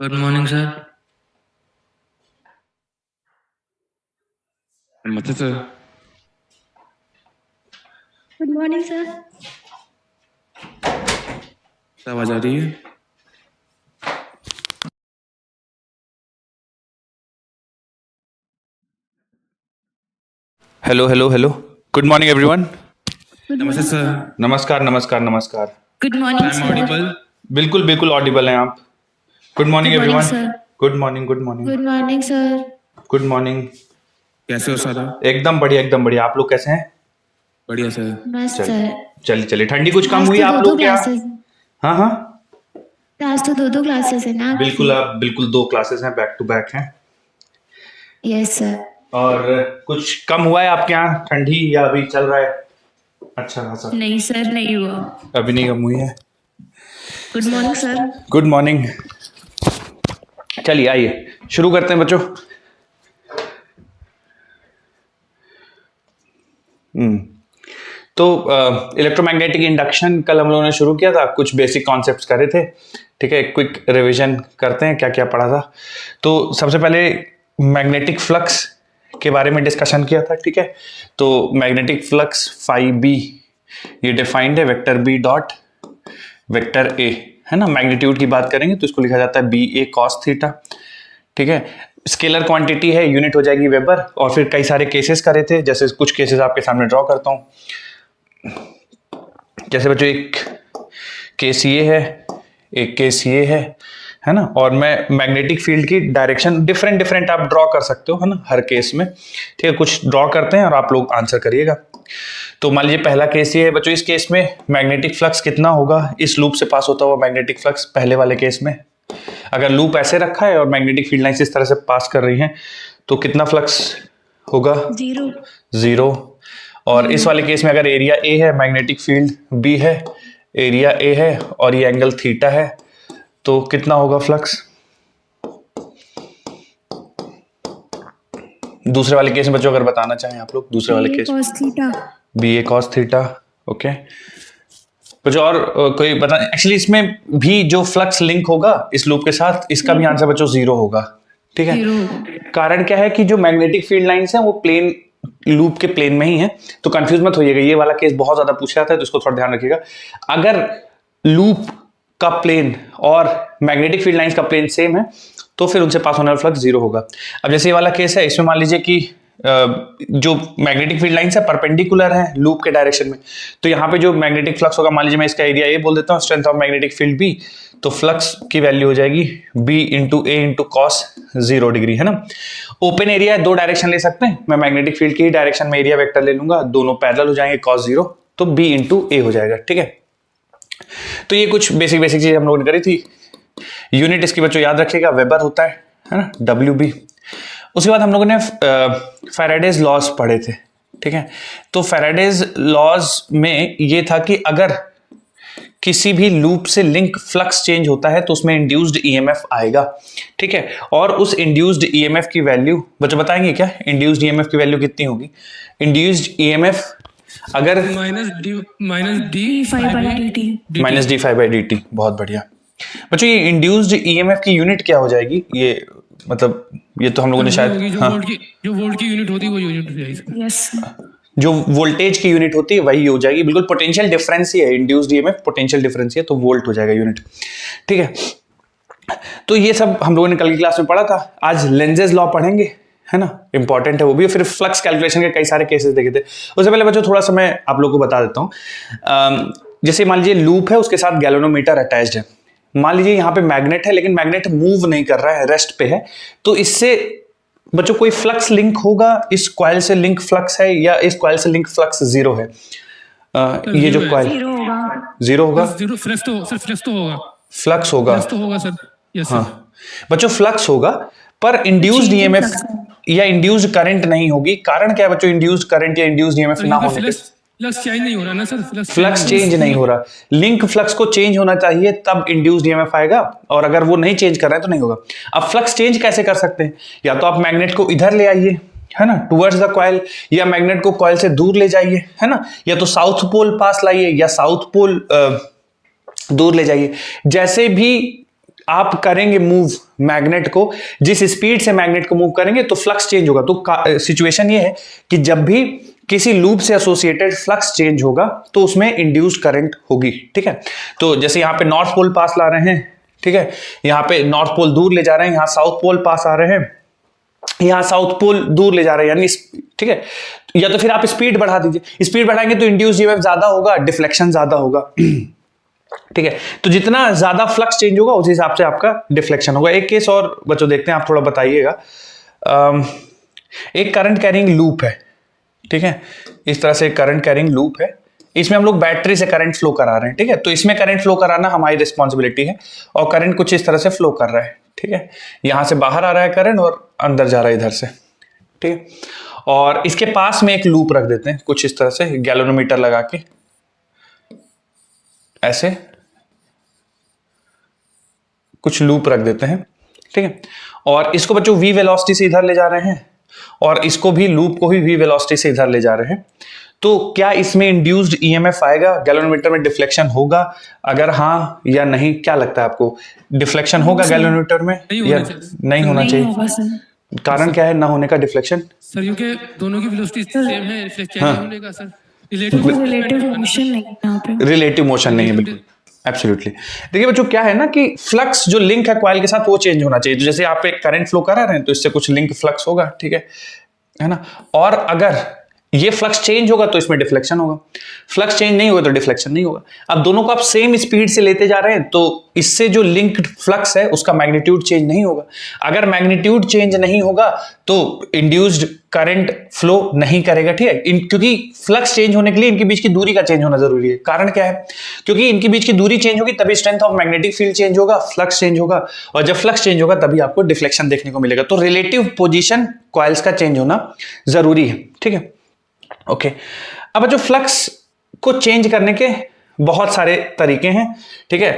Good morning sir. नमस्ते sir. Good morning sir. आवाज आ रही है? Hello hello hello. Good morning everyone. नमस्ते सर। नमस्कार नमस्कार नमस्कार। Good morning I am sir. Audible? बिल्कुल बिल्कुल ऑडिबल हैं आप। Good morning good morning everyone. Sir. Good morning good morning good morning sir. Good morning. कैसे हो सर? एकदम बढ़िया एकदम बढ़िया। आप लोग कैसे हैं? बढ़िया सर। मस्त चल सर। चलिए चलिए। ठंडी कुछ कम आज हुई तो है आप दो लोग क्या? क्लासेस। हाँ हाँ आज तो दो क्लासेस है ना बिल्कुल। आप बिल्कुल 2 क्लासेस हैं, बैक टू बैक हैं। Yes sir. और कुछ कम हुआ है आपके यहाँ ठंडी या अभी चल रहा है? अच्छा खासा। नहीं सर, नहीं हुआ। अभी नहीं कम हुई है। Good morning sir. Good morning. चलिए आइए शुरू करते हैं बच्चों। तो इलेक्ट्रोमैग्नेटिक इंडक्शन कल हम लोगों ने शुरू किया था, कुछ बेसिक कॉन्सेप्ट्स करे थे। ठीक है, क्विक रिवीजन करते हैं क्या क्या पढ़ा था। तो सबसे पहले मैग्नेटिक फ्लक्स के बारे में डिस्कशन किया था। ठीक है, तो मैग्नेटिक फ्लक्स फाई बी ये डिफाइंड है vector B dot vector A, है ना। मैग्नीट्यूड की बात करेंगे तो इसको लिखा जाता है बी ए कॉस थीटा। ठीक है, स्केलर क्वांटिटी है, यूनिट हो जाएगी वेबर। और फिर कई सारे केसेस करे थे, जैसे कुछ केसेस आपके सामने ड्रॉ करता हूं। जैसे बच्चों एक केस ये है, एक केस ये है ना। और मैं मैग्नेटिक फील्ड की डायरेक्शन डिफरेंट डिफरेंट आप ड्रॉ कर सकते हो, है ना, हर केस में। ठीक है, कुछ ड्रॉ करते हैं और आप लोग आंसर करिएगा। तो मान लीजिए पहला केस ये है बच्चों, इस केस में मैग्नेटिक फ्लक्स कितना होगा, इस लूप से पास होता हुआ मैग्नेटिक फ्लक्स पहले वाले केस में। अगर लूप ऐसे रखा है और मैग्नेटिक फील्ड लाइंस इस तरह से पास कर रही हैं तो कितना फ्लक्स होगा? जीरो। और इस वाले केस में अगर एरिया ए है, मैग्नेटिक फील्ड बी है, एरिया ए है और ये एंगल थीटा है, तो कितना होगा फ्लक्स? दूसरे वाले केस में बच्चों अगर बताना चाहें आप लोग, दूसरे वाले केस बी ए कॉस थीटा। ओके कुछ और कोई बता। एक्चुअली इसमें भी जो फ्लक्स लिंक होगा इस लूप के साथ, इसका भी आंसर बच्चों जीरो होगा। ठीक है, कारण क्या है कि जो मैग्नेटिक फील्ड लाइंस हैं वो प्लेन लूप के प्लेन में ही है। तो कंफ्यूज मत होइएगा, ये वाला केस बहुत ज्यादा पूछा जाता है तो इसको थोड़ा ध्यान रखिएगा। अगर लूप का प्लेन और मैग्नेटिक फील्ड लाइंस का प्लेन सेम है तो फिर उनसे पास होने वाला फ्लक्स जीरो होगा। अब जैसे ये वाला केस है, इसमें मान लीजिए कि जो मैग्नेटिक फील्ड लाइंस है परपेंडिकुलर है लूप के डायरेक्शन में, तो यहाँ पे जो मैग्नेटिक फ्लक्स होगा, मान लीजिए मैं इसका एरिया ए बोल देता हूँ, strength of magnetic field B, तो फ्लक्स की वैल्यू हो जाएगी B into A into cos 0 degree, है ना। ओपन एरिया है, 2 डायरेक्शन ले सकते हैं। मैं मैग्नेटिक फील्ड की डायरेक्शन में एरिया वेक्टर ले लूंगा, दोनों पैरेलल हो जाएंगे कॉस 0, तो बी इंटू ए हो जाएगा। ठीक है, तो ये कुछ बेसिक बेसिक चीज हम लोगों ने करी थी। यूनिट इसकी बच्चों याद रखिएगा, वेबर होता है ना, डब्ल्यू बी। उसके बाद हम लोगों ने फैराडेज लॉज पढ़े थे। ठीक है, तो फैराडेज लॉज में ये था कि अगर किसी भी लूप से लिंक फ्लक्स चेंज होता है तो उसमें इंड्यूस्ड ईएमएफ आएगा। ठीक है, और उस इंड्यूस्ड ईएमएफ की वैल्यू बच्चों बताएंगे क्या? इंड्यूस्ड ईएमएफ की वैल्यू कितनी होगी? इंड्यूस्ड ईएमएफ अगर minus D phi by D T. बहुत बढ़िया बच्चों। ये इंड्यूस्ड ईएमएफ की यूनिट क्या हो जाएगी? ये मतलब ये तो हम लोगों ने शायद जो वोल्ट की यूनिट होती है वो यूनिट हो जाएगी। यस, जो वोल्टेज की यूनिट होती है वही हो जाएगी। बिल्कुल पोटेंशियल डिफरेंस ही है, इंड्यूस्ड ईएमएफ पोटेंशियल डिफरेंस ही है, तो वोल्ट हो जाएगा यूनिट। ठीक है, तो ये सब हम लोगों ने कल की क्लास में पढ़ा था। आज लेंजेस लॉ पढ़ेंगे, है ना, इंपॉर्टेंट है वो भी। फिर फ्लक्स कैलकुलेशन के कई सारे केसेस देखे थे। उससे पहले बच्चों थोड़ा सा मैं आप लोगों को बता देता हूँ। जैसे मान लीजिए लूप है, उसके साथ गैल्वेनोमीटर अटैच्ड है। मान लीजिए यहाँ पे मैग्नेट है लेकिन मैग्नेट मूव नहीं कर रहा है, रेस्ट पे है, तो इससे बच्चों कोई फ्लक्स लिंक होगा? इस कॉइल से लिंक फ्लक्स है या इस कॉइल से लिंक फ्लक्स जीरो है? ये जो कॉइल जीरो होगा, फ्लक्स तो होगा। फ्लक्स होगा सर। यस हाँ बच्चों, फ्लक्स होगा पर इंड्यूस्ड ईएमएफ या इंड्यूस्ड करंट नहीं होगी। कारण क्या है बच्चों इंड्यूस्ड करंट या इंड्यूस्ड ईएमएफ ना होने के? फ्लक्स चेंज नहीं हो रहा ना सर। फ्लक्स चेंज नहीं हो रहा। लिंक फ्लक्स को चेंज होना चाहिए तब इंड्यूस्ड ईएमएफ आएगा, और अगर वो नहीं चेंज कर रहा है तो नहीं होगा। अब फ्लक्स चेंज कैसे कर सकते हैं? या तो आप मैग्नेट को इधर ले आइए, है ना, टुवर्ड्स द कॉइल, या मैग्नेट को कॉइल से दूर ले जाइए, है ना, या तो साउथ पोल पास लाइए या साउथ पोल दूर ले जाइए। जैसे भी आप करेंगे मूव मैग्नेट को, जिस स्पीड से मैग्नेट को मूव करेंगे तो फ्लक्स चेंज होगा। तो सिचुएशन ये है कि जब भी किसी लूप से एसोसिएटेड फ्लक्स चेंज होगा तो उसमें इंड्यूस्ड करंट होगी। ठीक है, तो जैसे यहाँ पे नॉर्थ पोल पास ला रहे हैं, ठीक है, यहाँ पे नॉर्थ पोल दूर ले जा रहे हैं, यहाँ साउथ पोल पास आ रहे हैं, यहाँ साउथ पोल दूर ले जा रहे हैं, यानी ठीक है, या तो फिर आप स्पीड बढ़ा दीजिए, स्पीड बढ़ाएंगे तो इंड्यूस्ड ईएमएफ ज्यादा होगा, डिफ्लेक्शन ज्यादा होगा। ठीक है, तो जितना ज्यादा फ्लक्स चेंज होगा उस हिसाब से आपका डिफ्लेक्शन होगा। एक केस और बच्चों देखते हैं, आप थोड़ा बताइएगा। एक करंट कैरिंग लूप है, ठीक है, इस तरह से करंट कैरिंग लूप है, इसमें हम लोग बैटरी से करंट फ्लो करा रहे हैं। ठीक है, तो इसमें करंट फ्लो कराना हमारी रिस्पॉन्सिबिलिटी है, और करंट कुछ इस तरह से फ्लो कर रहा है। ठीक है, यहां से बाहर आ रहा है करंट और अंदर जा रहा है इधर से। ठीक है, और इसके पास में एक लूप रख देते हैं कुछ इस तरह से, गैल्वेनोमीटर लगा के ऐसे कुछ लूप रख देते हैं। ठीक है, और इसको बच्चों v वेलोसिटी से इधर ले जा रहे हैं, और इसको भी लूप को भी v वेलोसिटी से इधर ले जा रहे हैं। तो क्या इसमें इंड्यूस्ड ईएमएफ आएगा, गैल्वेनोमीटर में डिफ्लेक्शन होगा? अगर हाँ या नहीं, क्या लगता है आपको, डिफ्लेक्शन होगा गैल्वेनोमीटर में या नहीं होना चाहिए? कारण क्या है ना होने का डिफ्लेक्शन? सर क्योंकि दोनों की वेलोसिटी सेम है, रिफ्लेक्शन नहीं होने का सर। रिलेटिव मोशन नहीं है यहाँ पे, रिलेटिव मोशन नहीं है, बिल्कुल एब्सोल्युटली। देखिए बच्चों क्या है ना कि फ्लक्स जो लिंक है कॉइल के साथ वो चेंज होना चाहिए। तो जैसे आप एक करंट फ्लो करा रहे हैं तो इससे कुछ लिंक फ्लक्स होगा, ठीक है ना, और अगर ये फ्लक्स चेंज होगा तो इसमें डिफ्लेक्शन होगा, फ्लक्स चेंज नहीं होगा तो डिफ्लेक्शन नहीं होगा। अब दोनों को आप सेम स्पीड से लेते जा रहे हैं तो इससे जो लिंक्ड फ्लक्स है उसका मैग्नीट्यूड चेंज नहीं होगा। अगर मैग्नीट्यूड चेंज नहीं होगा तो इंड्यूस्ड करंट फ्लो नहीं करेगा। ठीक है, क्योंकि फ्लक्स चेंज होने के लिए इनके बीच की दूरी का चेंज होना जरूरी है। कारण क्या है, क्योंकि इनके बीच की दूरी चेंज होगी तभी strength of magnetic field change होगा, फ्लक्स चेंज होगा, और जब फ्लक्स चेंज होगा तभी आपको डिफ्लेक्शन देखने को मिलेगा। तो रिलेटिव पोजीशन कॉइल्स का चेंज होना जरूरी है। ठीक है, ओके। अब जो फ्लक्स को चेंज करने के बहुत सारे तरीके हैं। ठीक है,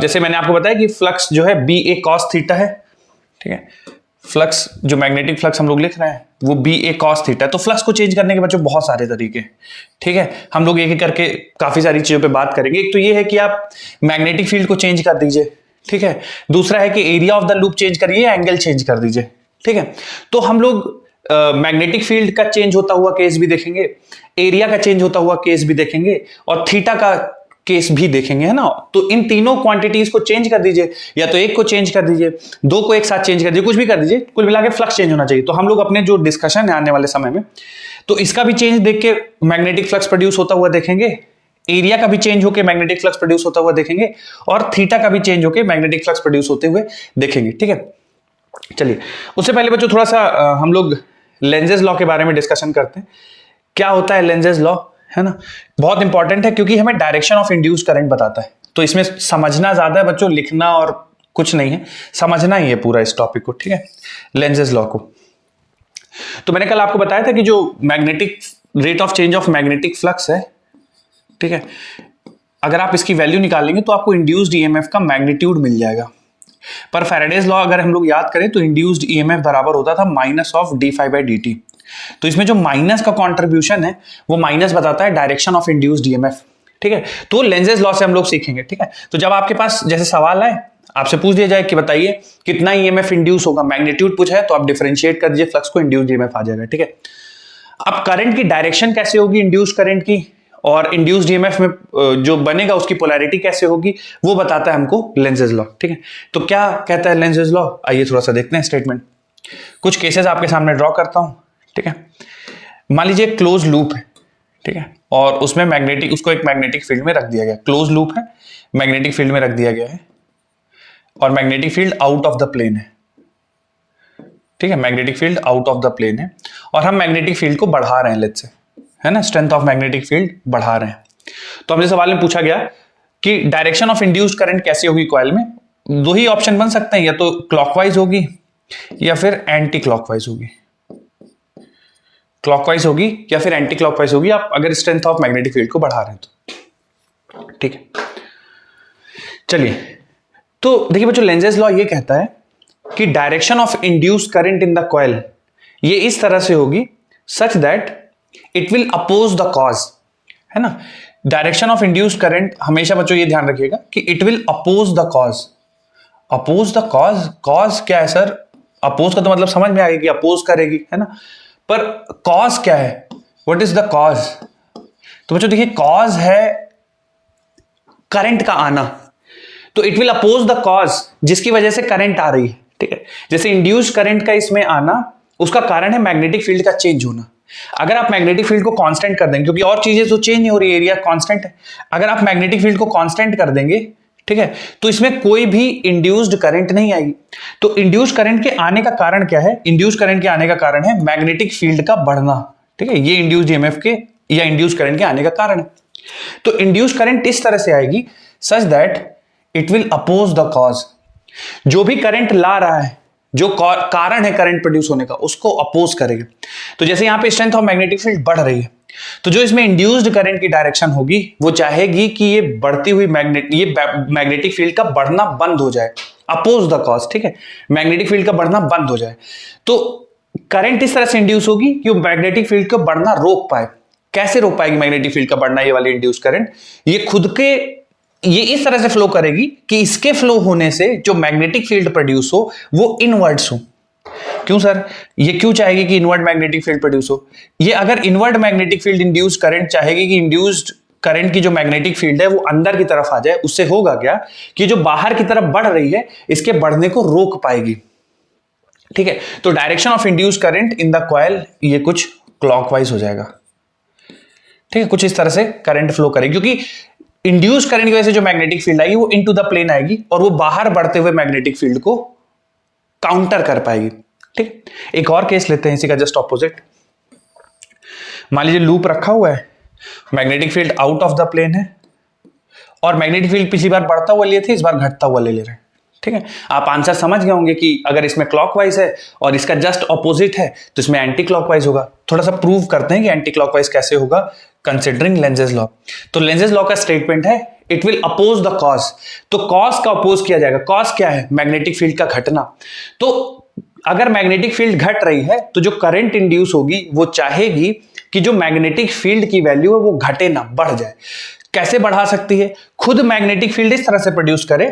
जैसे मैंने आपको बताया कि फ्लक्स जो है बी ए कॉस थीटा है। ठीक है, फ्लक्स जो मैग्नेटिक फ्लक्स हम लोग लिख रहे हैं वो बी ए कॉस थीटा है। तो फ्लक्स को चेंज करने के बच्चों बहुत सारे तरीके हैं। ठीक है, हम लोग एक एक करके काफी सारी चीजों पे बात करेंगे। एक तो ये है कि आप मैग्नेटिक फील्ड को चेंज कर दीजिए। ठीक है, दूसरा है कि area of the loop change करिए, एंगल चेंज कर दीजिए। ठीक है, तो हम लोग मैग्नेटिक फील्ड का चेंज होता हुआ केस भी देखेंगे, एरिया का चेंज होता हुआ केस भी देखेंगे, और थीटा का केस भी देखेंगे, है ना। तो इन तीनों क्वांटिटीज को चेंज कर दीजिए, या तो एक को चेंज कर दीजिए, दो को एक साथ चेंज कर दीजिए, कुछ भी कर दीजिए, कुल मिला के फ्लक्स चेंज होना चाहिए। तो हम लोग अपने जो डिस्कशन है आने वाले समय में तो इसका भी चेंज देख के मैग्नेटिक फ्लक्स प्रोड्यूस होता हुआ देखेंगे, एरिया का भी चेंज होकर मैग्नेटिक फ्लक्स प्रोड्यूस होता हुआ देखेंगे, और थीटा का भी चेंज होकर मैग्नेटिक फ्लक्स प्रोड्यूस होते हुए देखेंगे। ठीक है, चलिए उससे पहले बच्चों थोड़ा सा हम लोग लेंजेस लॉ के बारे में डिस्कशन करते हैं। क्या होता है लेंजेस लॉ, है ना, बहुत इंपॉर्टेंट है क्योंकि हमें डायरेक्शन ऑफ इंड्यूस्ड करंट बताता है। तो इसमें समझना ज्यादा है बच्चों, लिखना और कुछ नहीं है, समझना ही है पूरा इस टॉपिक को। ठीक है, लेंजेस लॉ को तो मैंने कल आपको बताया था कि जो magnetic rate of change of magnetic flux है, ठीक है, अगर आप इसकी वैल्यू निकालेंगे तो आपको इंड्यूस्ड ईएमएफ का मैग्नीट्यूड मिल जाएगा। पर फैराडेज लॉ अगर हम लोग याद करें तो इंड्यूस्ड ईएमएफ बराबर होता था माइनस ऑफ d∅dt। तो इसमें जो माइनस का कंट्रीब्यूशन है वो माइनस बताता है डायरेक्शन ऑफ इंड्यूस्ड ईएमएफ। ठीक है, तो लेंजेस लॉ से हम लोग सीखेंगे। ठीक है, तो जब आपके पास जैसे सवाल आए, आपसे पूछ दिया जाए कि बताइए कितना ईएमएफ इंड्यूस होगा, मैग्नीट्यूड पूछा है तो आप डिफरेंशिएट कर दीजिए, फ्लक्स को इंड्यूस्ड ईएमएफ आ जाएगा। ठीक है, अब करंट की डायरेक्शन कैसे होगी इंड्यूस्ड करंट की, और इंड्यूस्ड ईएमएफ में जो बनेगा उसकी पोलैरिटी कैसे होगी, वो बताता है हमको लेंजेस लॉ। ठीक है, तो क्या कहता है लेंजेस लॉ, आइए थोड़ा सा देखते हैं स्टेटमेंट। कुछ केसेस आपके सामने ड्रॉ करता हूं। ठीक है, मान लीजिए क्लोज लूप है, ठीक है, और उसमें मैग्नेटिक, उसको एक मैग्नेटिक फील्ड में रख दिया गया, क्लोज लूप है, मैग्नेटिक फील्ड में रख दिया गया है, और magnetic field out of the plane है। ठीक है, magnetic field out of the plane है, और हम मैग्नेटिक फील्ड को बढ़ा रहे हैं, लेट्स से, है ना, स्ट्रेंथ ऑफ मैग्नेटिक फील्ड बढ़ा रहे हैं। तो हमसे सवाल में पूछा गया कि डायरेक्शन ऑफ इंड्यूस्ड करंट कैसी होगी कॉइल में। दो ही ऑप्शन बन सकते हैं, या तो क्लॉकवाइज होगी या फिर एंटी क्लॉकवाइज होगी। क्लॉकवाइज होगी या फिर एंटी क्लॉकवाइज होगी, आप अगर स्ट्रेंथ ऑफ मैग्नेटिक फील्ड को बढ़ा रहे हैं तो। ठीक है, चलिए तो देखिए बच्चों, लेंजेस लॉ ये कहता है कि direction of induced current in the coil ये इस तरह से होगी such that it will oppose the cause, है ना। डायरेक्शन ऑफ इंड्यूस्ड करंट हमेशा बच्चों ये ध्यान रखिएगा कि it will oppose the cause, oppose the cause, cause क्या है सर? अपोज का तो मतलब समझ में आ गया कि अपोज करेगी, है ना, पर कॉज क्या है? What is the cause? तो बच्चों देखिए, कॉज है करंट का आना, तो it will oppose the cause जिसकी वजह से करंट आ रही है, ठीक है। जैसे इंड्यूस करंट का इसमें आना, उसका कारण है मैग्नेटिक फील्ड का चेंज होना। अगर आप मैग्नेटिक फील्ड को कांस्टेंट कर देंगे, क्योंकि और चीजें तो चेंज नहीं हो रही, एरिया कांस्टेंट है, अगर आप मैग्नेटिक फील्ड को कांस्टेंट कर देंगे, ठीक है, तो इसमें कोई भी इंड्यूस्ड करंट नहीं आएगी। तो इंड्यूस करंट के आने का कारण क्या है? इंड्यूस करंट के आने का कारण है मैग्नेटिक फील्ड का बढ़ना, ठीक है, ये इंड्यूस्ड ईएमएफ के या इंड्यूस करंट के आने का कारण है। तो इंड्यूस करंट इस तरह से आएगी such that it will oppose the cause. जो भी करंट ला रहा है, जो कारण है करंट प्रोड्यूस होने का, उसको अपोज करेगा। तो जैसे यहां पे स्ट्रेंथ ऑफ मैग्नेटिक फील्ड बढ़ रही है, तो जो इसमें इंड्यूस्ड करंट की डायरेक्शन होगी वो चाहेगी कि ये बढ़ती हुई मैग्नेटिक फील्ड का बढ़ना बंद हो जाए, अपोज द कॉज, ठीक है, मैग्नेटिक फील्ड का बढ़ना बंद हो जाए। तो करंट इस तरह से इंड्यूस होगी कि वो मैग्नेटिक फील्ड को बढ़ना रोक पाए। कैसे रोक पाएगी मैग्नेटिक फील्ड का बढ़ना? ये वाली इंड्यूस करंट ये खुद के ये इस तरह से फ्लो करेगी कि इसके फ्लो होने से जो मैग्नेटिक फील्ड प्रोड्यूस हो वो इनवर्ड्स हो। क्यों सर? ये क्यों चाहेगी कि इनवर्ड मैग्नेटिक फील्ड प्रोड्यूस हो? ये अगर inward magnetic field induce current चाहेगी कि इंड्यूस्ड करंट की जो मैग्नेटिक फील्ड है वो अंदर की तरफ आ जाए, उससे होगा क्या कि जो बाहर की तरफ बढ़ रही है इसके बढ़ने को रोक पाएगी, ठीक है। तो direction of induce current in the coil ये कुछ क्लॉकवाइज हो जाएगा, ठीक है, कुछ इस तरह से करंट फ्लो करेगी, क्योंकि इंड्यूस करंट की वजह से जो मैग्नेटिक फील्ड आएगी वो इनटू द प्लेन आएगी और वो बाहर बढ़ते हुए मैग्नेटिक फील्ड को काउंटर कर पाएगी, ठीक। एक और केस लेते हैं इसी का जस्ट ऑपोजिट। मान लीजिए लूप रखा हुआ है, magnetic field out of the plane है और मैग्नेटिक फील्ड पिछली बार बढ़ता हुआ लिए थे, इस बार घटता हुआ ले रहे हैं, ठीक है। आप आंसर समझ गए होंगे कि अगर इसमें क्लॉकवाइज है और इसका जस्ट ऑपोजिट है तो इसमें एंटी क्लॉकवाइज होगा। थोड़ा सा प्रूव करते हैं कि एंटी क्लॉकवाइज कैसे होगा, कंसिडरिंग लेंजेस लॉ। तो लेंजेस लॉ का स्टेटमेंट है it will oppose the cause. तो कॉज का अपोज किया जाएगा। कॉज क्या है? मैग्नेटिक फील्ड का घटना। तो अगर मैग्नेटिक फील्ड घट रही है तो जो करंट इंड्यूस होगी वो चाहेगी कि जो मैग्नेटिक फील्ड की वैल्यू है वो घटे ना, बढ़ जाए। कैसे बढ़ा सकती है? खुद मैग्नेटिक फील्ड इस तरह से प्रोड्यूस करे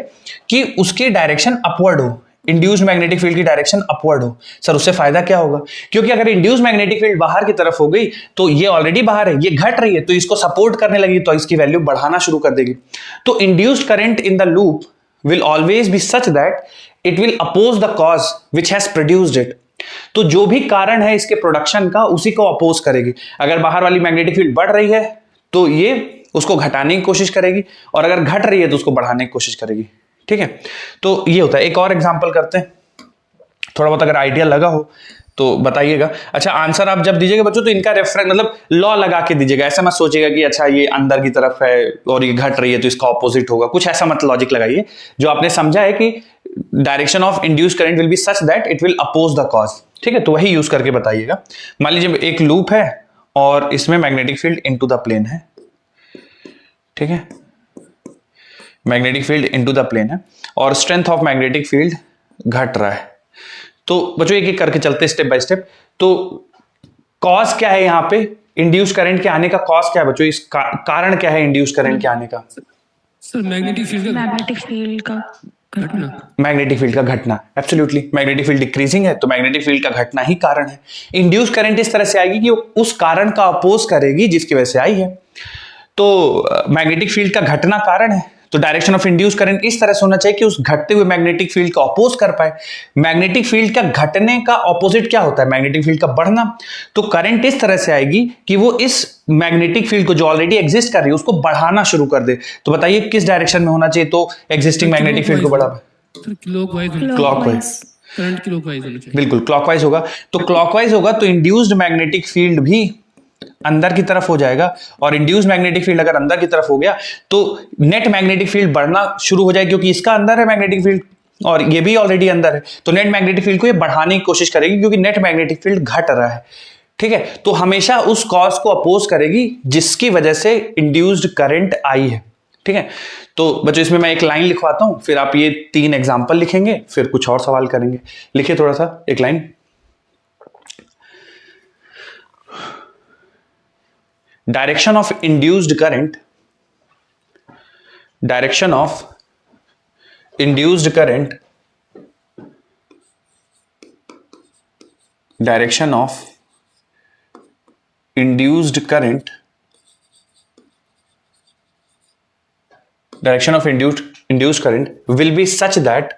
कि उसकी डायरेक्शन अपवर्ड हो, इंड्यूस मैग्नेटिक फील्ड की डायरेक्शन अपवर्ड हो। सर उससे फायदा क्या होगा? क्योंकि अगर इंड्यूस मैग्नेटिक फील्ड बाहर की तरफ हो गई तो ये ऑलरेडी बाहर है, ये घट रही है, तो इसको सपोर्ट करने लगी तो इसकी वैल्यू बढ़ाना शुरू कर देगी। तो induced current in the loop will always be such that it will oppose the cause which has produced it. तो जो भी कारण है इसके प्रोडक्शन का उसी को अपोज करेगी। अगर बाहर वाली मैग्नेटिक फील्ड बढ़ रही है तो ये उसको घटाने की कोशिश करेगी और अगर घट रही है तो उसको बढ़ाने की कोशिश करेगी, ठीक है। तो ये होता है। एक और एग्जांपल करते हैं, थोड़ा बहुत अगर आइडिया लगा हो तो बताइएगा। अच्छा आंसर आप जब दीजिएगा बच्चों तो इनका रेफरेंस मतलब लॉ लगा के दीजिएगा। ऐसा मत सोचिएगा कि अच्छा ये अंदर की तरफ है और ये घट रही है तो इसका ऑपोजिट होगा, कुछ ऐसा मत लॉजिक लगाइए। जो आपने समझा है कि direction of induce current will be such that it will oppose the cause, ठीक है, तो वही यूज करके बताइएगा। मान लीजिए एक लूप है और इसमें magnetic field into the plane है, ठीक है, magnetic field into the plane है और स्ट्रेंथ ऑफ मैग्नेटिक फील्ड घट रहा है। तो बच्चों एक एक करके चलते स्टेप बाय स्टेप। तो कॉज क्या है यहाँ पे? इंड्यूस करंट के आने का कॉज क्या है बच्चों? इस कारण क्या है इंड्यूस करंट के आने का? सर मैग्नेटिक फील्ड का घटना। मैग्नेटिक फील्ड का घटना, एब्सोल्युटली। मैग्नेटिक फील्ड डिक्रीजिंग है तो मैग्नेटिक फील्ड का घटना ही कारण है। इंड्यूस करंट इस तरह से आएगी कि उस कारण का अपोज करेगी जिसकी वजह से आई है। तो मैग्नेटिक फील्ड का घटना कारण है तो डायरेक्शन ऑफ इंड्यूस करंट इस तरह से होना चाहिए कि उस घटते हुए मैग्नेटिक फील्ड को अपोज कर पाए। मैग्नेटिक फील्ड का घटने का ऑपोजिट क्या होता है? मैग्नेटिक फील्ड का बढ़ना। तो करंट इस तरह से आएगी कि वो इस मैग्नेटिक फील्ड को जो ऑलरेडी एग्जिस्ट कर रही है उसको बढ़ाना शुरू कर दे। तो बताइए किस डायरेक्शन में होना चाहिए तो एग्जिस्टिंग मैग्नेटिक फील्ड को बढ़ा? क्लॉकवाइज। करंट क्लॉकवाइज होना चाहिए। बिल्कुल क्लॉकवाइज होगा। तो क्लॉकवाइज होगा तो इंड्यूस्ड मैग्नेटिक फील्ड भी अंदर की तरफ हो जाएगा और इंड्यूस मैग्नेटिक फील्ड अगर अंदर की तरफ हो गया तो नेट मैग्नेटिक फील्ड बढ़ना शुरू हो जाएगी, क्योंकि इसका अंदर है मैग्नेटिक फील्ड और ये भी ऑलरेडी अंदर है। तो नेट मैग्नेटिक फील्ड को ये बढ़ाने की कोशिश करेगी क्योंकि नेट मैग्नेटिक फील्ड घट रहा है, ठीक है। तो हमेशा उस कॉज को अपोज करेगी जिसकी वजह से इंड्यूस्ड करंट आई है, ठीक है। तो बच्चों इसमें मैं एक लाइन लिखवाता हूं, फिर आप ये 3 एग्जाम्पल लिखेंगे, फिर कुछ और सवाल करेंगे। लिखिए थोड़ा सा एक line. Direction of induced current direction of induced current will be such that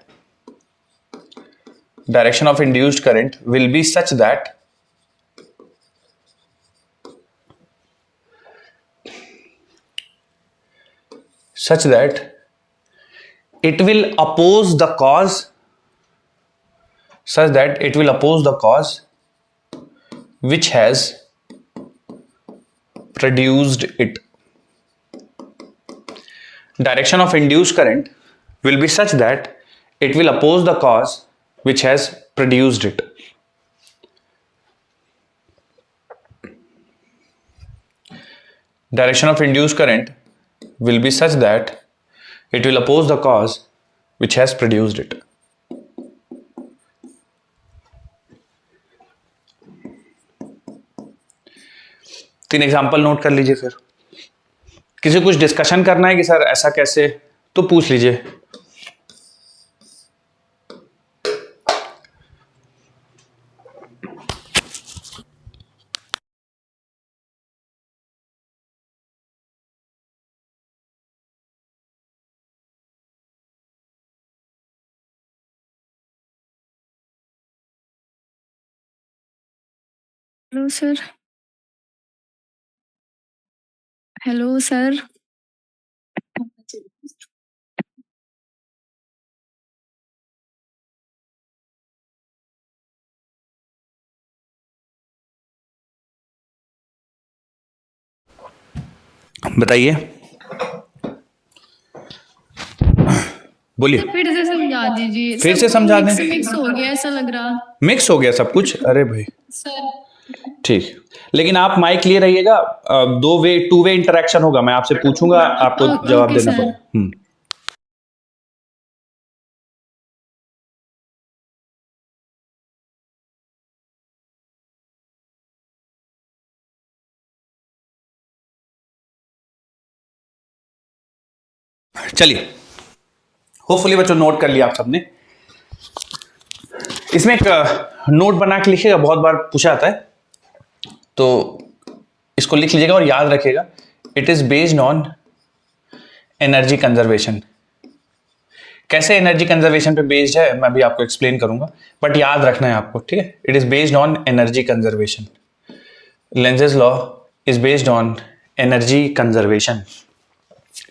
direction of induced current will be such that it will oppose the cause which has produced it. Direction of induced current will be such that it will oppose the cause which has produced it. Direction of induced current will be such that it will oppose the cause which has produced it. तीन example note कर लीजिए। फिर किसी कुछ discussion करना है कि sir ऐसा कैसे, तो पूछ लीजिए। Hello sir. Hello sir. बताइए, बोलिए। फिर से समझा दीजिए। फिर से समझा दें। मिक्स हो गया ऐसा लग रहा। मिक्स हो गया सब कुछ? अरे भाई सर ठीक, लेकिन आप माइक क्लियर रहिएगा। टू वे इंटरेक्शन होगा। मैं आपसे पूछूंगा, आपको जवाब ओके देना सर। पड़ेगा। चलिए, होपफुली बच्चों नोट कर लिया आप सबने। इसमें एक नोट बना के लिखिएगा, बहुत बार पूछा जाता है, तो इसको लिख लीजिएगा और याद रखिएगा। It is based on energy conservation. कैसे एनर्जी कंजर्वेशन पे बेस्ड है मैं भी आपको एक्सप्लेन करूंगा, बट याद रखना है आपको, ठीक है। It is based on energy conservation. Lenz's law is based on energy conservation,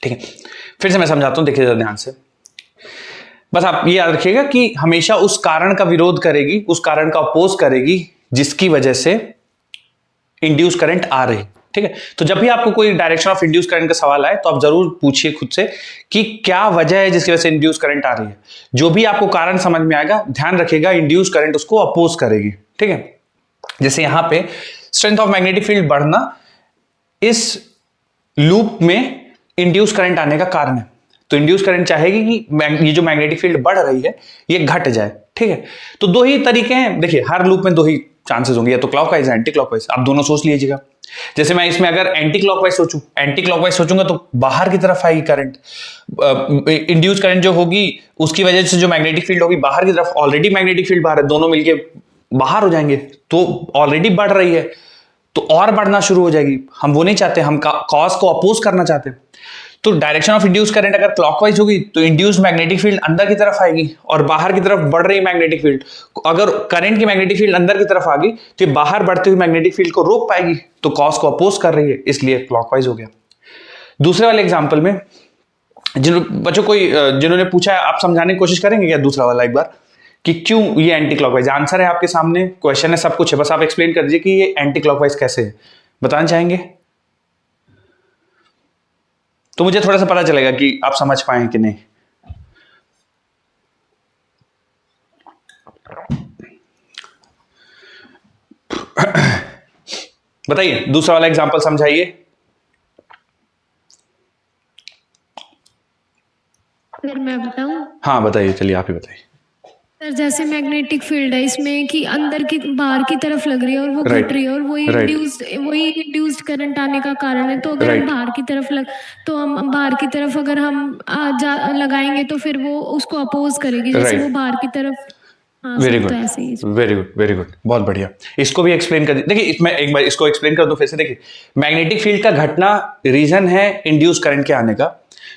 ठीक है। फिर से मैं समझाता हूं, देखिए ध्यान से। बस आप ये याद रखिएगा कि हमेशा उस कारण का विरोध करेगी, उस कारण का अपोज करेगी जिसकी वजह से इंड्यूस करंट आ रही, ठीक है। तो जब भी आपको कोई डायरेक्शन ऑफ इंड्यूस करंट का सवाल आए तो आप जरूर पूछिए खुद से कि क्या वजह है जिसकी वजह से इंड्यूस करंट आ रही है। जो भी आपको कारण समझ में आएगा, ध्यान रखिएगा इंड्यूस करंट उसको अपोज करेगी, ठीक है। जैसे यहां पे स्ट्रेंथ ऑफ मैग्नेटिक फील्ड बढ़ना इस लूप में इंड्यूस करंट आने का कारण है। तो इंड्यूस करंट चाहेगी कि ये जो मैग्नेटिक फील्ड बढ़ रही है ये घट जाए, ठीक है। तो दो ही तरीके हैं, देखिए हर लूप में दो ही चांसेस होंगे, या तो क्लॉकवाइज या एंटी क्लॉकवाइज। आप दोनों सोच लीजिएगा। जैसे मैं इसमें अगर एंटी क्लॉकवाइज सोचूंगा तो बाहर की तरफ आएगी करंट। इंड्यूस करंट जो होगी उसकी वजह से जो मैग्नेटिक फील्ड होगी बाहर की तरफ, ऑलरेडी मैग्नेटिक फील्ड बाहर है, दोनों मिलके बाहर हो जाएंगे, तो ऑलरेडी बढ़ रही है तो और बढ़ना शुरू हो जाएगी। हम वो नहीं चाहते, हम कॉज को अपोज करना चाहते हैं। तो डायरेक्शन ऑफ इंड्यूस करंट अगर क्लॉकवाइज होगी तो इंड्यूस मैग्नेटिक फील्ड अंदर की तरफ आएगी और बाहर की तरफ बढ़ रही मैग्नेटिक फील्ड, अगर करंट की मैग्नेटिक फील्ड अंदर की तरफ आ गई तो बाहर बढ़ती हुई मैग्नेटिक फील्ड को रोक पाएगी, तो कॉज को अपोज कर रही है, इसलिए क्लॉकवाइज हो गया। दूसरे वाले एग्जाम्पल में बच्चों जिन्होंने पूछा है, आप समझाने की कोशिश करेंगे क्या दूसरा वाला एक बार, कि क्यों ये एंटी क्लॉकवाइज? आंसर है आपके सामने, क्वेश्चन है, सब कुछ है, बस आप एक्सप्लेन कर दीजिए कि ये एंटी क्लॉकवाइज कैसे है, बताना चाहेंगे तो मुझे थोड़ा सा पता चलेगा कि आप समझ पाए कि नहीं। बताइए, दूसरा वाला एग्जांपल समझाइए। सर मैं बताऊं? हाँ बताइए, चलिए आप ही बताइए। सर जैसे मैग्नेटिक फील्ड है इसमें कि अंदर की बाहर की तरफ लग रही है और वो घट रही है, और वही इंड्यूस्ड करंट आने का कारण है। तो अगर हम बाहर की तरफ हम बाहर की तरफ अगर हम लगाएंगे तो फिर वो उसको अपोज करेगी, जैसे वो बाहर की तरफ। हाँ वेरी सर, गुड, तो ऐसे ही वेरी गुड, वेरी गुड, बहुत बढ़िया। इसको भी एक्सप्लेन कर देखिए, इसमें एक बार इसको एक्सप्लेन कर दूं फिर से। देखिए, मैग्नेटिक फील्ड का घटना रीजन है इंड्यूस करंट के आने का।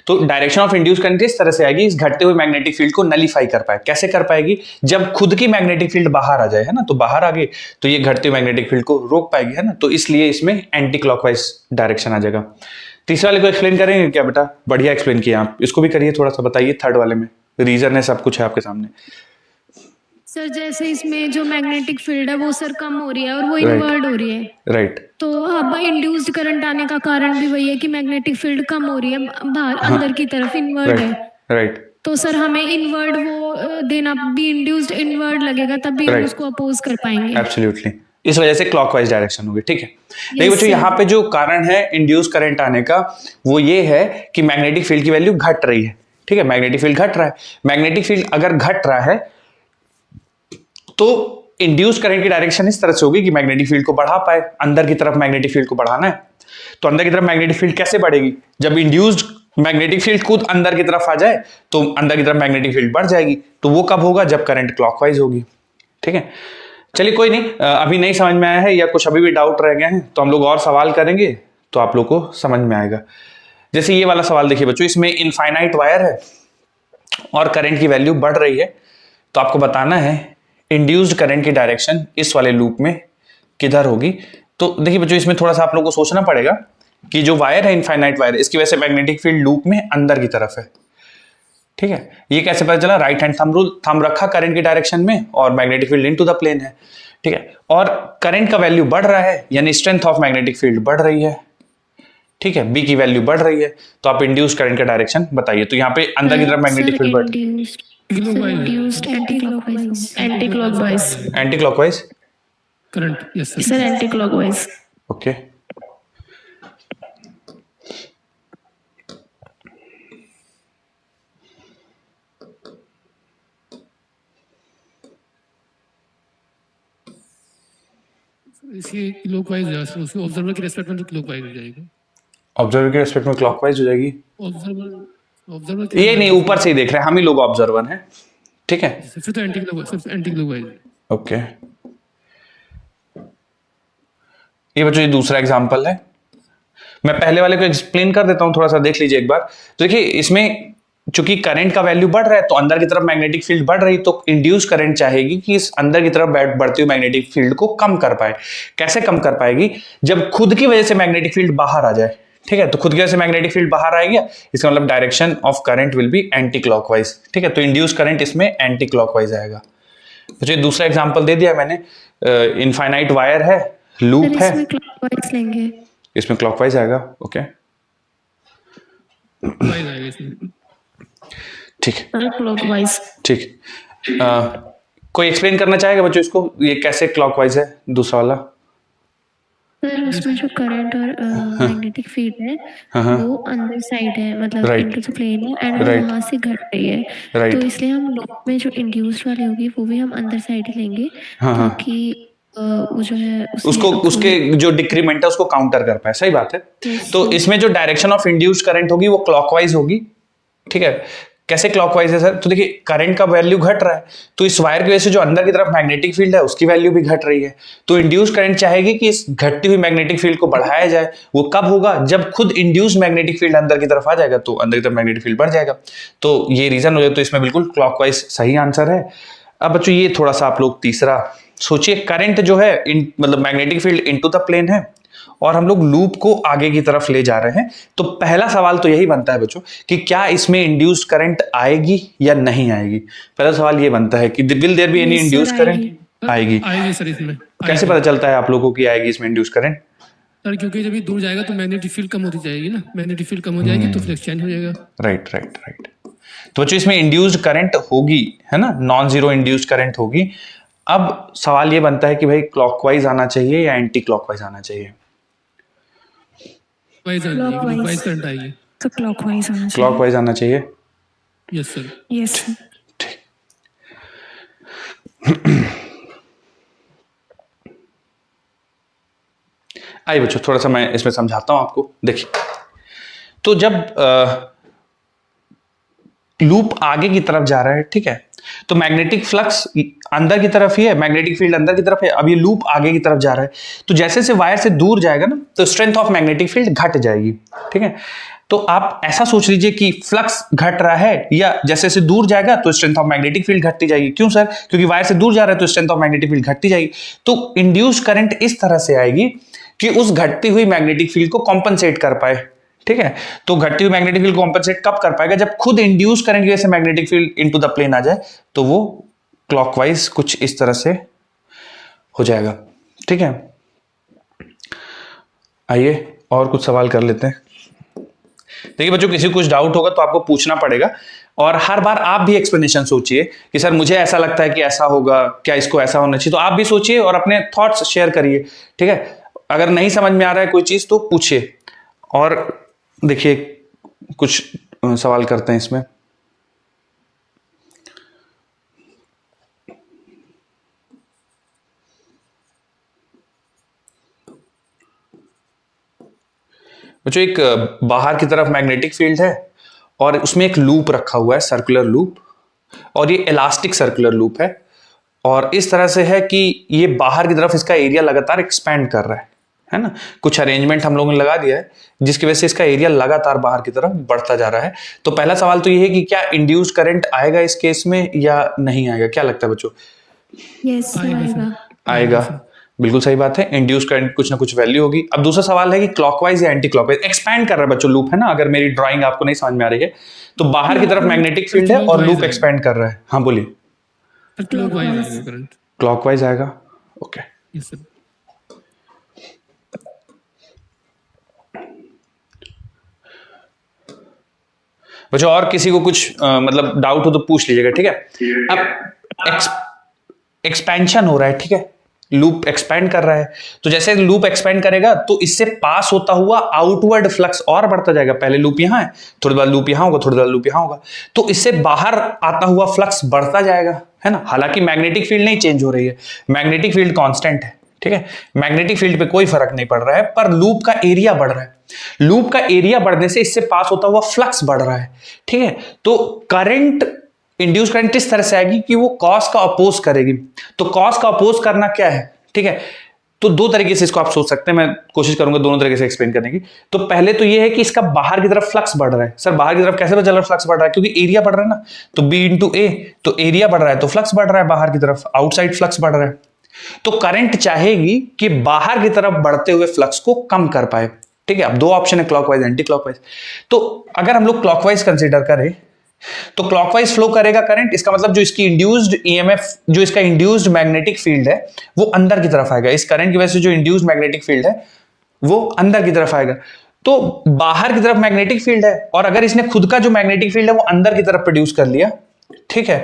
तो डायरेक्शन ऑफ इंड्यूस करंट इस तरह से आएगी, इस घटते हुए मैग्नेटिक फील्ड को नलीफाई कर पाए। कैसे कर पाएगी? जब खुद की मैग्नेटिक फील्ड बाहर आ जाए, है ना, तो बाहर आ गई तो ये घटते हुए मैग्नेटिक फील्ड को रोक पाएगी, है ना। तो इसलिए इसमें एंटी क्लॉकवाइज डायरेक्शन आ जाएगा। तीसरे वाले को एक्सप्लेन करेंगे क्या बेटा? बढ़िया एक्सप्लेन किया आप, इसको भी करिए, थोड़ा सा बताइए। थर्ड वाले में रीजन है, सब कुछ है आपके सामने। सर जैसे इसमें जो मैग्नेटिक फील्ड है वो सर कम हो रही है और वो Right. इन्वर्ट हो रही है। राइट, तो अब इंड्यूस्ड करंट आने का कारण भी वही है कि मैग्नेटिक फील्ड कम हो रही है, बाहर अंदर की तरफ इन्वर्ट है। राइट, तो सर हमें इन्वर्ट वो देना भी, इंड्यूस्ड इन्वर्ट लगेगा तभी हम Right. उसको अपोज कर पाएंगे। एब्सोल्युटली। इस वजह से क्लॉकवाइज डायरेक्शन होगी, ठीक है। देखिए बच्चों, sir. यहाँ पे जो कारण है इंड्यूस करंट आने का वो ये है कि मैग्नेटिक फील्ड की वैल्यू घट रही है, ठीक है। मैग्नेटिक फील्ड घट रहा है। मैग्नेटिक फील्ड अगर घट रहा है तो इंड्यूस करंट की डायरेक्शन इस तरह से होगी कि मैग्नेटिक फील्ड को बढ़ा पाए। अंदर की तरफ मैग्नेटिक फील्ड को बढ़ाना है, तो अंदर की तरफ मैग्नेटिक फील्ड कैसे बढ़ेगी? जब इंड्यूस्ड मैग्नेटिक फील्ड खुद अंदर की तरफ आ जाए तो अंदर की तरफ मैग्नेटिक फील्ड बढ़ जाएगी। तो वो कब होगा? जब करंट क्लॉकवाइज होगी, ठीक है। चलिए कोई नहीं, अभी नहीं समझ में आया है या कुछ अभी भी डाउट रह गए हैं तो हम लोग और सवाल करेंगे तो आप लोग को समझ में आएगा। जैसे ये वाला सवाल देखिए बच्चों, इसमें इनफाइनाइट वायर है और करंट की वैल्यू बढ़ रही है, तो आपको बताना है इंड्यूस्ड करंट की डायरेक्शन इस वाले लूप में किधर होगी। तो देखिए बच्चों, इसमें थोड़ा सा आप लोगों को सोचना पड़ेगा कि जो वायर है इनफाइनाइट वायर, इसकी वजह से मैग्नेटिक फील्ड लूप में अंदर की तरफ है, ठीक है। ये कैसे पता चला? Right hand thumb rule, thumb रखा करंट की डायरेक्शन में और magnetic field into the plane है, ठीक है। और करंट का वैल्यू बढ़ रहा है यानी स्ट्रेंथ ऑफ मैग्नेटिक फील्ड बढ़ रही है, ठीक है। बी की वैल्यू बढ़ रही है, तो आप इंड्यूस करंट का डायरेक्शन बताइए। तो यहाँ पे अंदर की तरफ मैग्नेटिक फील्ड बढ़, induced anti clockwise anti clockwise current, yes sir. Sir anti clockwise. Okay. इसकी क्लॉकवाइज है सर, उसको ऑब्जर्वर के रेस्पेक्ट में तो क्लॉकवाइज हो जाएगा। ऑब्जर्वर के रेस्पेक्ट में क्लॉकवाइज हो जाएगी। ऑब्जर्वर ये नहीं, ऊपर से ही देख रहे हैं हम ही लोग, ऑब्जर्वर हैं, ठीक है। फिर तो एंटी क्लॉकवाइज। ओके, ये बच्चों ये दूसरा एग्जांपल है। मैं पहले वाले को एक्सप्लेन कर देता हूं, थोड़ा सा देख लीजिए एक बार। तो देखिए, इसमें चूंकि करंट का वैल्यू बढ़ रहा है तो अंदर की तरफ मैग्नेटिक फील्ड बढ़ रही, तो इंड्यूस करंट चाहेगी कि इस अंदर की तरफ बढ़ती हुई मैग्नेटिक फील्ड को कम कर पाए। कैसे कम कर पाएगी? जब खुद की वजह से मैग्नेटिक फील्ड बाहर आ जाए, ठीक है। तो खुद की वजह से मैग्नेटिक फील्ड बाहर आएगी, इसका मतलब direction of current will B anti clockwise, ठीक है। तो इंड्यूस करंट इसमें एंटी क्लॉकवाइज आएगा। तो ये दूसरा एग्जांपल दे दिया मैंने। इनफाइनाइट वायर है, लूप है, क्लॉकवाइज लेंगे, इसमें क्लॉकवाइज आएगा, ओके, ठीक है, क्लॉकवाइज, ठीक। कोई एक्सप्लेन करना चाहेगा बच्चों इसको, ये कैसे क्लॉकवाइज है दूसरा वाला? सर उसमें जो करंट और मैग्नेटिक फील्ड है वो अंदर साइड है, मतलब इनटू द प्लेन है, एंड वहां से घट रही है। तो इसलिए हम लूप में जो इंड्यूस्ड वाली होगी वो भी हम अंदर साइड ही लेंगे, ताकि वो जो है उसको, उसके जो डिक्रीमेंट है उसको काउंटर कर पाए। सही बात है। तो इसमें जो डायरेक्शन ऑफ इंड्यूस्ड करंट होगी वो क्लॉकवाइज होगी, ठीक है। कैसे क्लॉकवाइज है सर? तो देखिए, करंट का वैल्यू घट रहा है तो इस वायर की वजह से जो अंदर की तरफ मैग्नेटिक फील्ड है उसकी वैल्यू भी घट रही है। तो इंड्यूस करंट चाहेगी कि इस घटती हुई मैग्नेटिक फील्ड को बढ़ाया जाए। वो कब होगा? जब खुद इंड्यूस मैग्नेटिक फील्ड अंदर की तरफ आ जाएगा तो अंदर की तरफ मैग्नेटिक फील्ड बढ़ जाएगा। तो ये रीजन हो जाए, तो इसमें बिल्कुल क्लॉकवाइज सही आंसर है। अब बच्चों ये थोड़ा सा आप लोग तीसरा सोचिए। करंट जो है मतलब magnetic field into the plane है और हम लोग लूप को आगे की तरफ ले जा रहे हैं। तो पहला सवाल तो यही बनता है बच्चों कि क्या इसमें इंड्यूस्ड करंट आएगी या नहीं आएगी। पहला सवाल ये बनता है कि will there be any induced current? आएगी। आएगी सर इसमें। कैसे पता चलता है आप लोगों को कि आएगी इसमें इंड्यूस्ड करंट? सर क्योंकि जब ये दूर जाएगा तो मैग्नेटिक फील्ड कम होती जाएगी ना, मैग्नेटिक फील्ड कम हो जाएगी तो फ्लक्स चेंज हो जाएगा। Right right right. तो बच्चों इसमें इंड्यूस्ड करंट होगी, है ना, नॉन जीरो इंड्यूस्ड करंट होगी। अब सवाल ये बनता है कि भाई क्लॉकवाइज आना चाहिए या एंटी क्लॉकवाइज आना चाहिए? क्लॉकवाइज करंट आएगी तो क्लॉकवाइज आना चाहिए। क्लॉकवाइज आना चाहिए, यस सर। Yes sir. ठीक। आइए बच्चों थोड़ा सा मैं इसमें समझाता हूं आपको। देखिए, तो जब लूप आगे की तरफ जा रहा है, ठीक है, तो मैग्नेटिक फ्लक्स अंदर की तरफ ही है, मैग्नेटिक फील्ड अंदर की तरफ है, अब ये लूप आगे की तरफ जा रहा है, तो जैसे जैसे वायर से दूर जाएगा ना तो स्ट्रेंथ ऑफ मैग्नेटिक फील्ड घट जाएगी, ठीक है। तो आप ऐसा सोच लीजिए कि फ्लक्स घट रहा है, या जैसे जैसे दूर जाएगा तो स्ट्रेंथ ऑफ मैग्नेटिक फील्ड घटती जाएगी। क्यों सर? क्योंकि वायर से दूर जा रहा है तो स्ट्रेंथ ऑफ मैग्नेटिक फील्ड घटती जाएगी। तो इंड्यूस करंट इस तरह से आएगी कि उस घटती हुई मैग्नेटिक फील्ड को कॉम्पनसेट कर पाए, ठीक है। तो घटती हुई मैग्नेटिक फील्ड कॉम्पनसेट कब कर पाएगा? जब खुद इंड्यूस करंट की वजह से magnetic field into the plane आ जाए, तो वो क्लॉकवाइज कुछ इस तरह से हो जाएगा, ठीक है। आइए और कुछ सवाल कर लेते हैं। देखिए बच्चों, किसी को कुछ डाउट होगा तो आपको पूछना पड़ेगा, और हर बार आप भी एक्सप्लेनेशन सोचिए कि सर मुझे ऐसा लगता है कि ऐसा होगा, क्या इसको ऐसा होना चाहिए, तो आप भी सोचिए और अपने थॉट्स शेयर करिए, ठीक है। अगर नहीं समझ में आ रहा है कोई चीज तो पूछिए। और देखिए कुछ सवाल करते हैं इसमें। बच्चों, एक बाहर की तरफ मैग्नेटिक फील्ड है और उसमें एक लूप रखा हुआ है, सर्कुलर लूप, और ये इलास्टिक सर्कुलर लूप है, और इस तरह से है कि ये बाहर की तरफ इसका एरिया लगातार एक्सपैंड कर रहा है ना। कुछ अरेंजमेंट हम लोगों ने लगा दिया है जिसकी वजह से इसका एरिया लगातार बाहर की तरफ बढ़ता जा रहा है। तो पहला सवाल तो ये है कि क्या इंड्यूस्ड करंट आएगा इस केस में या नहीं आएगा? क्या लगता है बच्चों? यस आएगा। आएगा, बिल्कुल सही बात है। इंड्यूस करंट कुछ ना कुछ वैल्यू होगी। अब दूसरा सवाल है कि क्लॉकवाइज या एंटी क्लॉकवाइज। एक्सपैंड कर रहा है बच्चों लूप, है ना। अगर मेरी ड्राइंग आपको नहीं समझ में आ रही है तो बाहर की तरफ मैग्नेटिक फील्ड है और लूप एक्सपैंड कर रहा है। हाँ बोलिए। क्लॉकवाइज आएगा, ओके। बच्चों और किसी को कुछ मतलब डाउट हो तो पूछ लीजिएगा, ठीक है। अब एक्सपेंशन हो रहा है, ठीक है, लूप एक्सपैंड कर रहा है, तो जैसे लूप एक्सपैंड करेगा तो इससे पास होता हुआ आउटवर्ड फ्लक्स और बढ़ता जाएगा। पहले लूप यहां है, थोड़ी बार लूप यहां होगा, थोड़ी बार लूप यहां होगा, तो इससे बाहर आता हुआ फ्लक्स बढ़ता जाएगा, है ना। हालांकि मैग्नेटिक फील्ड नहीं चेंज हो रही है, मैग्नेटिक फील्ड कांस्टेंट है, ठीक है, मैग्नेटिक फील्ड पे कोई फर्क नहीं पड़ रहा है, पर लूप का एरिया बढ़ रहा है। लूप का एरिया बढ़ने से इससे पास होता हुआ फ्लक्स बढ़ रहा है, ठीक है। तो करंट, इंड्यूस करंट इस तरह से आएगी कि वो कॉस का अपोज करेगी। तो कॉस का अपोज करना क्या है, ठीक है। तो दो तरीके से इसको आप सोच सकते हैं, मैं कोशिश करूंगा दोनों तरीके से एक्सप्लेन करने की। तो पहले तो ये है कि इसका बाहर की तरफ फ्लक्स बढ़ रहा है। सर बाहर की तरफ कैसे पता चल रहा है फ्लक्स बढ़ रहा है? क्योंकि एरिया बढ़ रहा है ना, तो बी इंटू ए, तो एरिया बढ़ रहा है तो फ्लक्स बढ़ रहा है, बाहर की तरफ आउटसाइड फ्लक्स बढ़ रहा है। तो करंट चाहेगी कि बाहर की तरफ बढ़ते हुए फ्लक्स को कम कर पाए, ठीक है। अब दो ऑप्शन है, क्लॉकवाइज एंटी क्लॉकवाइज। तो अगर हम लोग क्लॉकवाइज कंसीडर करें तो क्लॉकवाइज फ्लो करेगा करंट, इसका मतलब जो इसकी इंड्यूस्ड ईएमएफ, जो इसका इंड्यूस्ड मैग्नेटिक फील्ड है वो अंदर की तरफ आएगा। इस करंट की वजह से जो इंड्यूस्ड मैग्नेटिक फील्ड है वो अंदर की तरफ आएगा। तो बाहर की तरफ मैग्नेटिक फील्ड है और अगर इसने खुद का जो मैग्नेटिक फील्ड है वो अंदर की तरफ प्रोड्यूस कर लिया, ठीक है,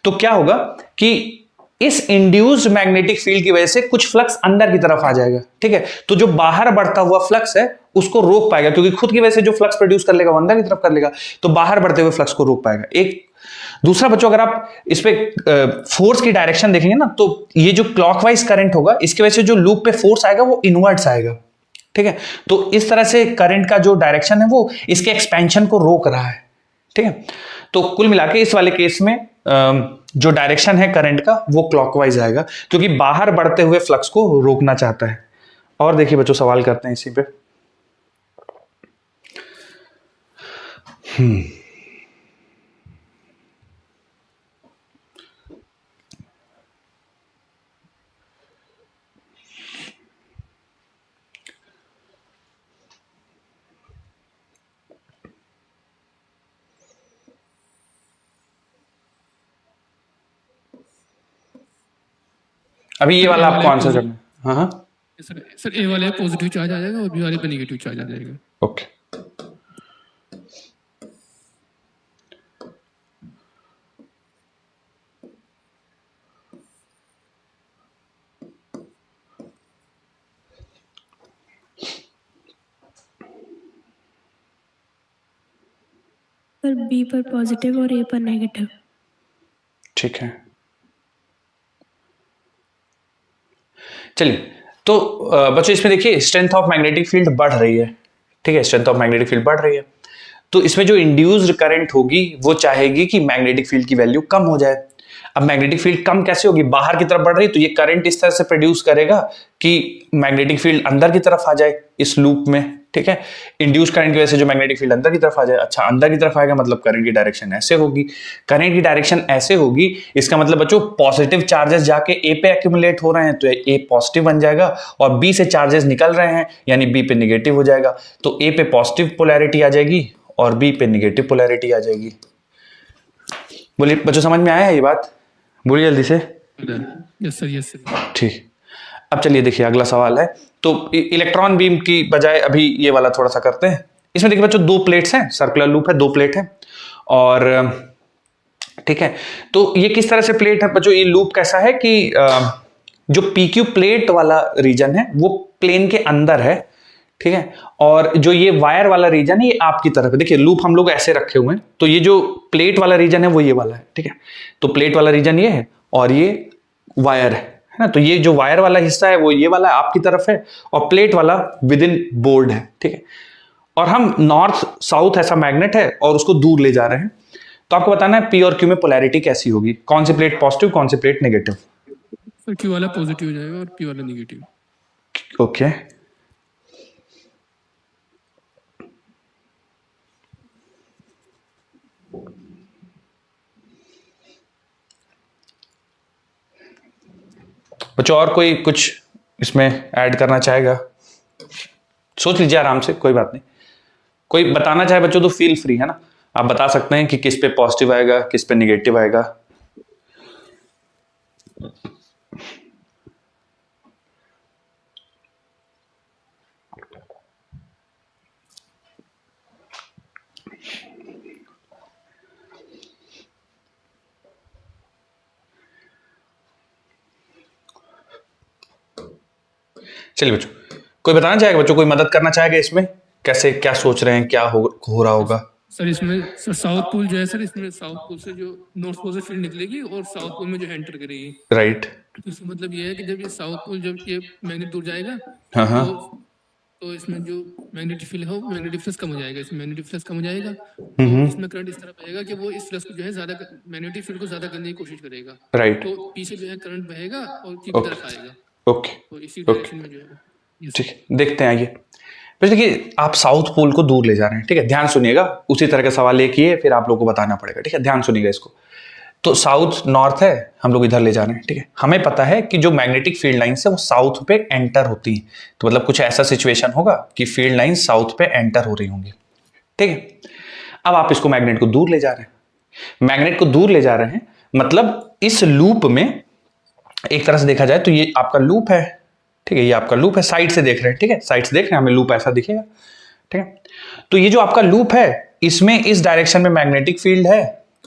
तो क्या होगा कि इस इंड्यूस्ड मैग्नेटिक फील्ड की वजह से कुछ फ्लक्स अंदर की तरफ आ जाएगा, ठीक है। तो जो बाहर बढ़ता हुआ फ्लक्स है उसको रोक पाएगा, क्योंकि खुद की वजह से जो फ्लक्स प्रोड्यूस कर लेगा वो अंदर की तरफ कर लेगा, तो बाहर बढ़ते हुए फ्लक्स को रोक पाएगा। एक दूसरा बच्चों, अगर आप इस पे फोर्स की डायरेक्शन देखेंगे ना, तो ये जो क्लॉकवाइज करंट होगा इसकी वजह से जो लूप पे फोर्स आएगा वो इनवर्ट्स आएगा, ठीक है। तो इस तरह से करंट का जो डायरेक्शन है वो इसके एक्सपेंशन को रोक रहा है, ठीक है। तो कुल मिला के इस वाले केस में जो डायरेक्शन है करंट का वो क्लॉकवाइज आएगा, क्योंकि बाहर बढ़ते हुए फ्लक्स को रोकना चाहता है। और देखिए बच्चों, सवाल करते हैं इसी पे। अभी ये वाला आपको आंसर करना है। हाँ हाँ सर, ए वाले पॉजिटिव चार्ज आ जाएगा और बी वाले पे नेगेटिव चार्ज आ जाएगा। ओके। पर बी पर पॉजिटिव और ए पर नेगेटिव, ठीक है। चलिए, तो बच्चों इसमें देखिए स्ट्रेंथ ऑफ मैग्नेटिक फील्ड बढ़ रही है, ठीक है, स्ट्रेंथ ऑफ मैग्नेटिक फील्ड बढ़ रही है। तो इसमें जो इंड्यूस्ड करंट होगी वो चाहेगी कि मैग्नेटिक फील्ड की वैल्यू कम हो जाए। अब मैग्नेटिक फील्ड कम कैसे होगी, बाहर की तरफ बढ़ रही, तो ये करंट इस तरह से प्रोड्यूस करेगा कि मैग्नेटिक फील्ड अंदर की तरफ आ जाए इस लूप में, ठीक है। इंड्यूस करंट की वजह से जो मैग्नेटिक फील्ड अंदर की तरफ आ जाए, अच्छा अंदर की तरफ आएगा मतलब करंट की डायरेक्शन ऐसे होगी, करंट की डायरेक्शन ऐसे होगी, इसका मतलब बच्चों पॉजिटिव चार्जेस जाके ए पे एक्यूमुलेट हो रहे हैं तो ए पॉजिटिव बन जाएगा, और बी से चार्जेस निकल रहे हैं यानी बी पे निगेटिव हो जाएगा, तो ए पे पॉजिटिव पोलैरिटी आ जाएगी और बी पे निगेटिव पोलैरिटी आ जाएगी। बोलिए बच्चों समझ में आया है ये बात, बोलिए जल्दी से। Yes sir. ठीक, अब चलिए देखिए अगला सवाल है, तो इलेक्ट्रॉन बीम की बजाय अभी ये वाला थोड़ा सा करते हैं। इसमें देखिए बच्चों 2 प्लेट्स हैं, सर्कुलर लूप है, 2 प्लेट है, और ठीक है, तो ये किस तरह से प्लेट है बच्चों, ये लूप कैसा है कि जो पीक्यू प्लेट वाला रीजन है वो प्लेन के अंदर है, ठीक है, और जो ये वायर वाला रीजन है ये आपकी तरफ है। देखिए लूप हम लोग ऐसे रखे हुए हैं, तो ये जो प्लेट वाला रीजन है वो ये वाला है, ठीक है, तो प्लेट वाला रीजन ये है और ये वायर है ना, तो ये जो वायर वाला हिस्सा है वो ये वाला आपकी तरफ है और प्लेट वाला विद इन बोर्ड है, ठीक है, और हम नॉर्थ साउथ ऐसा मैग्नेट है और उसको दूर ले जा रहे हैं, तो आपको बताना है पी और क्यू में पोलैरिटी कैसी होगी, कौन सी प्लेट पॉजिटिव कौन सी प्लेट नेगेटिव। सर क्यू वाला पॉजिटिव हो जाएगा और पी वाला नेगेटिव। ओके, बच्चों और कोई कुछ इसमें ऐड करना चाहेगा, सोच लीजिए आराम से, कोई बात नहीं, कोई बताना चाहे बच्चों तो फील फ्री है ना, आप बता सकते हैं कि किस पे पॉजिटिव आएगा किस पे निगेटिव आएगा। चलिए बच्चों, कोई बताना चाहेगा बच्चों, कोई मदद करना चाहेगा इसमें, कैसे क्या सोच रहे हैं, क्या हो रहा होगा। सर इसमें सर साउथ पोल जो है सर, इसमें साउथ पोल से जो नॉर्थ पोल से फील्ड निकलेगी और साउथ पोल में जो एंटर करेगी, राइट, तो इसका मतलब ये है कि जब ये साउथ पोल जब ये मैग्नेट दूर जाएगा हाँ, तो इसमें जो मैग्नेटिक फील्ड है वो मैग्नेटिक फ्लक्स कम हो जाएगा, इसमें मैग्नेटिक फ्लक्स कम हो जाएगा, तो इसमें करंट इस तरह बहेगा कि वो इस फ्लक्स को जो है ज्यादा मैग्नेटिक फील्ड को ज्यादा करने की कोशिश करेगा, राइट, तो पीछे जो है करंट बहेगा और की तरफ आएगा, ओके, तो इसी डायरेक्शन में जो है। ठीक है, देखते हैं आइए। बस देखिए आप साउथ पोल को दूर ले जा रहे हैं, ठीक है, ध्यान सुनिएगा, उसी तरह का सवाल एक ही है, फिर आप लोगों को बताना पड़ेगा, ठीक है, ध्यान सुनिएगा इसको। तो साउथ नॉर्थ है, हम लोग इधर ले जा रहे हैं, ठीक है, हमें पता है कि जो मैग्नेटिक फील्ड लाइंस है वो साउथ पे एंटर होती है, तो मतलब कुछ ऐसा सिचुएशन होगा कि फील्ड लाइंस साउथ पे एंटर हो रही होंगी, ठीक है। अब आप इसको मैग्नेट को दूर ले जा रहे हैं, मैग्नेट को दूर ले जा रहे हैं मतलब इस लूप में एक तरह से देखा जाए तो ये आपका लूप है, ठीक है, ये आपका लूप है, साइड से देख रहे हैं, ठीक है, साइड से देख रहे हैं, हमें लूप ऐसा दिखेगा, ठीक है, तो ये जो आपका लूप है इसमें इस डायरेक्शन में मैग्नेटिक फील्ड है,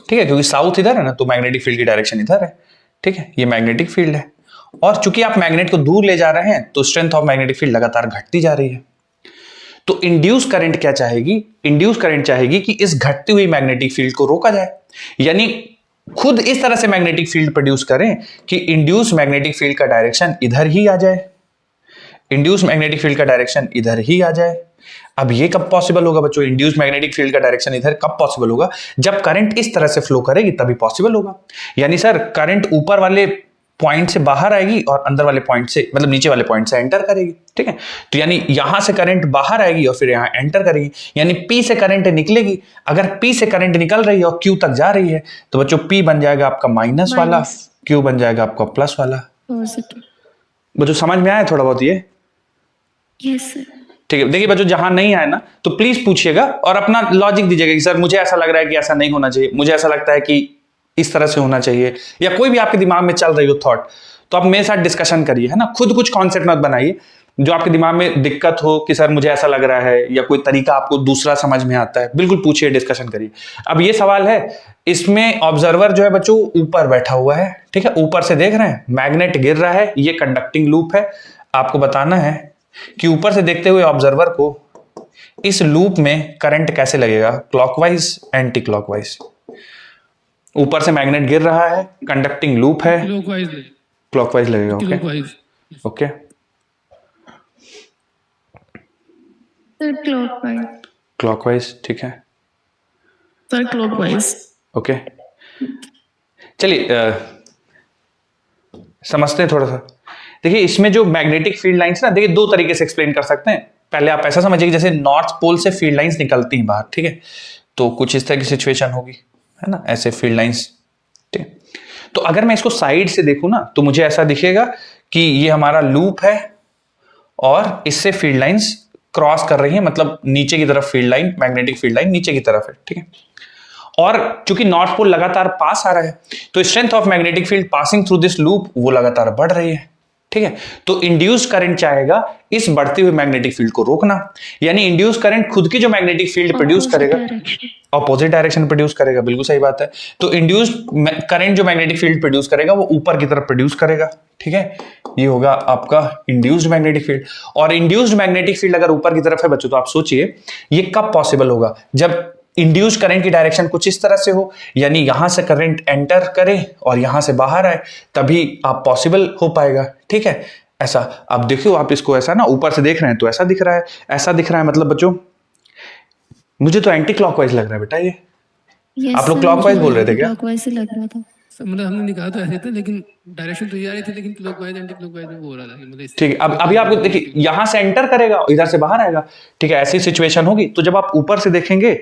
ठीक है, क्योंकि साउथ इधर है ना, तो मैग्नेटिक फील्ड की डायरेक्शन इधर है, ठीक है, ये मैग्नेटिक फील्ड है, और चूंकि आप मैग्नेट को दूर ले जा रहे हैं तो स्ट्रेंथ ऑफ मैग्नेटिक फील्ड लगातार घटती जा रही है, तो इंड्यूस करंट क्या चाहेगी, इंड्यूस करंट चाहेगी कि इस घटती हुई मैग्नेटिक फील्ड को रोका जाए, यानी खुद इस तरह से मैग्नेटिक फील्ड प्रोड्यूस करें कि इंड्यूस मैग्नेटिक फील्ड का डायरेक्शन इधर ही आ जाए, इंड्यूस मैग्नेटिक फील्ड का डायरेक्शन इधर ही आ जाए। अब ये कब पॉसिबल होगा बच्चों, इंड्यूस मैग्नेटिक फील्ड का डायरेक्शन इधर कब पॉसिबल होगा, जब करंट इस तरह से फ्लो करेगी तभी पॉसिबल होगा, यानी सर करंट ऊपर वाले पॉइंट से बाहर आएगी और अंदर वाले पॉइंट से मतलब नीचे वाले पॉइंट से एंटर करेगी, ठीक है, तो यानी यहां से करंट बाहर आएगी और फिर यहां एंटर करेगी, यानी P से करंट निकलेगी, अगर P से करंट निकल रही है और Q तक जा रही है तो बच्चों P बन जाएगा आपका माइनस वाला, Q बन जाएगा आपका प्लस वाला। बच्चों समझ में आया थोड़ा बहुत ये? Yes sir. ठीक है, देखिए बच्चों जहां नहीं आए ना तो प्लीज पूछिएगा और अपना लॉजिक दीजिएगा कि सर मुझे ऐसा लग रहा है कि ऐसा नहीं होना चाहिए, मुझे ऐसा लगता है कि इस तरह से होना चाहिए, या कोई भी आपके दिमाग में चल रही हो थॉट, तो आप मेरे साथ डिस्कशन करिए, है ना, खुद कुछ कॉन्सेप्ट मत बनाइए, जो आपके दिमाग में दिक्कत हो कि सर मुझे ऐसा लग रहा है या कोई तरीका आपको दूसरा समझ में आता है, बिल्कुल पूछिए, डिस्कशन करिए। अब ये सवाल है, इसमें ऑब्जर्वर जो है बच्चों ऊपर बैठा हुआ है, ठीक है, ऊपर से देख रहे हैं मैग्नेट गिर रहा है, ये कंडक्टिंग लूप है, आपको बताना है कि ऊपर से देखते हुए ऑब्जर्वर को इस लूप में करंट कैसे लगेगा, क्लॉकवाइज एंटी क्लॉकवाइज। ऊपर से मैग्नेट गिर रहा है, कंडक्टिंग लूप है, क्लॉकवाइज लगेगा, ओके ओके क्लॉकवाइज, क्लॉकवाइज, ठीक है, सर क्लॉकवाइज। ओके, चलिए समझते हैं थोड़ा सा। देखिए इसमें जो मैग्नेटिक फील्ड लाइंस ना, देखिए दो तरीके से एक्सप्लेन कर सकते हैं। पहले आप ऐसा समझिए कि जैसे नॉर्थ पोल से फील्ड लाइंस निकलती हैं बाहर, ठीक है, तो कुछ इस तरह की सिचुएशन होगी, है ना, ऐसे फील्ड लाइंस, ठीक है। तो अगर मैं इसको साइड से देखूं ना, तो मुझे ऐसा दिखेगा कि ये हमारा लूप है और इससे फील्ड लाइंस क्रॉस कर रही है, मतलब नीचे की तरफ field line, magnetic field line नीचे की तरफ है, ठीक है। और चूंकि नॉर्थ पोल लगातार पास आ रहा है, तो strength of magnetic field passing through this loop वो लगातार बढ़ रही है, ठीक है। तो इंड्यूस करंट चाहेगा इस बढ़ती हुई मैग्नेटिक फील्ड को रोकना, यानी इंड्यूस करंट खुद की जो मैग्नेटिक फील्ड प्रोड्यूस करेगा, ऑपोजिट डायरेक्शन प्रोड्यूस करेगा, बिल्कुल सही बात है। तो इंड्यूस करंट जो मैग्नेटिक फील्ड प्रोड्यूस करेगा वो ऊपर की तरफ प्रोड्यूस करेगा, ठीक है। ये होगा आपका इंड्यूस्ड मैग्नेटिक फील्ड। और इंड्यूस्ड मैग्नेटिक फील्ड अगर ऊपर की तरफ है बच्चों, तो आप सोचिए ये कब पॉसिबल होगा, जब इंड्यूस्ड करंट की डायरेक्शन कुछ इस तरह से हो, यानी यहां से करंट एंटर करे और यहां से बाहर आए, तभी आप पॉसिबल हो पाएगा, ठीक है। ऐसा अब देखियो, आप इसको ऐसा ना ऊपर से देख रहे हैं तो ऐसा दिख रहा है, ऐसा दिख रहा है, मतलब बच्चों मुझे तो एंटी क्लॉकवाइज लग रहा है बेटा ये। आप लोग क्लॉकवाइज बोल रहे थे क्या? क्लॉकवाइज से लग रहा था। मतलब हमने निकाला तो ऐसे था, लेकिन डायरेक्शन तो ये आ रही थी, लेकिन क्लॉकवाइज एंटी क्लॉकवाइज में वो हो रहा था, मतलब ठीक है। अब अभी आपको देखिए यहां से एंटर करेगा, इधर से बाहर आएगा, ठीक है, ऐसी सिचुएशन होगी। तो जब आप ऊपर से देखेंगे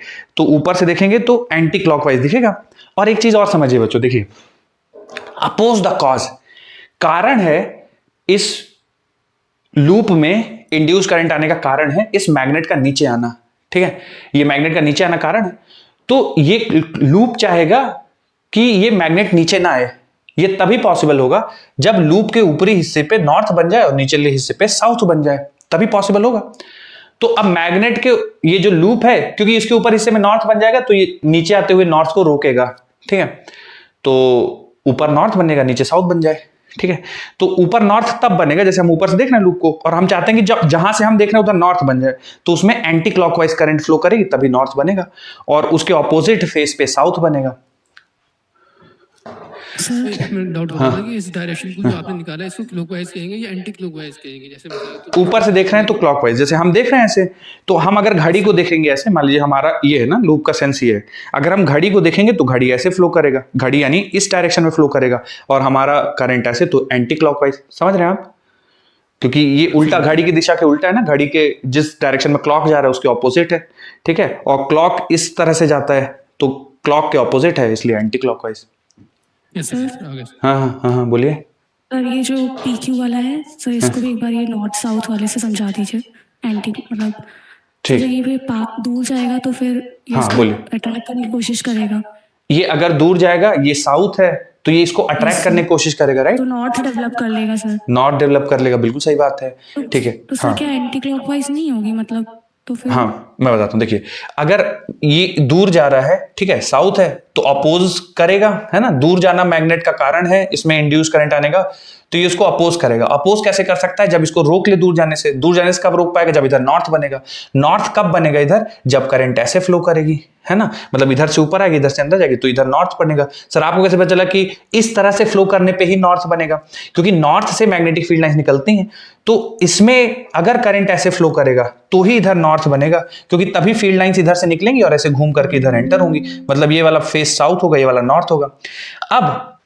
तो एंटी क्लॉकवाइज दिखेगा। और एक चीज और समझिए बच्चों, देखिए अपोज द कॉज, कारण है इस लूप में इंड्यूस करंट आने का कारण है इस मैग्नेट का नीचे आना, ठीक है, ये मैग्नेट का नीचे आना कारण है। तो ये लूप चाहेगा कि ये मैग्नेट नीचे ना आए, ये तभी पॉसिबल होगा जब लूप के ऊपरी हिस्से पे नॉर्थ बन जाए और निचले हिस्से पे साउथ बन जाए, तभी पॉसिबल होगा। तो अब मैग्नेट के ये जो लूप है, क्योंकि इसके ऊपर हिस्से में नॉर्थ बन जाएगा, तो ये नीचे आते हुए नॉर्थ को रोकेगा, ठीक है। तो ऊपर नॉर्थ बनेगा, नीचे साउथ बन जाए, ठीक है। तो ऊपर नॉर्थ तब बनेगा जैसे हम ऊपर से देख रहे हैं लूप को, और हम चाहते हैं कि जब जहां से हम देख रहे हैं उधर नॉर्थ बन जाए, तो उसमें एंटी क्लॉकवाइज करंट फ्लो करेगी, तभी नॉर्थ बनेगा, और उसके ऑपोजिट फेस पे साउथ बनेगा। इसमें डाउट होता है कि इस डायरेक्शन को जो आपने निकाला है इसको क्लॉकवाइज कहेंगे या एंटी क्लॉकवाइज कहेंगे, जैसे तो ऊपर से देख रहे हैं तो क्लॉकवाइज, जैसे हम देख रहे हैं ऐसे, तो हम अगर घड़ी को देखेंगे ऐसे, मान लीजिए हमारा ये है ना लूप का सेंस ये है, अगर हम घड़ी को देखेंगे तो घड़ी ऐसे फ्लो करेगा, घड़ी यानी इस डायरेक्शन में फ्लो करेगा, और हमारा करंट ऐसे, तो एंटी क्लॉकवाइज। समझ रहे हैं आप? क्योंकि ये उल्टा, घड़ी की दिशा के उल्टा है ना, घड़ी के जिस डायरेक्शन में क्लॉक जा रहा है उसके ऑपोजिट है, ठीक है, और क्लॉक इस तरह से जाता है तो क्लॉक के ऑपोजिट है, इसलिए एंटी क्लॉकवाइज। हाँ हाँ हाँ हाँ, बोलिए। सर ये जो PQ वाला है सर, इसको भी एक बार ये नॉर्थ साउथ वाले से समझा दीजिए। एंटी मतलब ठीक, ये भी दूर जाएगा तो फिर ये हाँ, इसको बोलिए। अट्रैक्ट करने की कोशिश करेगा। ये अगर दूर जाएगा, ये साउथ है, तो ये इसको अट्रैक्ट करने की कोशिश करेगा, राइट? तो नॉर्थ डेवलप कर लेगा सर। नॉर्थ डेवलप कर लेगा, बिल्कुल सही बात है, ठीक है। तो सर हाँ क्या एंटी क्लॉकवाइज नहीं होगी मतलब? तो फिर हाँ, मैं बताता हूँ, देखिए अगर ये दूर जा रहा है, ठीक है, साउथ है, तो अपोज करेगा, है ना, दूर जाना मैग्नेट का कारण है इसमें इंड्यूस करंट आने का, तो ये इसको अपोज करेगा। अपोज कैसे कर सकता है? जब इसको रोक ले दूर जाने से। दूर जाने से कब रोक पाएगा? जब इधर नॉर्थ बनेगा। नॉर्थ कब बनेगा इधर? जब करंट ऐसे फ्लो करेगी, है ना, मतलब इधर से ऊपर आएगी, इधर से अंदर जाएगी, तो इधर नॉर्थ बनेगा। सर आपको कैसे पता चला कि इस तरह से फ्लो करने पे ही नॉर्थ बनेगा? क्योंकि नॉर्थ से मैग्नेटिक फील्ड लाइंस निकलती हैं, तो इसमें अगर करंट ऐसे फ्लो करेगा तो ही इधर नॉर्थ बनेगा, क्योंकि तभी फील्ड लाइंस इधर से निकलेंगी और ऐसे घूम करके इधर एंटर होंगी, मतलब ये वाला फेस साउथ होगा, ये वाला नॉर्थ होगा। अब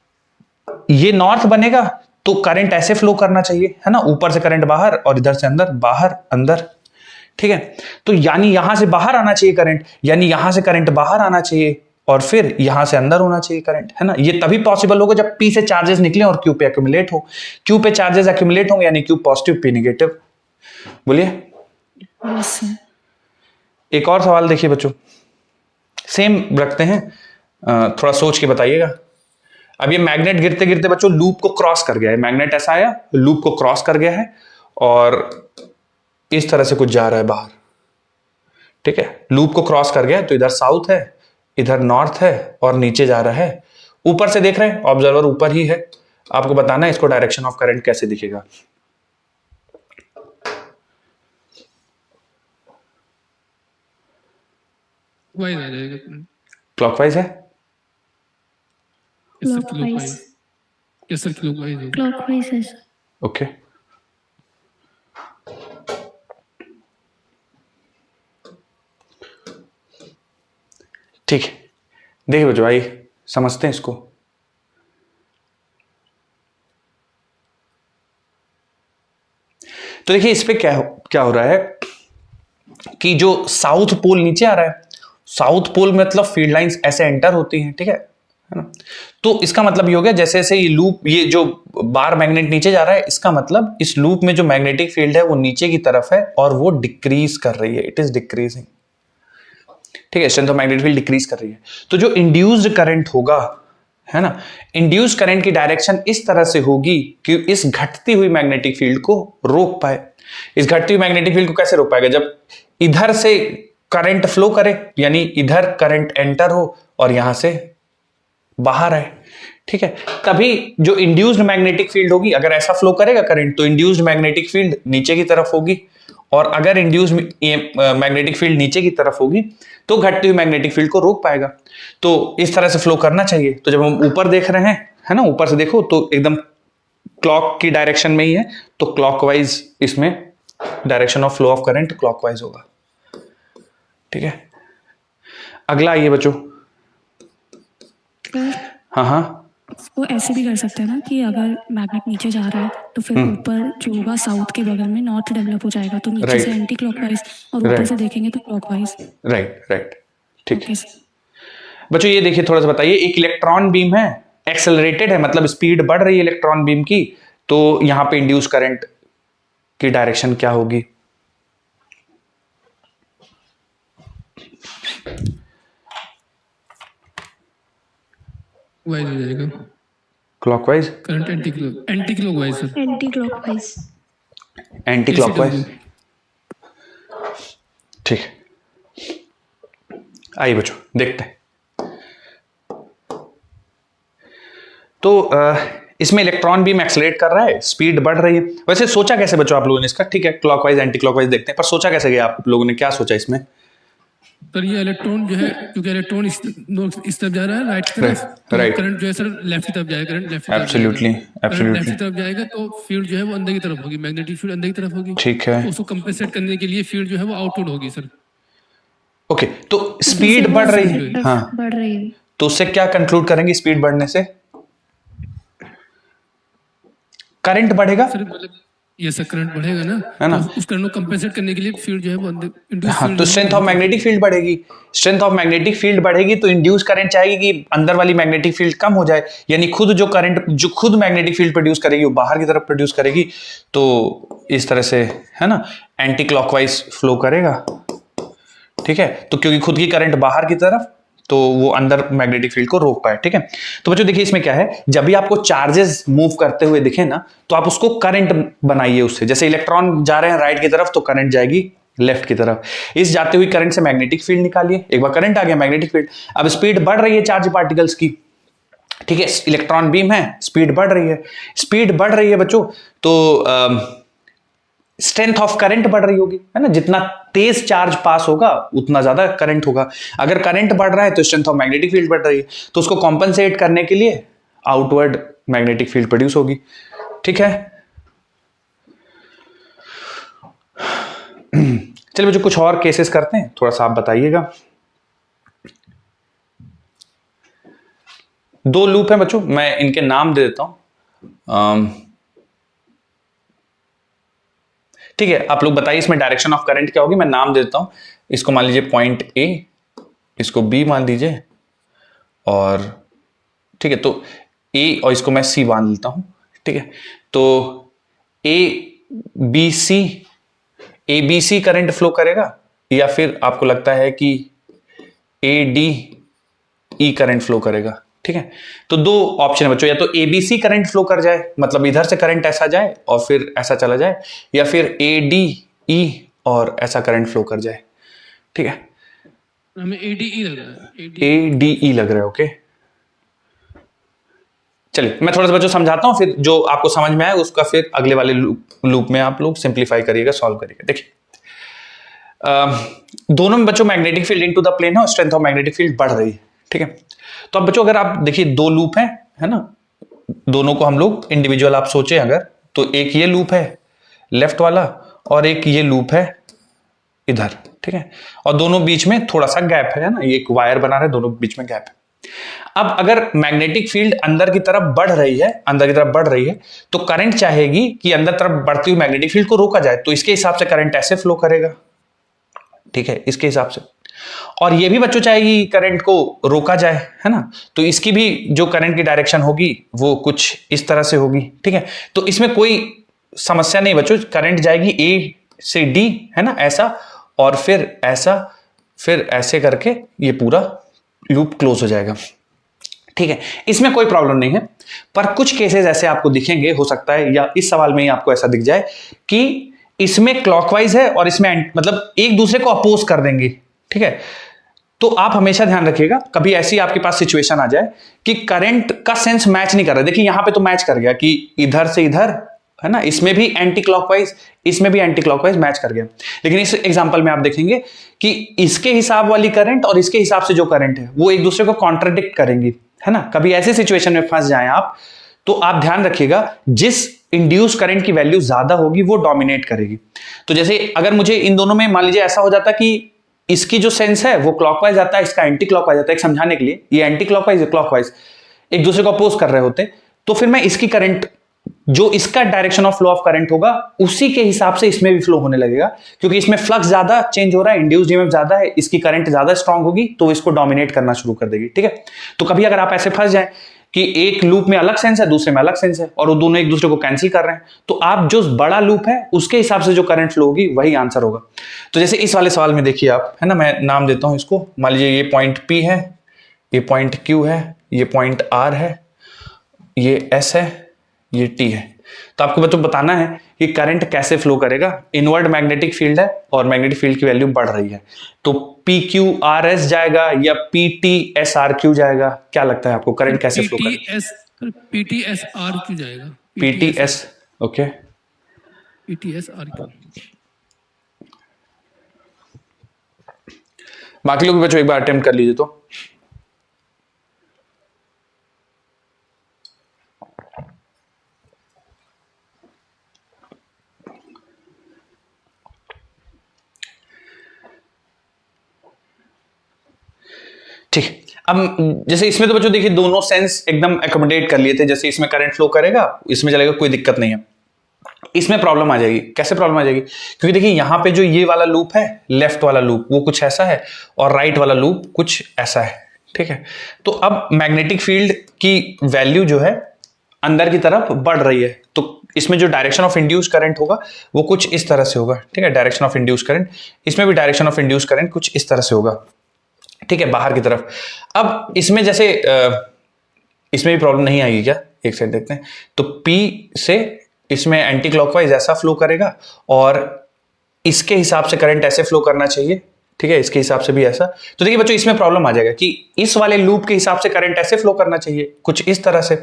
ये नॉर्थ बनेगा तो करंट ऐसे फ्लो करना चाहिए, है ना, ऊपर से करंट बाहर और इधर से अंदर, बाहर अंदर, ठीक है। तो यानी यहां से बाहर आना चाहिए करंट, यानी यहां से करंट बाहर आना चाहिए और फिर यहां से अंदर होना चाहिए करंट, है ना। ये तभी पॉसिबल होगा जब P से चार्जेस निकले और Q पे एक्यूमुलेट हो। Q पे चार्जेस एक्यूमुलेट होंगे यानी Q पॉजिटिव, P नेगेटिव। बोलिए। एक और सवाल देखिए बच्चों, सेम रखते हैं, थोड़ा सोच के बताइएगा। अब ये मैग्नेट गिरते गिरते बच्चों लूप को क्रॉस कर गया है, मैग्नेट ऐसा आया, लूप को क्रॉस कर गया है और इस तरह से कुछ जा रहा है बाहर, ठीक है, लूप को क्रॉस कर गया, तो इधर साउथ है, इधर नॉर्थ है और नीचे जा रहा है। ऊपर से देख रहे हैं, ऑब्जर्वर ऊपर ही है, आपको बताना है इसको डायरेक्शन ऑफ करंट कैसे दिखेगा। क्लॉकवाइज है, क्लॉकवाइज है सर। ओके, ठीक है। देखिए बच्चों, आइए समझते हैं इसको। तो देखिए इस पे क्या हो रहा है कि जो साउथ पोल नीचे आ रहा है, साउथ पोल में मतलब फील्ड लाइंस ऐसे एंटर होती हैं, ठीक है ना। तो इसका मतलब ये हो गया जैसे जैसे ये लूप, ये जो बार मैग्नेट नीचे जा रहा है, इसका मतलब इस लूप में जो मैग्नेटिक फील्ड है वो नीचे की तरफ है और वो डिक्रीज कर रही है, इट इज डिक्रीजिंग, ठीक है। Strength of magnetic field decrease कर रही है। तो जो इंड्यूस्ड करंट होगा, है ना, इंड्यूस्ड करंट की डायरेक्शन इस तरह से होगी कि इस घटती हुई मैग्नेटिक फील्ड को रोक पाए। इस घटती हुई मैग्नेटिक फील्ड को कैसे रोक पाएगा? जब इधर से करंट फ्लो करे, यानी इधर करंट एंटर हो और यहां से बाहर आए, ठीक है, तभी जो इंड्यूस्ड मैग्नेटिक फील्ड होगी, अगर ऐसा फ्लो करेगा करंट तो इंड्यूस्ड मैग्नेटिक फील्ड नीचे की तरफ होगी, और अगर इंड्यूस्ड मैग्नेटिक फील्ड नीचे की तरफ होगी तो घटती हुई मैग्नेटिक फील्ड को रोक पाएगा। तो इस तरह से फ्लो करना चाहिए। तो जब हम ऊपर देख रहे हैं, है ना, ऊपर से देखो तो एकदम क्लॉक की डायरेक्शन में ही है, तो क्लॉकवाइज इसमें direction of flow of current clockwise होगा, ठीक है। अगला आइए बच्चों। हाँ हाँ, वो ऐसे भी कर सकते हैं ना कि अगर मैग्नेट नीचे जा रहा है तो फिर ऊपर जो होगा साउथ के बगल में नॉर्थ डेवलप हो जाएगा, तो नीचे से एंटी क्लॉकवाइज और ऊपर से देखेंगे तो क्लॉकवाइज। राइट, ठीक है बच्चों। ये देखिए थोड़ा सा बताइए, एक इलेक्ट्रॉन बीम है, एक्सेलरेटेड है, मतलब स्पीड बढ़ रही है इलेक्ट्रॉन बीम की, तो यहां पे इंड्यूस करंट की डायरेक्शन क्या होगी? वाइज हो जाएगा, clockwise, current anti clockwise sir, anti clockwise, ठीक है। आइए बच्चों देखते हैं। तो इसमें इलेक्ट्रॉन बीम एक्सेलरेट कर रहा है, स्पीड बढ़ रही है। वैसे सोचा कैसे बच्चों आप लोगों ने इसका? ठीक है, क्लॉकवाइज एंटी क्लॉकवाइज देखते हैं, पर सोचा कैसे गया आप लोगों ने, क्या सोचा इसमें? सर ये इलेक्ट्रॉन जो है, क्योंकि इलेक्ट्रॉन इस तरफ जा रहा है, राइट की तरफ, तो राइट, करंट जो है सर लेफ्ट की तरफ जाएगा, करंट लेफ्ट की तरफ एब्सोल्युटली, लेफ्ट की तरफ जाएगा, तो फील्ड जो है वो अंदर की तरफ होगी, मैग्नेटिक फील्ड अंदर की तरफ होगी, ठीक है। तो उसको कंपेंसेट करने के लिए फील्ड जो है वो आउटवर्ड होगी सर। ओके, तो स्पीड बढ़ रही है, हाँ, बढ़ रही है, तो उससे क्या कंक्लूड करेंगे? स्पीड बढ़ने से करंट बढ़ेगा, सर मतलब ये सर करंट बढ़ेगा ना, है ना, तो उस करंट को कंपेंसेट करने के लिए फील्ड जो है वो अंदर इंड्यूस, हाँ, तो स्ट्रेंथ ऑफ मैग्नेटिक फील्ड बढ़ेगी। स्ट्रेंथ ऑफ मैग्नेटिक फील्ड बढ़ेगी तो इंड्यूस करंट चाहेगी कि अंदर वाली मैग्नेटिक फील्ड कम हो जाए, यानी खुद जो करंट जो खुद मैग्नेटिक फील्ड प्रोड्यूस करेगी वो बाहर की तरफ प्रोड्यूस करेगी। तो इस तरह से, है ना, एंटी क्लॉकवाइज फ्लो करेगा, ठीक है। तो क्योंकि खुद की करंट बाहर की तरफ, तो वो अंदर मैग्नेटिक फील्ड को रोक पाए, ठीक है। तो बच्चों देखिए इसमें क्या है, जब भी आपको चार्जेस मूव करते हुए दिखे ना, तो आप उसको करंट बनाइए उससे। जैसे इलेक्ट्रॉन जा रहे हैं राइट की तरफ, तो करंट जाएगी लेफ्ट की तरफ। इस जाते हुई करंट से मैग्नेटिक फील्ड निकालिए, एक बार करंट आ गया, मैग्नेटिक फील्ड। अब स्पीड बढ़ रही है चार्ज पार्टिकल्स की, ठीक है, इलेक्ट्रॉन बीम है, स्पीड बढ़ रही है, स्पीड बढ़ रही है बच्चों, तो स्ट्रेंथ ऑफ करंट बढ़ रही होगी, है ना। जितना तेज चार्ज पास होगा उतना ज्यादा करंट होगा। अगर करंट बढ़ रहा है तो स्ट्रेंथ ऑफ मैग्नेटिक फील्ड बढ़ रही है, तो उसको कॉम्पनसेट करने के लिए आउटवर्ड मैग्नेटिक फील्ड प्रोड्यूस होगी, ठीक है। चलिए बच्चों कुछ और केसेस करते हैं, थोड़ा सा आप बताइएगा। दो लूप हैं बच्चों, मैं इनके नाम दे देता हूं, ठीक है। आप लोग बताइए इसमें डायरेक्शन ऑफ करंट क्या होगी। मैं नाम देता हूं, इसको मान लीजिए पॉइंट ए, इसको बी मान लीजिए, और ठीक है, तो ए और इसको मैं सी मान लेता हूं, ठीक है। तो A B C current flow करेगा, या फिर आपको लगता है कि A D E current flow करेगा, ठीक है। तो दो ऑप्शन है बच्चों, या तो एबीसी करंट फ्लो कर जाए, मतलब इधर से करंट ऐसा जाए और फिर ऐसा चला जाए, या फिर ए डी ई और ऐसा करंट फ्लो कर जाए, ठीक है। हमें एडीई लग रहा है, एडीई लग रहा है, ओके। चलिए मैं थोड़ा सा बच्चों समझाता हूं, फिर जो आपको समझ में आए उसका फिर अगले वाले लूप में आप लोग सिंप्लीफाई करिएगा, सॉल्व करिएगा। देखिए दोनों में बच्चों magnetic field into the plane है और स्ट्रेंथ ऑफ मैग्नेटिक फील्ड बढ़ रही है, ठीक है। तो अब बच्चों अगर आप देखिए दो लूप हैं, है ना, दोनों को हम लोग इंडिविजुअल आप सोचें अगर, तो एक ये लूप है लेफ्ट वाला और एक ये लूप है इधर, ठीक है, और दोनों बीच में थोड़ा सा गैप है ना, ये एक वायर बना रहे हैं, दोनों बीच में गैप है। अब अगर मैग्नेटिक फील्ड अंदर की तरफ बढ़ रही है, तो करंट चाहेगी कि अंदर तरफ बढ़ती हुई मैग्नेटिक फील्ड को रोका जाए, तो इसके हिसाब से करंट ऐसे फ्लो करेगा, ठीक है, इसके हिसाब से। और ये भी बच्चों चाहेगी करंट को रोका जाए, है ना, तो इसकी भी जो करंट की डायरेक्शन होगी वो कुछ इस तरह से होगी, ठीक है। तो इसमें कोई समस्या नहीं बच्चों, करंट जाएगी ए से डी, है ना, ऐसा, और फिर ऐसा, फिर ऐसे करके ये पूरा लूप क्लोज हो जाएगा, ठीक है। इसमें कोई प्रॉब्लम नहीं है, पर कुछ केसेस ऐसे आपको दिखेंगे, हो सकता है या इस सवाल में ही आपको ऐसा दिख जाए कि इसमें क्लॉकवाइज है और इसमें मतलब एक दूसरे को अपोज कर देंगे, ठीक है। तो आप हमेशा ध्यान रखिएगा, कभी ऐसी आपके पास सिचुएशन आ जाए कि करंट का सेंस मैच नहीं कर रहा। देखिए यहां पे तो मैच कर गया कि इधर से इधर, है ना, इसमें भी एंटी क्लॉकवाइज, इसमें भी एंटी क्लॉकवाइज मैच कर गया। लेकिन इस एग्जांपल में आप देखेंगे कि इसके हिसाब वाली करंट और इसके हिसाब से जो करंट है वो एक दूसरे को कॉन्ट्राडिक्ट करेंगी, है ना। कभी ऐसे सिचुएशन में फंस जाएं आप, तो आप ध्यान रखिएगा जिस इंड्यूस करंट की वैल्यू ज्यादा होगी वो डोमिनेट करेगी। तो जैसे अगर मुझे इन दोनों में मान लीजिए ऐसा हो जाता कि इसकी जो सेंस है वो क्लॉकवाइज आता है, इसका एंटी क्लॉकवाइज आता है, एक समझाने के लिए, ये एंटी क्लॉकवाइज है, क्लॉकवाइज एक दूसरे को अपोज कर रहे होते, तो फिर मैं इसकी करंट, जो इसका direction of flow of current होगा उसी के हिसाब से इसमें भी फ्लो होने लगेगा, क्योंकि इसमें फ्लक्स ज्यादा चेंज हो रहा है, इंड्यूस्ड ईएमएफ ज्यादा है, इसकी करंट ज्यादा स्ट्रांग होगी तो इसको डोमिनेट करना शुरू कर देगी, ठीक है। तो कभी अगर आप ऐसे फंस जाए कि एक लूप में अलग सेंस है, दूसरे में अलग सेंस है, और वो दोनों एक दूसरे को कैंसिल कर रहे हैं, तो आप जो बड़ा लूप है उसके हिसाब से जो करंट फ्लो होगी वही आंसर होगा। तो जैसे इस वाले सवाल में देखिए आप, है ना, मैं नाम देता हूं इसको, मान लीजिए ये पॉइंट P है, ये पॉइंट Q है, ये पॉइंट R है, ये S है, ये T है। तो आपको बच्चों बताना है कि करंट कैसे फ्लो करेगा। इनवर्ड मैग्नेटिक फील्ड है और मैग्नेटिक फील्ड की वैल्यू बढ़ रही है, तो PQRS जाएगा या PTSRQ जाएगा? क्या लगता है आपको करंट कैसे फ्लो करेगा? PTSRQ जाएगा। PTS, okay, PTSRQ। बाकी लोग बच्चों एक बार अटेम्प्ट कर लीजिए। तो ठीक, अब जैसे इसमें तो बच्चों देखिए दोनों सेंस एकदम एकोमोडेट कर लिए थे, जैसे इसमें करंट फ्लो करेगा, इसमें चलेगा, कोई दिक्कत नहीं है। इसमें प्रॉब्लम आ जाएगी, कैसे प्रॉब्लम आ जाएगी? क्योंकि देखिए यहां पे जो ये वाला लूप है, लेफ्ट वाला लूप वो कुछ ऐसा है और राइट वाला लूप कुछ ऐसा है, ठीक है। तो अब मैग्नेटिक फील्ड की वैल्यू जो है अंदर की तरफ बढ़ रही है, तो इसमें जो डायरेक्शन ऑफ इंड्यूस करंट होगा वो कुछ इस तरह से होगा, ठीक है, डायरेक्शन ऑफ इंड्यूस करंट। इसमें भी डायरेक्शन ऑफ इंड्यूस करंट कुछ इस तरह से होगा, ठीक है, बाहर की तरफ। अब इसमें जैसे इसमें भी प्रॉब्लम नहीं आएगी क्या? एक साइड देखते हैं। तो P से इसमें एंटी क्लॉकवाइज ऐसा फ्लो करेगा और इसके हिसाब से करंट ऐसे फ्लो करना चाहिए, ठीक है, इसके हिसाब से भी ऐसा। तो देखिए बच्चों इसमें प्रॉब्लम आ जाएगा कि इस वाले लूप के हिसाब से करंट ऐसे फ्लो करना चाहिए कुछ इस तरह से,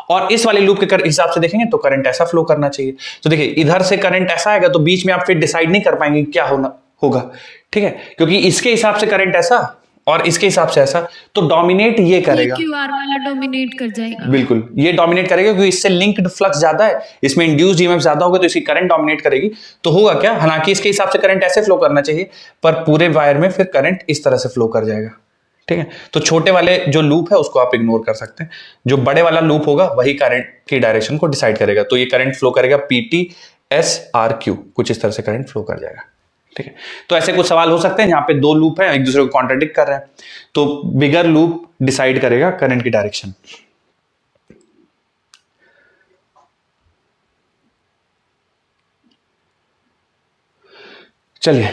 और इस वाले लूप के हिसाब से देखेंगे तो करंट ऐसा फ्लो करना चाहिए। तो देखिए इधर से करंट ऐसा आएगा तो बीच में आप फिर डिसाइड नहीं कर पाएंगे क्या होना होगा, ठीक है, क्योंकि इसके हिसाब से करंट ऐसा और इसके हिसाब से ऐसा, तो डोमिनेट ये करेगा, क्यूआर वाला डोमिनेट कर जाएगा। बिल्कुल ये डोमिनेट करेगा क्योंकि इससे लिंक्ड फ्लक्स ज्यादा है, इसमें इंड्यूस्ड ईएमएफ ज्यादा होगा तो इसकी करंट डोमिनेट करेगी। तो होगा क्या, हालांकि इसके हिसाब से करंट ऐसे फ्लो करना चाहिए पर पूरे वायर में फिर करंट इस तरह से फ्लो कर जाएगा, ठीक है। तो छोटे वाले जो लूप है उसको आप इग्नोर कर सकते हैं, जो बड़े वाला लूप होगा वही करंट की डायरेक्शन को डिसाइड करेगा। तो ये करंट फ्लो करेगा PTSRQ, कुछ इस तरह से करंट फ्लो कर जाएगा, ठीक है। तो ऐसे कुछ सवाल हो सकते हैं जहां पे दो लूप हैं एक दूसरे को कॉन्ट्राडिक्ट कर रहे हैं, तो बिगर लूप डिसाइड करेगा करंट की डायरेक्शन। चलिए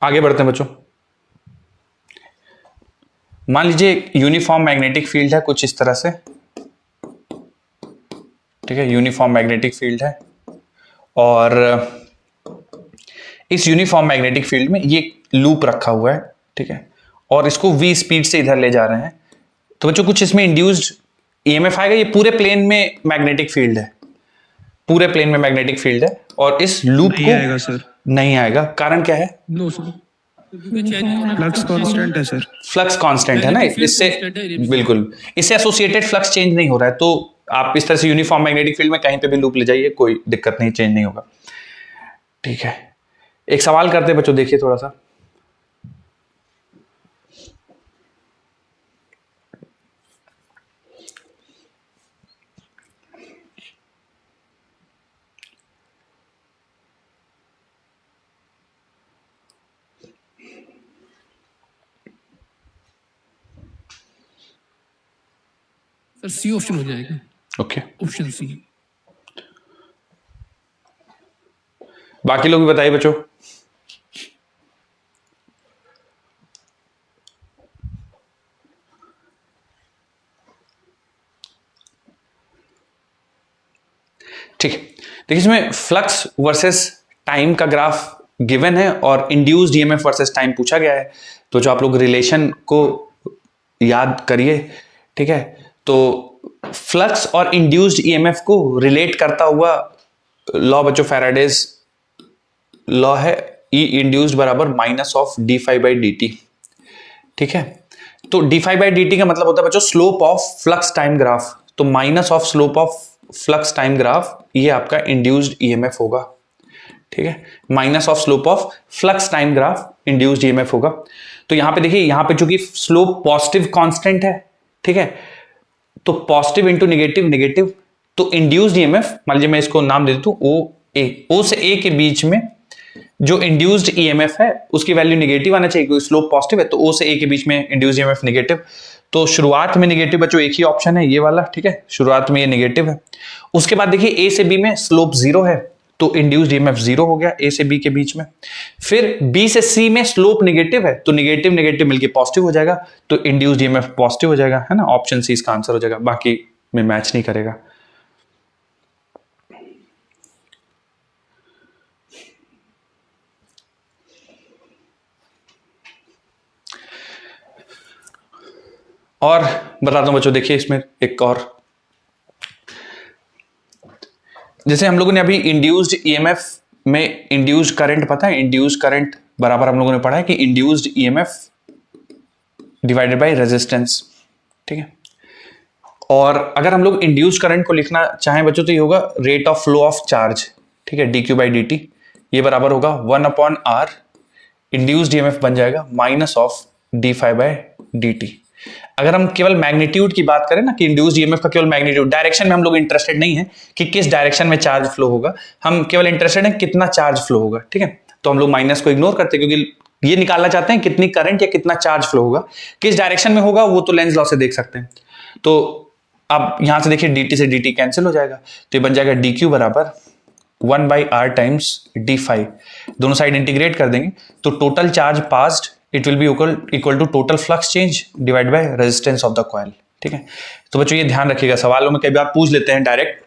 आगे बढ़ते हैं बच्चों। मान लीजिए यूनिफॉर्म मैग्नेटिक फील्ड है कुछ इस तरह से, ठीक है, यूनिफॉर्म मैग्नेटिक फील्ड है और इस यूनिफॉर्म मैग्नेटिक फील्ड में ये लूप रखा हुआ है, ठीक है, और इसको v स्पीड से इधर ले जा रहे हैं। तो बच्चों कुछ इसमें इंड्यूस्ड ईएमएफ आएगा, ये पूरे प्लेन में मैग्नेटिक फील्ड है, पूरे प्लेन में मैग्नेटिक फील्ड है और इस लूप को आएगा सर, नहीं आएगा। कारण क्या है? नो सर, फ्लक्स कांस्टेंट है सर, फ्लक्स कांस्टेंट है ना, इससे बिल्कुल इससे एसोसिएटेड फ्लक्स चेंज नहीं हो रहा है। तो आप इस तरह से यूनिफॉर्म मैग्नेटिक फील्ड में कहीं पे भी लूप ले जाइए, कोई दिक्कत नहीं, चेंज नहीं होगा। ठीक है, एक सवाल करते हैं बच्चों, देखिए थोड़ा सा। सर सी ऑप्शन हो जाएगा। Okay, option C. बाकी लोग भी बताइए बच्चों। ठीक है, देखिए इसमें फ्लक्स वर्सेस टाइम का ग्राफ गिवन है और इंड्यूस्ड ईएमएफ वर्सेस टाइम पूछा गया है। तो जो आप लोग रिलेशन को याद करिए, ठीक है, तो फ्लक्स और इंड्यूस्ड ईएमएफ को रिलेट करता हुआ लॉ बच्चों फैराडेज लॉ है, ई इंड्यूस्ड बराबर minus of D phi by D T. ठीक है, तो D phi by D T का मतलब होता है बच्चों slope of flux time graph, तो minus of slope of flux time graph, ये आपका इंड्यूस्ड ईएमएफ होगा। ठीक है, minus of slope of flux time graph induced EMF होगा। तो यहां पे देखिए, यहां पे चूंकि स्लोप पॉजिटिव कांस्टेंट है, ठीक है, तो पॉजिटिव इंटू नेगेटिव नेगेटिव, तो इंड्यूस्ड ईएमएफ, मान लीजिए मैं इसको नाम दे देता हूं ओ ए, ओ से ए के बीच में जो इंड्यूस्ड ईएमएफ है उसकी वैल्यू नेगेटिव आना चाहिए, क्योंकि स्लोप पॉजिटिव है, तो ओ से ए के बीच में इंड्यूस्ड ईएमएफ नेगेटिव। तो शुरुआत में नेगेटिव बच्चों एक ही ऑप्शन है, ये वाला। ठीक है, शुरुआत में ये नेगेटिव है। उसके बाद देखिए ए से बी में स्लोप जीरो है, तो इंड्यूस्ड ईएमएफ जीरो हो गया ए से बी के बीच में। फिर बी से सी में स्लोप नेगेटिव है, तो नेगेटिव नेगेटिव मिलके पॉजिटिव हो जाएगा, तो इंड्यूस्ड ईएमएफ पॉजिटिव हो जाएगा, है ना। ऑप्शन सी इसका आंसर हो जाएगा, बाकी में मैच नहीं करेगा। और बताता हूं बच्चों, देखिए इसमें एक और, जैसे हम लोगों ने अभी इंड्यूस्ड ईएमएफ में इंड्यूस्ड करंट, पता है इंड्यूस्ड करंट बराबर हम लोगों ने पढ़ा है कि induced EMF divided by resistance. ठीक है, और अगर हम लोग इंड्यूस्ड करंट को लिखना चाहें बच्चों तो ये होगा rate of flow of charge. ठीक है, D Q by D T, ये बराबर होगा 1/r, इंड्यूस्ड ईएमएफ बन जाएगा minus of D phi by D T. अगर हम केवल मैग्नीट्यूड की बात करें ना, कि इंड्यूस्ड ईएमएफ का केवल मैग्नीट्यूड, डायरेक्शन में हम लोग इंटरेस्टेड नहीं है कि किस डायरेक्शन में चार्ज फ्लो होगा, हम केवल इंटरेस्टेड हैं कितना चार्ज फ्लो होगा। ठीक है, तो हम लोग माइनस को इग्नोर करते हैं, क्योंकि ये निकालना चाहते हैं कितनी करंट या कितना चार्ज फ्लो होगा, किस डायरेक्शन में होगा वो तो लेंज लॉ से देख सकते हैं। तो अब यहां से देखिए dt से dt कैंसिल हो जाएगा, तो ये बन जाएगा dq बराबर 1/r टाइम्स d5, दोनों साइड इंटीग्रेट कर देंगे, तो total charge passed it will be equal to total flux change divide by resistance of the coil. ठीक है, तो बच्चों ये ध्यान रखिएगा, सवालों में कई बार पूछ लेते हैं डायरेक्ट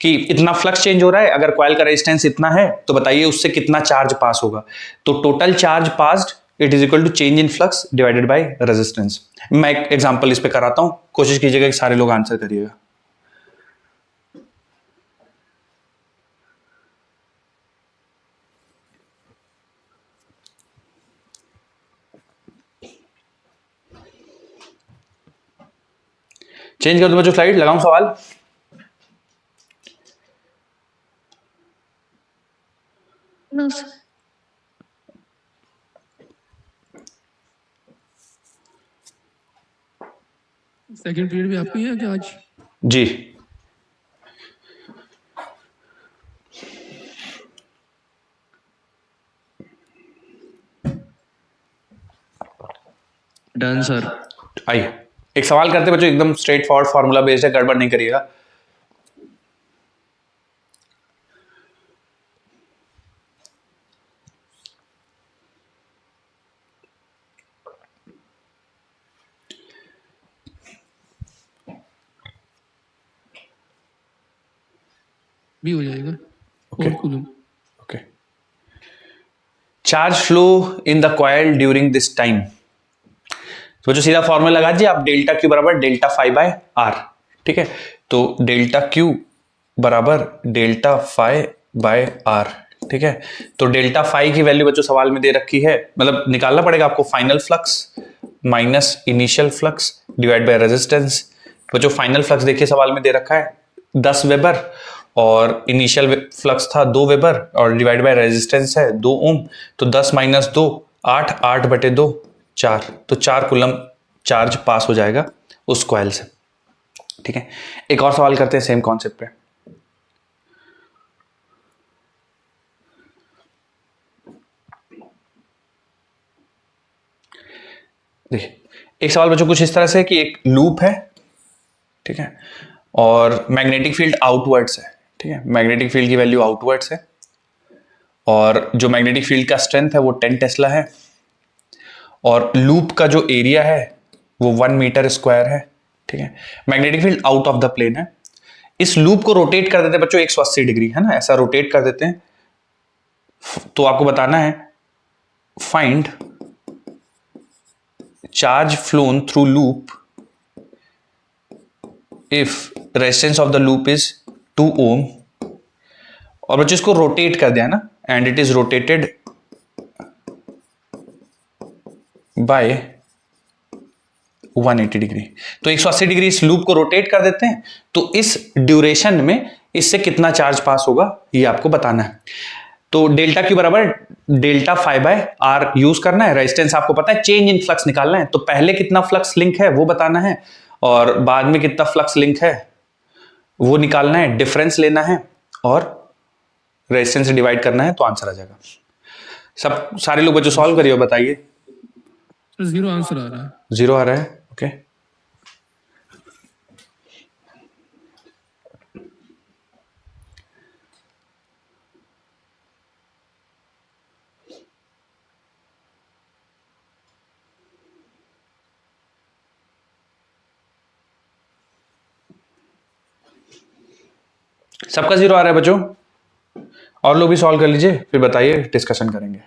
कि इतना फ्लक्स चेंज हो रहा है, अगर कॉइल का रेजिस्टेंस इतना है तो बताइए उससे कितना चार्ज पास होगा, तो total charge passed it is equal to change in flux divided by resistance. मैं एक एग्जांपल इस पे कराता हूं, कोशिश कीजिएगा कि सारे लोग आंसर करिएगा। चेंज कर दो बच्चों स्लाइड, लगाऊं सवाल। No sir. सेकंड पीरियड भी आपको ही है क्या आज? जी, डन सर। आइए एक सवाल करते बच्चों, एकदम स्ट्रेट फॉरवर्ड फार्मूला बेस्ड है, गड़बड़ नहीं करिएगा। भी हो जाएगा। Okay. Coulomb. Okay, charge flow in the coil during this time, तो जो सीधा फॉर्मूला लगा दीजिए आप, डेल्टा क्यू बराबर डेल्टा फाइव बाय आर। ठीक है, तो डेल्टा क्यू बराबर डेल्टा फाइव बाय आर। ठीक है, तो डेल्टा फाइव की वैल्यू बच्चों सवाल में दे रखी है, मतलब निकालना पड़ेगा आपको, final flux minus initial flux divide by resistance. बच्चों फाइनल फ्लक्स देखिए सवाल में दे रखा है 10 वेबर और इनिशियल फ्लक्स था 2 वेबर और डिवाइड बाय रेजिस्टेंस है 2 ओम, तो 10 माइनस 2 8, 8/2 4, तो 4 कूलम चार्ज पास हो जाएगा उस कॉइल से। ठीक है, एक और सवाल करते हैं सेम कॉन्सेप्ट पे। देखिए एक सवाल बच्चों कुछ इस तरह से कि एक लूप है, ठीक है, और मैग्नेटिक फील्ड आउटवर्ड्स है। ठीक है, मैग्नेटिक फील्ड की वैल्यू आउटवर्ड्स है और जो मैग्नेटिक फील्ड का स्ट्रेंथ है वो 10 टेस्ला है और लूप का जो एरिया है वो 1 मीटर स्क्वायर है। ठीक है, magnetic field out of the plane है। इस लूप को रोटेट कर देते हैं बच्चों 180 डिग्री, है ना, ऐसा रोटेट कर देते हैं। तो आपको बताना है find charge phloem through loop if resistance of the loop is 2 ओम, और बच्चों इसको रोटेट कर दिया ना, and it is rotated bye 180 degree. तो 180 डिग्री इस लूप को रोटेट कर देते हैं, तो इस ड्यूरेशन में इससे कितना चार्ज पास होगा ये आपको बताना है। तो डेल्टा क्यू बराबर delta phi by R use करना है। रेजिस्टेंस आपको पता है, चेंज इन फ्लक्स निकालना है, तो पहले कितना फ्लक्स लिंक है वो बताना है और बाद में कितना फ्लक्स लिंक है वो निकालना है, डिफरेंस लेना है और रेजिस्टेंस से डिवाइड करना है, तो आंसर आ जाएगा। सब सारे लोग बच्चों सॉल्व करिए और बताइए। 0 आंसर आ रहा है। 0 आ रहा है, ओके। सबका 0 आ रहा है बच्चों, और लोग भी सॉल्व कर लीजिए फिर बताइए, डिस्कशन करेंगे।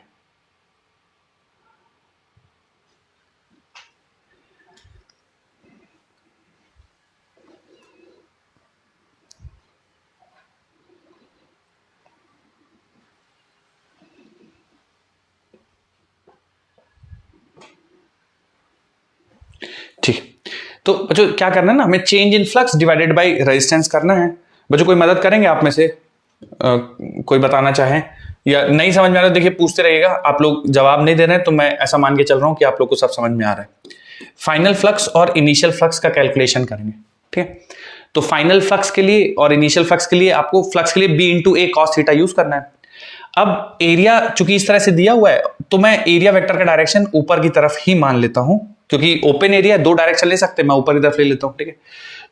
ठीक, तो बच्चों क्या करना है ना, हमें change in flux divided by resistance करना है। बच्चों कोई मदद करेंगे आप में से? कोई बताना चाहे या नहीं समझ में आ रहा है? देखिए पूछते रहिएगा, आप लोग जवाब नहीं दे रहे हैं तो मैं ऐसा मान के चल रहा हूं कि आप लोग को सब समझ में आ रहा है। फाइनल फ्लक्स और इनिशियल फ्लक्स का कैलकुलेशन करेंगे। ठीक है, तो फाइनल फ्लक्स के लिए और इनिशियल फ्लक्स के लिए आपको फ्लक्स के लिए b × a cos theta use करना है। अब एरिया चूंकि इस तरह से दिया हुआ है तो मैं एरिया वेक्टर का डायरेक्शन ऊपर की तरफ ही मान लेता हूं, क्योंकि ओपन एरिया 2 डायरेक्शन ले सकते हैं, मैं ऊपर की तरफ ले लेता हूं। ठीक है,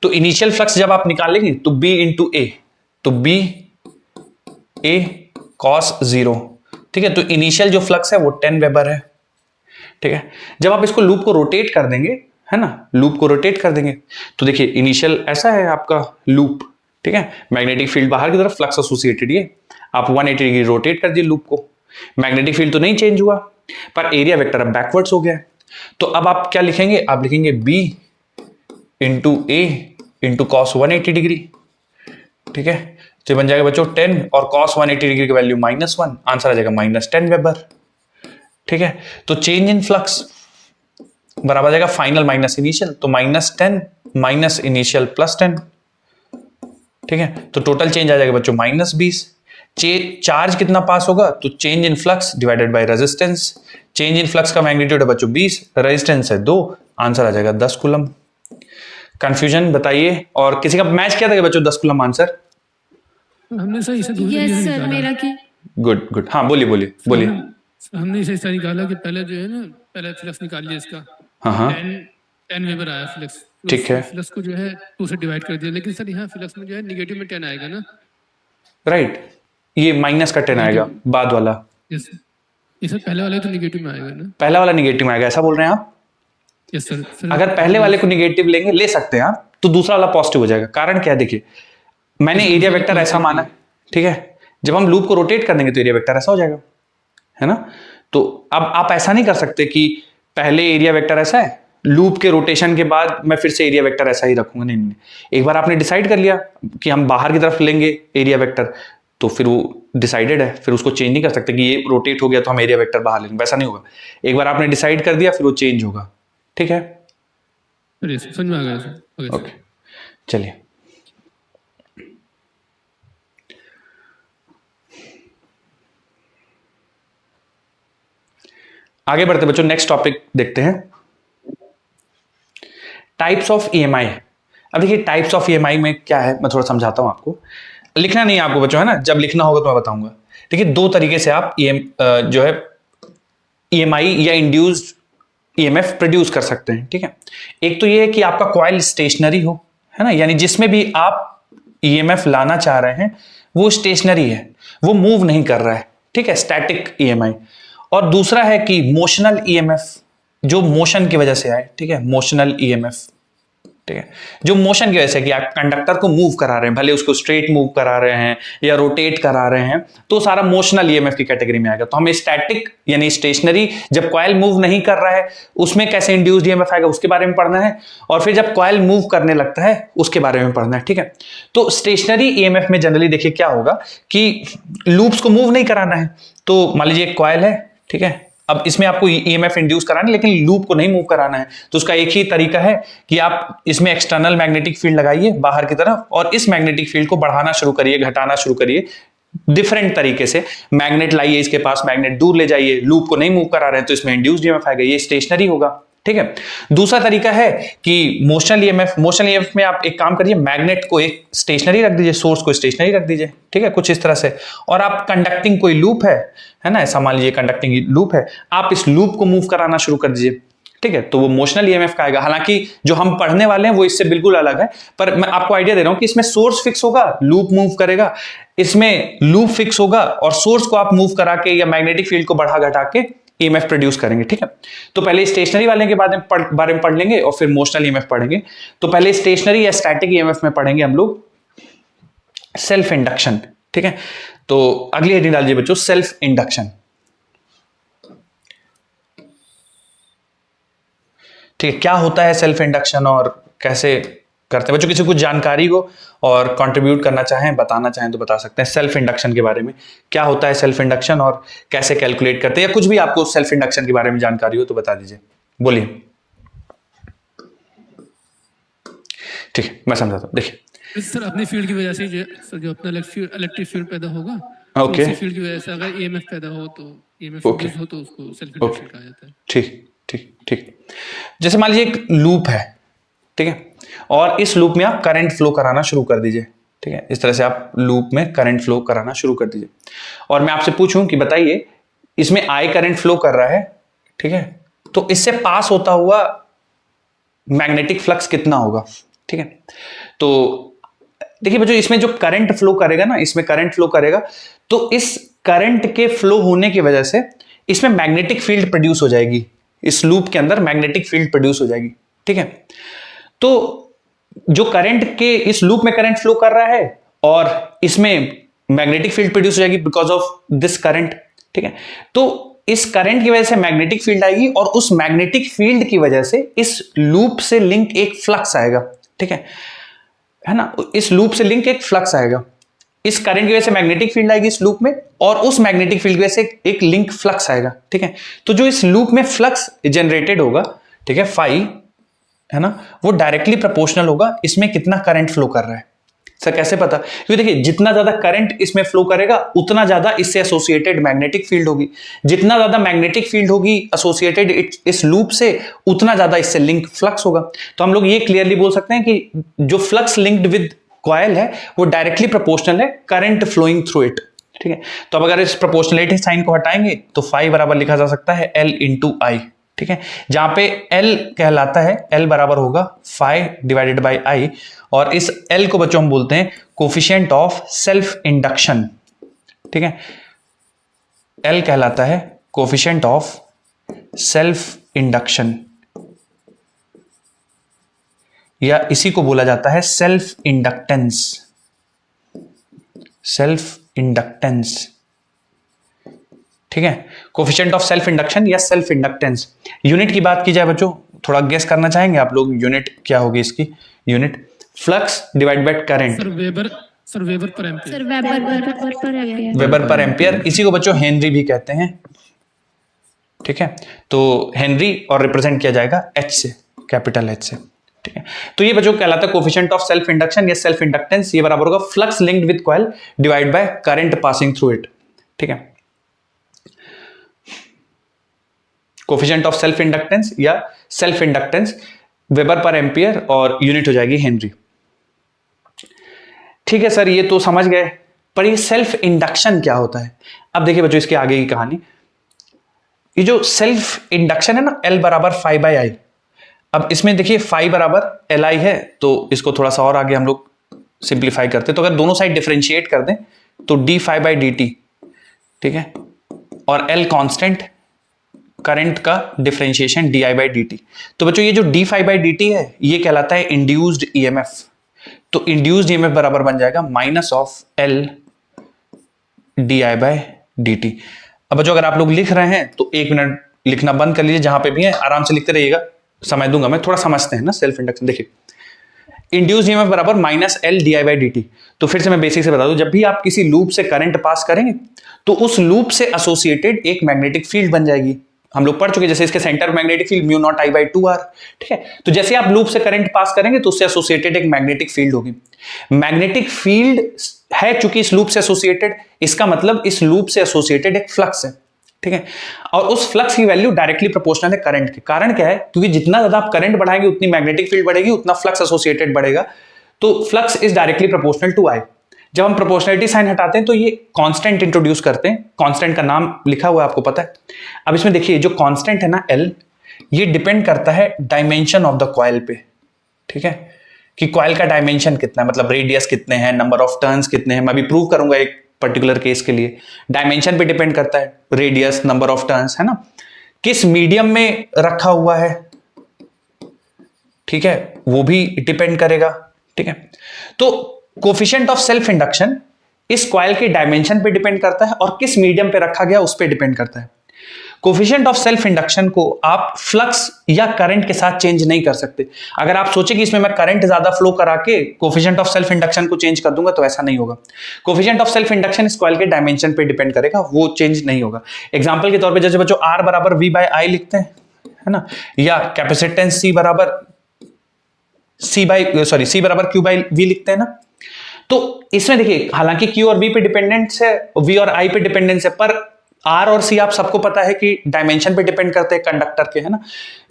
तो इनिशियल फ्लक्स जब आप निकालेंगे तो b × a, तो b a cos 0। ठीक है, तो इनिशियल जो फ्लक्स है वो 10 वेबर है। ठीक है, जब आप इसको लूप को रोटेट कर देंगे, है ना, लूप को रोटेट कर देंगे तो देखिए इनिशियल ऐसा है आपका लूप। ठीक है, मैग्नेटिक फील्ड बाहर की तरफ, फ्लक्स एसोसिएटेड, ये आप 180 डिग्री रोटेट कर दिए लूप को। मैग्नेटिक फील्ड तो नहीं चेंज हुआ पर एरिया वेक्टर अब बैकवर्ड्स हो गया। तो अब आप क्या लिखेंगे? आप लिखेंगे b × a × cos 180 डिग्री। ठीक है, तो बन जाएगा बच्चों 10 और cos 180 डिग्री की वैल्यू -1, आंसर आ जाएगा -10 वेबर। ठीक है, तो चेंज इन फ्लक्स बराबर जाएगा फाइनल माइनस इनिशियल, तो -10 माइनस इनिशियल +10। ठीक है, तो टोटल चेंज आ जाएगा बच्चों -20। चार्ज कितना पास होगा? तो change in flux divided by resistance. Change in flux का मैग्नीट्यूड है बच्चों 20, रेजिस्टेंस है 2, आंसर आ जाएगा 10 कूलम। कंफ्यूजन बताइए, और किसी का मैच किया था क्या बच्चों 10 कूलम आंसर? हमने सही इसे दूसरे यस तरीके से सर, निकाला। मेरा की गुड गुड, हाँ बोलिए बोलिए बोलिए। हमने इसे इस तरह निकाला कि पहले जो है ना, पहले फ्लक्स निकाल लिया इसका, हाँ हाँ 10 वेबर आया फ्लक्स। ठीक है। फ्लक्स को जो है 2 से डिवाइड कर दिया, लेकिन सर यहाँ फ्लक्स में जो है नेगेटिव में 10 आएगा ना। राइट, ये माइनस का 10 आएगा बाद वाला, यस, ये सर पहले वाला तो नेगेटिव में आएगा ना। पहला वाला निगेटिव में आएगा, ऐसा बोल रहे हैं आप? Yes sir. अगर पहले वाले को निगेटिव लेंगे, ले सकते हैं आप, तो दूसरा वाला पॉजिटिव हो जाएगा। कारण क्या है? देखिए मैंने एरिया वेक्टर ऐसा माना, ठीक है, जब हम लूप को रोटेट कर देंगे तो एरिया वेक्टर ऐसा हो जाएगा, है ना। तो अब आप ऐसा नहीं कर सकते कि पहले एरिया वेक्टर ऐसा है, लूप के रोटेशन के बाद मैं फिर से एरिया वेक्टर ऐसा ही रखूंगा। नहीं, एक बार आपने डिसाइड कर लिया कि हम बाहर की तरफ लेंगे एरिया वेक्टर, तो फिर वो डिसाइडेड है, फिर उसको चेंज नहीं कर सकते कि ये रोटेट हो गया तो हम एरिया वेक्टर बाहर लेंगे, वैसा नहीं होगा। एक बार आपने डिसाइड कर दिया फिर वो चेंज होगा। ठीक है, समझ में आ गया सर। ओके, चलिए। आगे बढ़ते बच्चों, नेक्स्ट टॉपिक देखते हैं, टाइप्स ऑफ ईएमआई। अब देखिए टाइप्स ऑफ ईएमआई में क्या है, मैं थोड़ा समझाता हूं आपको, लिखना नहीं है आपको बच्चों, है ना, जब लिखना होगा तो मैं बताऊंगा। देखिए दो तरीके से आप जो है ईएमआई या इंड्यूस्ड ईएमएफ प्रोड्यूस कर सकते हैं, ठीक है। एक तो ये है कि आपका कॉइल स्टेशनरी हो, है ना, यानी जिसमें भी आप ईएमएफ लाना चाह रहे हैं वो स्टेशनरी है, वो मूव नहीं कर रहा है, ठीक है, स्टैटिक ईएमआई। और दूसरा है कि मोशनल ईएमएफ, जो मोशन की वजह से आए, ठीक है, मोशनल ईएमएफ, ठीक है, जो मोशन की वजह से कि आप कंडक्टर को मूव करा रहे हैं, भले उसको स्ट्रेट मूव करा रहे हैं या रोटेट करा रहे हैं, तो सारा मोशनल ईएमएफ की कैटेगरी में आएगा। तो हमें स्टैटिक यानी स्टेशनरी, जब कॉइल मूव नहीं कर रहा है उसमें कैसे इंड्यूस्ड ईएमएफ आएगा उसके बारे में पढ़ना है, और फिर जब कॉइल मूव करने लगता है उसके बारे में पढ़ना है, ठीक है। तो स्टेशनरी ईएमएफ में जनरली देखिए क्या होगा कि लूप्स को मूव नहीं कराना है, तो मान लीजिए एक कॉइल है, ठीक है, अब इसमें आपको ईएमएफ इंड्यूस कराना है लेकिन लूप को नहीं मूव कराना है, तो उसका एक ही तरीका है कि आप इसमें एक्सटर्नल मैग्नेटिक फील्ड लगाइए बाहर की तरफ, और इस मैग्नेटिक फील्ड को बढ़ाना शुरू करिए, घटाना शुरू करिए डिफरेंट तरीके से। मैग्नेट लाइए इसके पास, मैग्नेट दूर ले जाइए, लूप को नहीं मूव करा रहे हैं तो इसमें इंड्यूस्ड ईएमएफ आएगा, ये स्टेशनरी होगा, ठीक है। दूसरा तरीका है कि मोशनल ईएमएफ। मोशनल ईएमएफ में आप एक काम करिए, मैग्नेट को एक स्टेशनरी रख दीजिए, सोर्स को स्टेशनरी रख दीजिए, ठीक है, कुछ इस तरह से, और आप कंडक्टिंग कोई लूप है ना, ऐसा मान लीजिए कंडक्टिंग लूप है, आप इस लूप को मूव कराना शुरू कर दीजिए, ठीक है, तो वो मोशनल ईएमएफ का आएगा। हालांकि जो हम पढ़ने वाले हैं वो इससे बिल्कुल अलग है, पर मैं आपको आइडिया दे रहा हूं कि इसमें सोर्स फिक्स होगा, लूप मूव करेगा, इसमें लूप फिक्स होगा और सोर्स को आप मूव करा के या मैग्नेटिक फील्ड को बढ़ा घटा के ईएमएफ प्रोड्यूस करेंगे, ठीक है। तो पहले स्टेशनरी वाले के बारे में पढ़ लेंगे और फिर मोशनल ईएमएफ पढ़ेंगे। तो पहले स्टेशनरी या स्टैटिक ईएमएफ में पढ़ेंगे हम लोग सेल्फ इंडक्शन, ठीक है। तो अगली हेडिंग डालिए बच्चों, सेल्फ इंडक्शन, ठीक है। क्या होता है सेल्फ इंडक्शन और कैसे करते हैं बच्चों, किसी को जानकारी हो और कंट्रीब्यूट करना चाहें, बताना चाहें तो बता सकते हैं सेल्फ इंडक्शन के बारे में, क्या होता है सेल्फ इंडक्शन और कैसे कैलकुलेट करते हैं, या कुछ भी आपको सेल्फ इंडक्शन के बारे में जानकारी हो तो बता दीजिए, बोलिए, ठीक है, मैं समझाता हूं। देखिए सर अपनी फील्ड की वजह से जो अपना इलेक्ट्रिक फील्ड पैदा होगा, ओके, उसी फील्ड की वजह से अगर ईएमएफ पैदा हो तो ईएमएफ इंड्यूस हो तो उसको सेल्फ इंडक्शन कहा जाता है, ठीक ठीक ठीक। जैसे मान लीजिए एक लूप है, ठीक है, और इस लूप में आप करंट फ्लो कराना शुरू कर दीजिए, ठीक है, इस तरह से आप लूप में करंट फ्लो कराना शुरू कर दीजिए, और मैं आपसे पूछूं कि बताइए इसमें आई करंट फ्लो कर रहा है, ठीक है, तो इससे पास होता हुआ मैग्नेटिक फ्लक्स कितना होगा, ठीक है। तो देखिए बच्चों, इसमें जो करंट फ्लो करेगा ना, इसमें करंट फ्लो करेगा, तो इस करंट के फ्लो होने की वजह से इसमें मैग्नेटिक फील्ड प्रोड्यूस हो जाएगी, इस लूप के अंदर मैग्नेटिक फील्ड प्रोड्यूस हो जाएगी, ठीक है। तो जो करंट के इस लूप में करंट फ्लो कर रहा है और इसमें मैग्नेटिक फील्ड प्रोड्यूस हो जाएगी बिकॉज ऑफ दिस करंट, ठीक है। तो इस करंट की वजह से मैग्नेटिक फील्ड आएगी और उस मैग्नेटिक फील्ड की वजह से इस लूप से लिंक एक फ्लक्स आएगा, ठीक है ना, इस लूप से लिंक एक फ्लक्स आएगा, इस करंट की वजह से मैग्नेटिक फील्ड आएगी इस लूप में, और उस मैग्नेटिक फील्ड की वजह से एक लिंक फ्लक्स आएगा, ठीक है। तो जो इस लूप में फ्लक्स जनरेटेड होगा, ठीक है, फाई, है ना, वो डायरेक्टली प्रोपोर्शनल होगा इसमें कितना करंट फ्लो कर रहा है। सर कैसे पता? क्योंकि देखिए जितना ज्यादा करंट इसमें फ्लो करेगा उतना ज्यादा इससे एसोसिएटेड मैग्नेटिक फील्ड होगी, जितना ज्यादा मैग्नेटिक फील्ड होगी एसोसिएटेड इस लूप से उतना ज्यादा इससे लिंक फ्लक्स होगा। तो हम लोग ये क्लियरली बोल सकते हैं कि जो फ्लक्स लिंक्ड विद कॉइल है वो डायरेक्टली प्रोपोर्शनल है करंट फ्लोइंग थ्रू इट, ठीक है। तो अब अगर इस प्रोपोर्शनलिटी साइन को हटाएंगे तो फाई बराबर लिखा जा सकता है L इंटू आई, ठीक है, जहां पे L कहलाता है, L बराबर होगा फाई डिवाइडेड बाई आई, और इस L को बच्चों हम बोलते हैं कोफिशिएंट ऑफ सेल्फ इंडक्शन, ठीक है। L कहलाता है कोफिशिएंट ऑफ सेल्फ इंडक्शन, या इसी को बोला जाता है सेल्फ इंडक्टेंस, सेल्फ इंडक्टेंस, ठीक है, कोफिशिएंट ऑफ सेल्फ इंडक्शन या सेल्फ इंडक्टेंस। यूनिट की बात की जाए बच्चों, थोड़ा गेस करना चाहेंगे आप लोग, यूनिट क्या होगी इसकी? Unit flux divide by current, weber पर एम्पियर, वेबर पर एम्पियर, इसी को बच्चों हेनरी भी कहते हैं, ठीक है। तो हेनरी और रिप्रेजेंट किया जाएगा H से, कैपिटल H से, ठीक है। तो ये बच्चों कहलाता है कोफिशिएंट ऑफ सेल्फ इंडक्शन या सेल्फ इंडक्टेंस, ये बराबर होगा flux linked with coil divide by current passing through it, ठीक है। कोफिशिएंट ऑफ सेल्फ इंडक्टेंस या सेल्फ इंडक्टेंस वेबर पर एम्पियर, और यूनिट हो जाएगी हेनरी। ठीक है सर, ये तो समझ गए, पर ये सेल्फ इंडक्शन क्या होता है? अब देखिए बच्चों इसके आगे की कहानी। ये जो सेल्फ इंडक्शन है ना, L बराबर फाई बाई आई। अब इसमें देखिए फाई बराबर एल आई है, तो इसको थोड़ा सा और आगे हम लोग सिंप्लीफाई करते हैं, तो अगर दोनों साइड डिफरेंशिएट कर दें तो d phi by D T, ठीक है, और L कांस्टेंट, करंट का differentiation d I by D t. तो बच्चों ये जो d phi by D t है ये कहलाता है इंड्यूस्ड ईएमएफ। तो इंड्यूस्ड ईएमएफ बराबर बन जाएगा minus of L d I by D t. अब बच्चों अगर आप लोग लिख रहे हैं तो 1 मिनट लिखना बंद कर लीजिए, जहां पे भी है आराम से लिखते रहिएगा, समझ दूंगा मैं, थोड़ा समझते हैं ना सेल्फ इंडक्शन। देखिए इंड्यूस्ड ईएमएफ बराबर minus L d I by D t. तो फिर से मैं बेसिक से बता दूं, जब भी आप किसी लूप से करंट पास करेंगे तो उस लूप से एसोसिएटेड एक मैग्नेटिक फील्ड बन जाएगी। हम लोग पढ़ चुके, जैसे इसके centre magnetic field mu naught I by two R, ठीक है। तो जैसे आप लूप से करंट पास करेंगे तो उससे एसोसिएटेड एक मैग्नेटिक फील्ड होगी। मैग्नेटिक फील्ड है चूंकि इस लूप से एसोसिएटेड, इसका मतलब इस लूप से एसोसिएटेड एक फ्लक्स है, ठीक है, और उस फ्लक्स की वैल्यू डायरेक्टली प्रोपोर्शनल है करंट के। कारण क्या है? क्योंकि जितना ज्यादा आप करंट बढ़ाएंगे उतनी मैग्नेटिक फील्ड बढ़ेगी, उतना फ्लक्स एसोसिएटेड बढ़ेगा। तो flux is directly proportional to I. जब हम प्रोपोर्शनलिटी साइन हटाते हैं तो ये कांस्टेंट इंट्रोड्यूस करते हैं। कांस्टेंट का नाम लिखा हुआ है, आपको पता है। अब इसमें देखिए जो कांस्टेंट है ना एल, ये डिपेंड करता है डायमेंशन ऑफ द कॉइल पे, ठीक है, कि कॉइल का डायमेंशन कितना है, मतलब रेडियस कितने हैं, नंबर ऑफ टर्न्स कितने हैं। मैं अभी प्रूव करूंगा एक पर्टिकुलर केस के लिए। डायमेंशन पे डिपेंड करता है, रेडियस, नंबर ऑफ टर्न्स, है ना। किस मीडियम में रखा हुआ है, ठीक है, वो भी डिपेंड करेगा, ठीक है। तो कोफिशिएंट ऑफ सेल्फ इंडक्शन इस कॉइल के डायमेंशन पे डिपेंड करता है और किस मीडियम पे रखा गया उस पे डिपेंड करता है। कोफिशिएंट ऑफ सेल्फ इंडक्शन को आप फ्लक्स या करंट के साथ चेंज नहीं कर सकते। अगर आप सोचे कि इसमें मैं करंट ज्यादा फ्लो करा के कोफिशिएंट ऑफ सेल्फ इंडक्शन को चेंज कर दूंगा, तो ऐसा नहीं होगा। कोफिशिएंट ऑफ सेल्फ इंडक्शन इस कॉइल के डायमेंशन पे डिपेंड करेगा, वो चेंज नहीं होगा। एग्जांपल के तौर पे जैसे बच्चों आर बराबर वी बाय आई लिखते हैं, है ना, या कैपेसिटेंस सी बराबर सी बराबर क्यू बाई वी लिखते हैं ना। तो इसमें देखिए हालांकि क्यू और वी पे डिपेंडेंस है, वी और आई पे डिपेंडेंस है, पर आर और सी आप सबको पता है कि डायमेंशन पे डिपेंड करते हैं कंडक्टर के, है ना।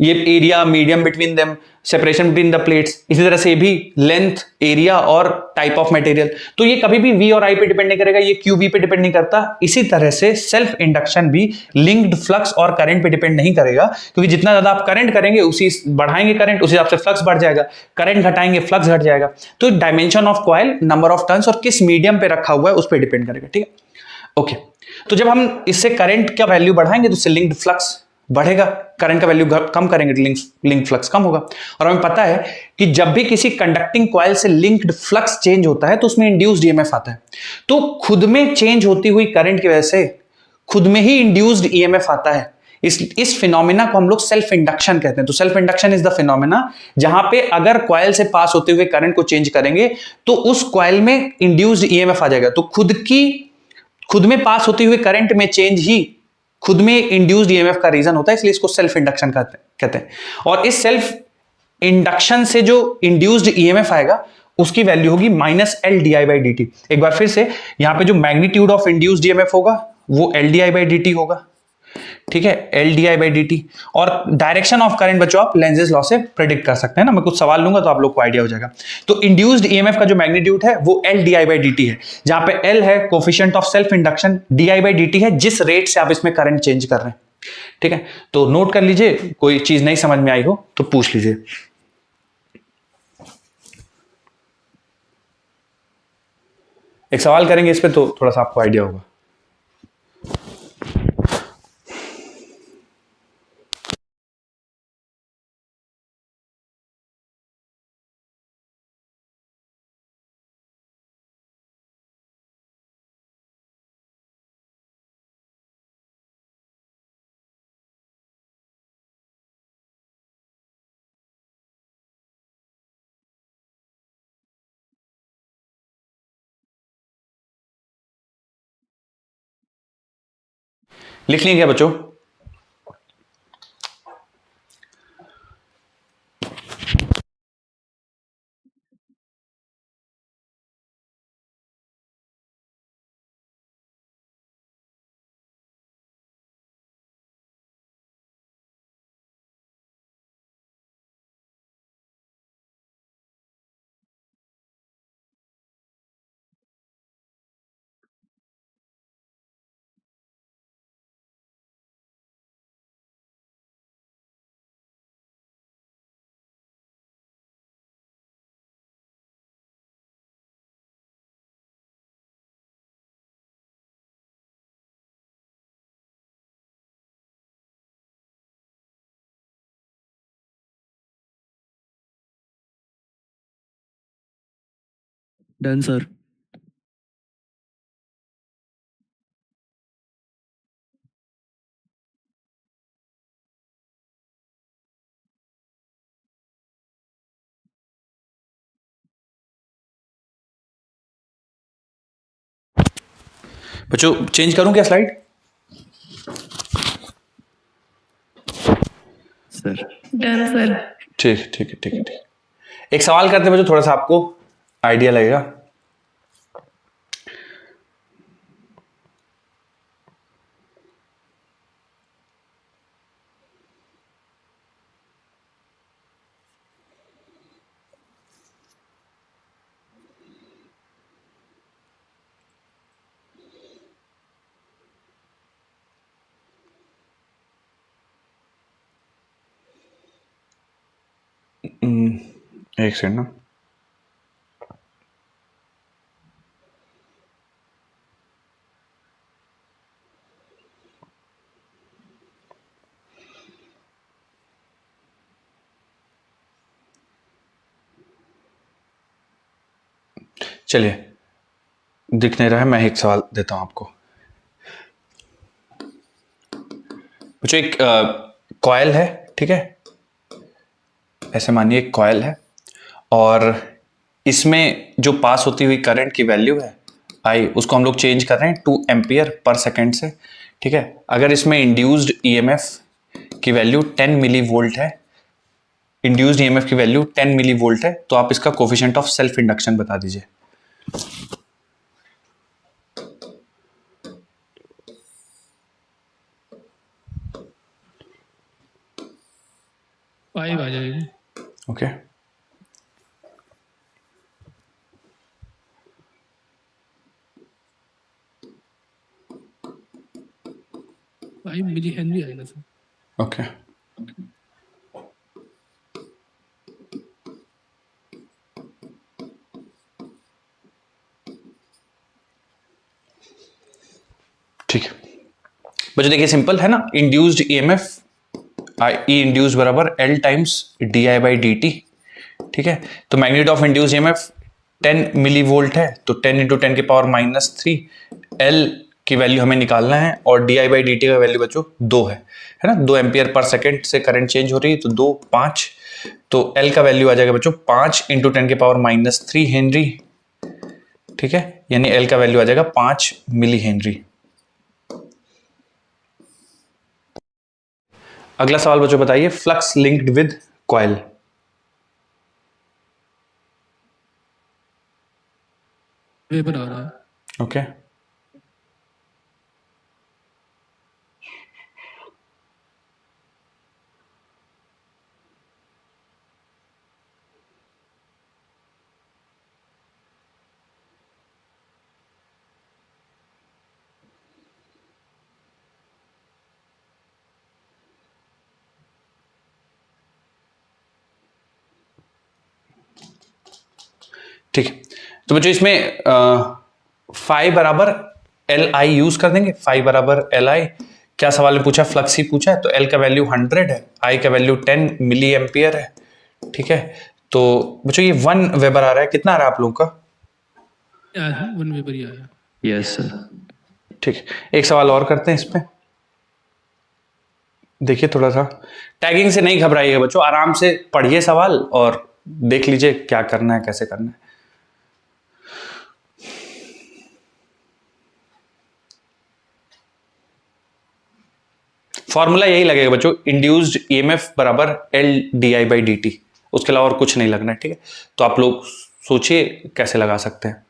ये area, medium between them, separation between the plates, इसी तरह से ये भी लेंथ, एरिया और टाइप ऑफ मटेरियल। तो ये कभी भी वी और आई पे डिपेंड नहीं करेगा, ये क्यू वी पे डिपेंड नहीं करता। इसी तरह से सेल्फ इंडक्शन भी लिंक्ड फ्लक्स और करंट पे डिपेंड नहीं करेगा, क्योंकि जितना ज्यादा आप करंट करेंगे, उसी बढ़ाएंगे करंट, उसी हिसाब से फ्लक्स बढ़ जाएगा, करंट घटाएंगे फ्लक्स घट जाएगा। तो dimension of coil, number of turns और किस मीडियम पे रखा हुआ है उस पर डिपेंड करेगा, ठीक है। ओके, तो जब हम इससे करंट का वैल्यू बढ़ाएंगे तो इससे लिंक्ड फ्लक्स बढ़ेगा, करंट का वैल्यू कम करेंगे तो लिंक फ्लक्स कम होगा। और हमें पता है कि जब भी किसी कंडक्टिंग कॉइल से लिंक्ड फ्लक्स चेंज होता है तो उसमें इंड्यूस्ड ईएमएफ आता है। तो खुद में चेंज होती हुई करंट की वजह से खुद में ही इंड्यूस्ड ईएमएफ आता है। इस फिनोमिना को हम लोग सेल्फ इंडक्शन कहते हैं। तो self induction is the phenomena जहां पे अगर कॉइल से पास होते हुए करंट को चेंज करेंगे तो उस कॉइल में इंड्यूस्ड ईएमएफ आ जाएगा। तो खुद में पास होती हुई करंट में चेंज ही खुद में इंड्यूस्ड ईएमएफ का रीजन होता है, इसलिए इसको सेल्फ इंडक्शन कहते हैं। और इस सेल्फ इंडक्शन से जो इंड्यूस्ड ईएमएफ आएगा उसकी वैल्यू होगी minus L d I by D T. एक बार फिर से यहां पे जो मैग्नीट्यूड ऑफ इंड्यूस्ड ईएमएफ होगा वो L d I by D T होगा, ठीक है, L d I by D T. और डायरेक्शन ऑफ करंट बच्चों आप लेंजेस लॉ से प्रेडिक्ट कर सकते हैं ना। मैं कुछ सवाल लूंगा तो आप लोग को आइडिया हो जाएगा। तो इंड्यूस्ड ईएमएफ का जो मैग्नीट्यूड है वो L d I by D t है, जहां पे एल है coefficient of self induction, D I by D t है जिस रेट से आप इसमें करंट चेंज कर रहे हैं, ठीक है। तो नोट कर लीजिए, कोई चीज नहीं समझ में आई हो तो पूछ लीजिए। एक सवाल करेंगे इस पे तो थोड़ा सा आपको आइडिया होगा। लिख लेंगे बच्चों? Done sir. बच्चों चेंज करूं क्या स्लाइड? Sir done sir. ठीक ठीक है ठीक है ठीक। एक सवाल करते हैं बच्चों, थोड़ा सा आपको आइडिया लगेगा। एक सेकंड ना। चलिए, दिख नहीं रहा है, मैं एक सवाल देता हूं आपको। बच्चों एक कॉयल है, ठीक है, ऐसे मानिए एक कॉयल है और इसमें जो पास होती हुई करंट की वैल्यू है आई, उसको हम लोग चेंज कर रहे हैं 2 एम्पियर पर सेकेंड से, ठीक है। अगर इसमें इंड्यूस्ड ईएमएफ की वैल्यू 10 मिली वोल्ट है, इंड्यूस्ड ईएमएफ की वैल्यू 10 मिली वोल्ट है, तो आप इसका कोफिशिएंट ऑफ सेल्फ इंडक्शन बता दीजिए। 5 आ जाएगी। ओके, 5 मिली हेनरी आएगा सर। ओके, ठीक है बच्चों, देखिए सिंपल है ना, induced EMF I E induce बराबर L times d I by D T, ठीक है। तो magnitude of induce EMF 10 milli volt है, तो 10 इंटू 10 के पावर -3 एल की वैल्यू हमें निकालना है, और D I by D T का वैल्यू बच्चों 2 है ना, 2 एम्पियर पर सेकेंड से करंट चेंज हो रही है, तो 2 5, तो एल का वैल्यू आ जाएगा बच्चों 5 इंटू 10 के पावर -3 हेनरी, ठीक है, यानी एल का वैल्यू आ जाएगा 5 मिली हेनरी। अगला सवाल बच्चों बताइए, flux linked with coil. Weber आ रहा है। ओके, ठीक है। तो बच्चों इसमें फाई बराबर एल आई यूज कर देंगे, फाई बराबर एल आई। क्या सवाल में पूछा? फ्लक्स ही पूछा है, तो एल का वैल्यू 100 है, आई का वैल्यू 10 मिली एम्पियर है, ठीक है। तो बच्चों ये 1 वेबर आ रहा है, कितना आ रहा है आप लोगों का? 1 वेबर ही आया। Yes sir. ठीक है, एक सवाल और करते हैं इस पे। देखिए थोड़ा सा टैगिंग से नहीं घबराइएगा बच्चों, आराम से पढ़िए सवाल और देख लीजिए क्या करना है, कैसे करना है। फॉर्मूला यही लगेगा बच्चों, इंड्यूस्ड ईएमएफ बराबर L d I by D T, उसके अलावा और कुछ नहीं लगना है, ठीक है। तो आप लोग सोचिए कैसे लगा सकते हैं।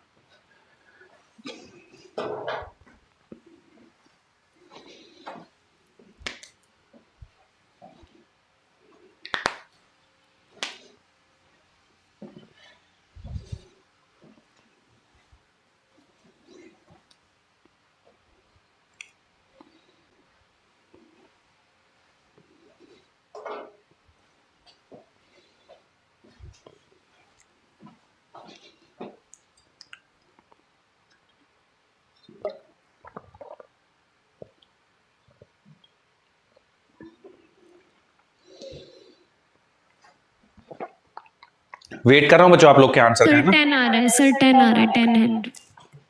वेट कर रहा हूँ बच्चों आप लोग के आंसर का, सर है ना? 10 आ रहा है सर, 10 आ रहा है, 10 हेनरी।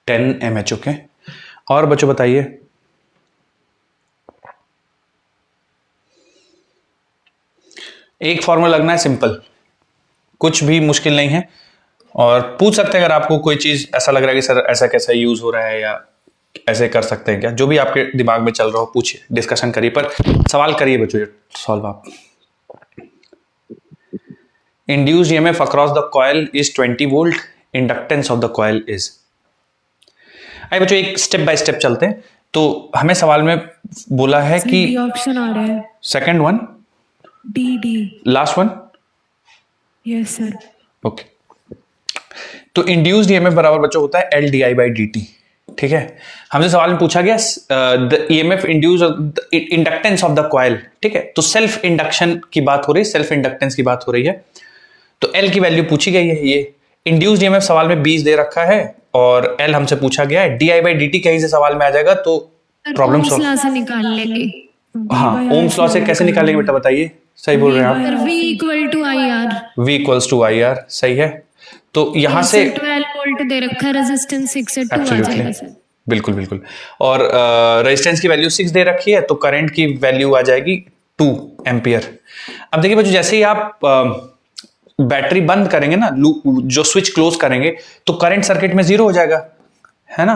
10 mH, okay. और बच्चों बताइए, एक फॉर्मूला लगना है सिंपल, कुछ भी मुश्किल नहीं है। और पूछ सकते हैं अगर आपको कोई चीज ऐसा लग रहा है कि सर ऐसा कैसा यूज हो रहा है या ऐसे कर सकते हैं क्या, जो भी आपके दिमाग में चल रहा हो पूछिए, डिस्कशन करिए, पर सवाल करिए बच्चों, ये सॉल्व आप। Induced EMF across the coil is 20 volt, inductance of the coil is. आइए बच्चों एक स्टेप बाय स्टेप चलते हैं। तो हमें सवाल में बोला है कि डी ऑप्शन आ रहा है, second one, D last one, yes sir. Okay. तो इंड्यूस्ड ईएमएफ बराबर बच्चों होता है L d I by D T, ठीक है। हमसे सवाल में पूछा गया the EMF induce inductance of the coil, ठीक है। तो सेल्फ इंडक्शन की बात हो रही है, सेल्फ इंडक्टेंस की बात हो रही है। तो एल की वैल्यू पूछी गई है, ये इंड्यूस्ड ईएमएफ सवाल में 20 दे रखा है और एल हमसे पूछा गया है। D I by D T कहीं से सवाल में आ जाएगा तो प्रॉब्लम ओम्स सॉल्व। लॉ से निकाल लेंगे। हाँ, ओम्स लॉ से कैसे निकालेंगे बेटा बताइए, सही बोल रहे हैं आप। Sir V equal to I R, V equals to I R, सही है। तो यहां से 12 वोल्ट दे रखा है, रेजिस्टेंस 6 से 2 आ जाएगा सर। बिल्कुल बिल्कुल। और रेजिस्टेंस की वैल्यू 6 दे रखी है तो करंट की वैल्यू आ जाएगी 2 एम्पियर। अब देखिए बच्चों जैसे ही आप बैटरी बंद करेंगे ना, जो स्विच क्लोज करेंगे तो करंट सर्किट में 0 हो जाएगा, है ना।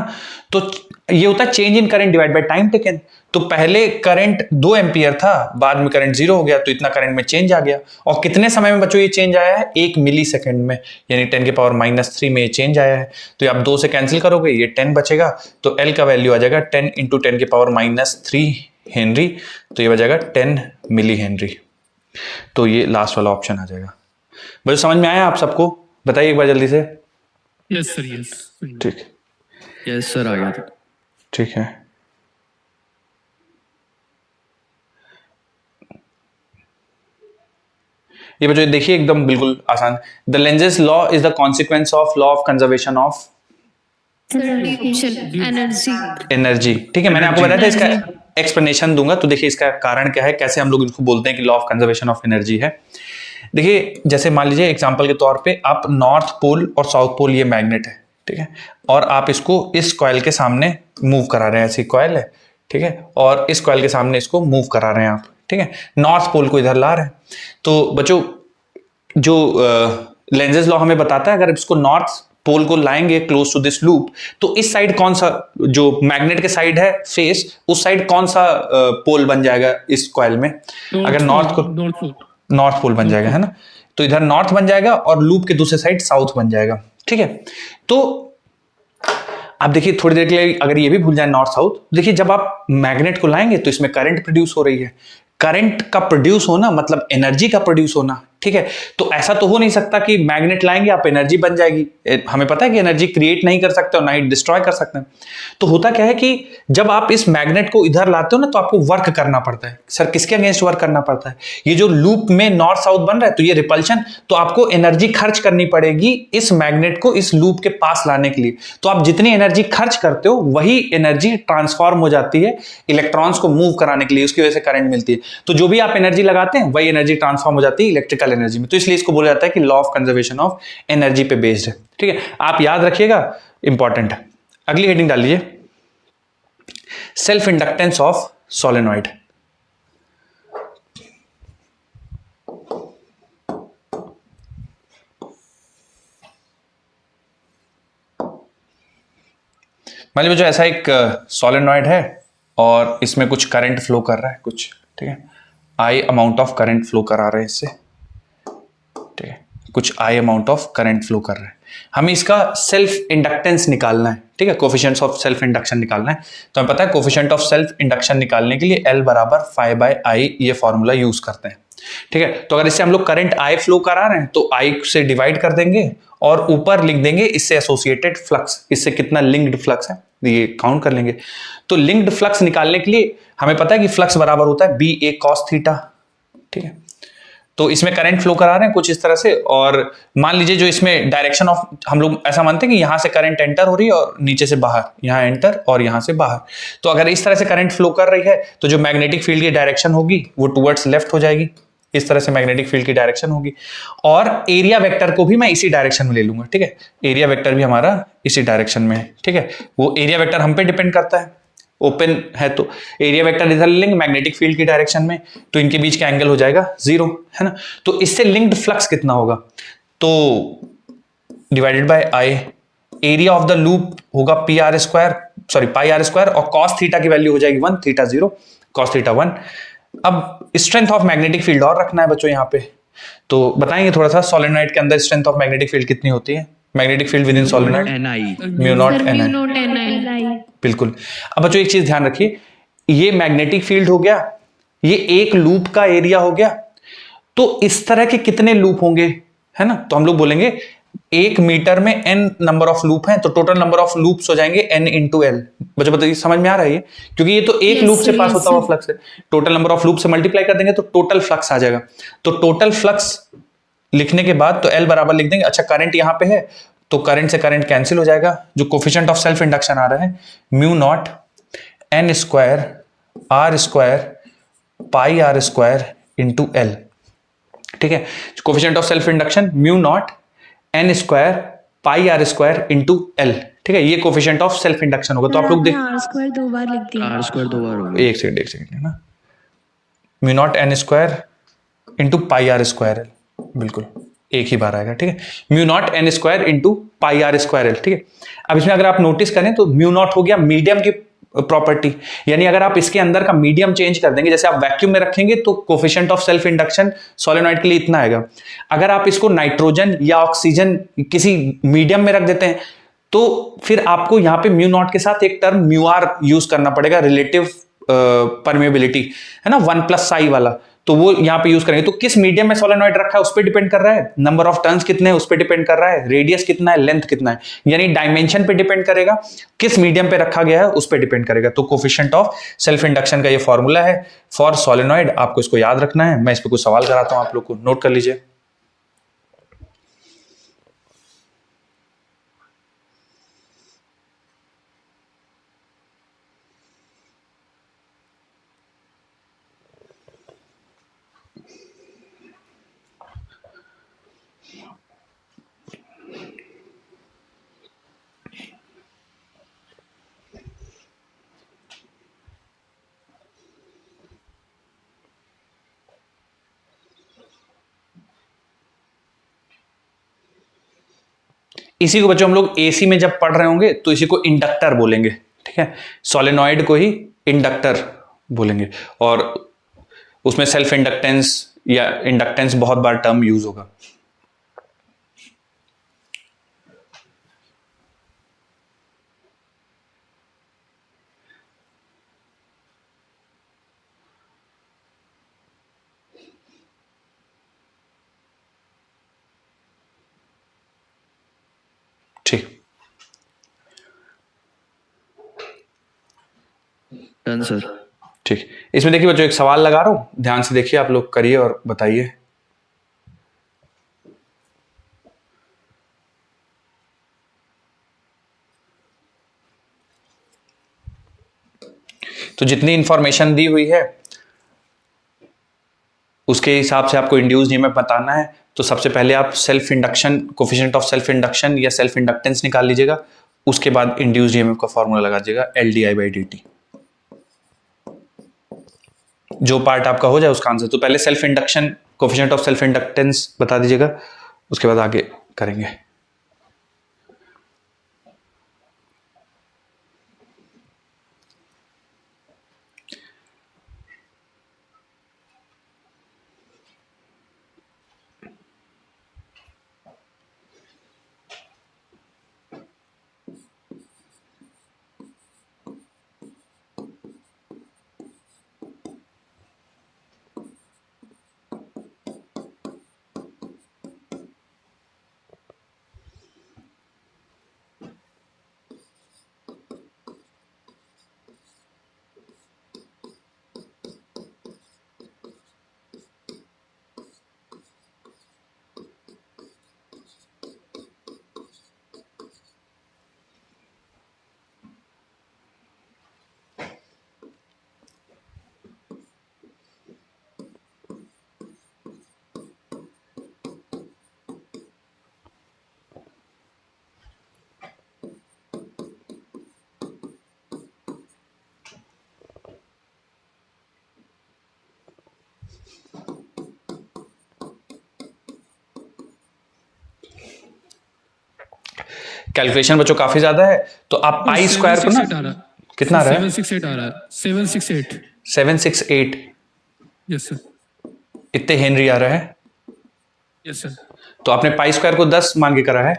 तो ये होता है change in current divide by time taken. तो पहले करंट 2 एम्पियर था, बाद में करंट 0 हो गया, तो इतना करंट में चेंज आ गया। और कितने समय में बच्चों ये चेंज आया है, 1 मिली सेकेंड में, यानी 10 के पावर -3 में ये चेंज आया है। तो आप 2 से कैंसिल करोगे, ये 10 बचेगा, तो L का वैल्यू आ जाएगा 10 इंटू 10 के पावर -3 हेनरी, तो ये बचेगा 10 मिली हेनरी। तो ये लास्ट वाला ऑप्शन आ जाएगा। बच्चों समझ में आया आप सबको, बताइए एक बार जल्दी से। Yes sir, yes. ठीक, यस सर, आ गया था। ठीक है। ये बच्चों देखिए एकदम बिल्कुल आसान। The Lenz's law is the consequence of law of conservation of energy, ठीक है। मैंने आपको बताया था, इसका एक्सप्लेनेशन दूंगा। तो देखिए इसका कारण क्या है, कैसे हम लोग इसको बोलते हैं कि law of conservation of energy है। देखिए जैसे मान लीजिए एग्जांपल के तौर पे आप नॉर्थ पोल और साउथ पोल, ये मैग्नेट है, ठीक है, और आप इसको इस कॉइल के सामने मूव करा रहे हैं, ऐसी कॉइल है, ठीक है, और इस कॉइल के सामने इसको मूव करा रहे हैं आप, ठीक है। नॉर्थ पोल को इधर ला रहे हैं। तो बच्चों जो लेंजेस लॉ हमें बताता है, अगर इसको नॉर्थ पोल को लाएंगे क्लोज टू दिस लूप, तो इस साइड कौन सा, जो मैग्नेट के साइड है फेस, उस साइड कौन सा पोल बन जाएगा इस कॉइल में, अगर नॉर्थ पोल बन जाएगा, है ना। तो इधर नॉर्थ बन जाएगा और लूप के दूसरे साइड साउथ बन जाएगा, ठीक है। तो आप देखिए थोड़ी देर के लिए अगर ये भी भूल जाए नॉर्थ साउथ, देखिए जब आप मैग्नेट को लाएंगे तो इसमें करंट प्रोड्यूस हो रही है। करंट का प्रोड्यूस होना मतलब एनर्जी का प्रोड्यूस होना, ठीक है। तो ऐसा तो हो नहीं सकता कि मैग्नेट लाएंगे आप एनर्जी बन जाएगी। हमें पता है कि एनर्जी क्रिएट नहीं कर सकते और ना ही डिस्ट्रॉय कर सकते हैं। तो होता क्या है कि जब आप इस मैग्नेट को इधर लाते हो ना, तो आपको वर्क करना पड़ता है। सर किसके अगेंस्ट वर्क करना पड़ता है, ये जो लूप में नॉर्थ साउथ बन रहा है, तो ये रिपल्शन, तो आपको एनर्जी खर्च करनी पड़ेगी इस मैग्नेट को इस लूप के पास लाने के लिए। तो आप जितनी एनर्जी खर्च करते हो वही एनर्जी ट्रांसफॉर्म हो जाती है इलेक्ट्रॉन्स को मूव कराने के लिए, उसकी वजह से करंट मिलती है। तो जो भी आप एनर्जी लगाते हैं वही एनर्जी ट्रांसफॉर्म हो जाती है इलेक्ट्रिकल एनर्जी में। तो इसलिए इसको बोला जाता है कि law of conservation of energy पे बेस्ड है, ठीक है। आप याद रखिएगा, इंपॉर्टेंट है। अगली हेडिंग डाल लीजिए, सेल्फ इंडक्टेंस ऑफ सोलेनॉइड। मान लीजिए जो ऐसा एक सोलेनॉइड है और इसमें कुछ करंट फ्लो कर रहा है कुछ, ठीक है, आई अमाउंट ऑफ करंट फ्लो करा रहे हैं इससे, ठीक है, कुछ आई अमाउंट ऑफ करंट फ्लो कर रहे हैं। हमें इसका सेल्फ इंडक्टेंस निकालना है, ठीक है, कोफिशिएंट्स ऑफ सेल्फ इंडक्शन निकालना है। तो हमें पता है कोफिशिएंट ऑफ सेल्फ इंडक्शन निकालने के लिए L बराबर phi by I ये फॉर्मूला यूज करते हैं, ठीक है। तो अगर इससे हम लोग करंट I फ्लो करा रहे हैं तो I से डिवाइड कर देंगे और ऊपर लिख देंगे इससे एसोसिएटेड फ्लक्स, इससे कितना लिंक्ड फ्लक्स है ये काउंट कर लेंगे। तो लिंक्ड फ्लक्स निकालने के लिए हमें पता है कि फ्लक्स बराबर होता है BA cos थीटा, ठीक है। तो इसमें करंट फ्लो करा रहे हैं कुछ इस तरह से, और मान लीजिए जो इसमें डायरेक्शन ऑफ, हम लोग ऐसा मानते हैं कि यहां से करंट एंटर हो रही है और नीचे से बाहर, यहां एंटर और यहां से बाहर। तो अगर इस तरह से करंट फ्लो कर रही है तो जो मैग्नेटिक फील्ड की डायरेक्शन होगी वो टुवर्ड्स लेफ्ट हो जाएगी, इस तरह से मैग्नेटिक फील्ड की डायरेक्शन होगी, और एरिया वेक्टर को भी मैं इसी डायरेक्शन में ले लूंगा, ठीक है। एरिया वेक्टर भी हमारा इसी डायरेक्शन में है, ठीक है। वो एरिया वेक्टर हम पे डिपेंड करता है, ओपन है तो एरिया वेक्टर इधर लिंक मैग्नेटिक फील्ड की डायरेक्शन में, तो इनके बीच का एंगल हो जाएगा 0, है ना। तो इससे लिंक्ड फ्लक्स कितना होगा, तो divided by I, area of the loop होगा P R square, sorry pi R square, और कॉस थीटा की वैल्यू हो जाएगी 1, थीटा 0, कॉस थीटा 1। अब स्ट्रेंथ ऑफ मैग्नेटिक फील्ड और रखना है बच्चों यहाँ पे, तो बताएंगे थोड़ा सा सोलेनोइड के अंदर स्ट्रेंथ ऑफ मैग्नेटिक फील्ड कितनी होती है, magnetic field within solenoid NI mu naught sir N mu I, naught N I. बिल्कुल। अब बच्चों एक चीज ध्यान रखिए, ये मैग्नेटिक फील्ड हो गया, ये एक लूप का एरिया हो गया, तो इस तरह के कितने लूप होंगे, है ना। तो हम लोग बोलेंगे 1 मीटर में n नंबर ऑफ लूप हैं, तो टोटल नंबर ऑफ लूप्स हो जाएंगे n इंटू एल। बच्चों बताइए समझ में आ रहा है ये, क्योंकि ये तो एक Yes, लूप से sir, पास yes, होता हुआ sir. फ्लक्स है, टोटल नंबर ऑफ लूप से मल्टीप्लाई कर देंगे तो टोटल फ्लक्स आ जाएगा। तो टोटल फ्लक्स लिखने के बाद तो L बराबर लिख देंगे। अच्छा करंट यहां पे है, तो करंट से करंट कैंसिल हो जाएगा, जो कोफिशिएंट ऑफ सेल्फ इंडक्शन आ रहा है mu not n square r square pi r square into L, ठीक है। Coefficient of self induction mu naught n square pi r square into L, ठीक है। ये कोफिशिएंट ऑफ सेल्फ इंडक्शन होगा। तो आप लोग देख, आर स्क्वायर 2 बार लिख दिया। R² 2 बार हो गया। एक सेकंड है ना, mu naught n square into pi r square L, बिल्कुल एक ही बार आएगा, ठीक है। Mu not n square into pi r square L, ठीक है। अब इसमें अगर आप नोटिस करें तो म्यू नॉट हो गया मीडियम की प्रॉपर्टी, यानी अगर आप इसके अंदर का मीडियम चेंज कर देंगे, जैसे आप वैक्यूम में रखेंगे तो coefficient of self induction solenoid के लिए इतना आएगा। अगर आप इसको नाइट्रोजन या ऑक्सीजन किसी मीडियम में रख देते हैं तो फिर आपको यहां पे म्यू नॉट के साथ एक टर्म म्यू आर यूज करना पड़ेगा, रिलेटिव परमेबिलिटी, है ना, 1 प्लस साई वाला, तो वो यहां पे यूज करेंगे। तो किस मीडियम में सोलेनोइड रखा है उस पर डिपेंड कर रहा है, नंबर ऑफ टर्न्स कितने हैं उस पर डिपेंड कर रहा है, रेडियस कितना है, लेंथ कितना है, यानी डायमेंशन पे डिपेंड करेगा, किस मीडियम पे रखा गया है उस पर डिपेंड करेगा। तो कोफिशिएंट ऑफ सेल्फ इंडक्शन का ये फॉर्मूला है फॉर सोलेनोइड, आपको इसको याद रखना है। मैं इस पर कुछ सवाल कराता हूं, आप लोग को नोट कर लीजिए। इसी को बच्चों हम लोग एसी में जब पढ़ रहे होंगे तो इसी को इंडक्टर बोलेंगे, ठीक है। सोलेनोइड को ही इंडक्टर बोलेंगे, और उसमें सेल्फ इंडक्टेंस या इंडक्टेंस बहुत बार टर्म यूज होगा। ठीक, डन सर। ठीक। इसमें देखिए बच्चों एक सवाल लगा रहा हूं, ध्यान से देखिए, आप लोग करिए और बताइए। तो जितनी इंफॉर्मेशन दी हुई है उसके हिसाब से आपको इंड्यूस्ड ईएमएफ बताना है। तो सबसे पहले आप self induction, coefficient of self induction या सेल्फ इंडक्टेंस निकाल लीजिएगा, उसके बाद इंड्यूस्ड ईएमएफ का फॉर्मूला लगा दीजिएगा LdI/dt। जो पार्ट आपका हो जाए उसका आंसर। तो पहले self induction, coefficient of self inductance बता दीजिएगा, उसके बाद आगे करेंगे। कैलकुलेशन बच्चों काफी ज्यादा है, तो आप पाई स्क्वायर को ना कितना आ रहा है? 768 आ रहा है, 768। 768 यस सर। इतने हेनरी आ रहा है। Yes sir. तो आपने पाई स्क्वायर को 10 मान के करा है,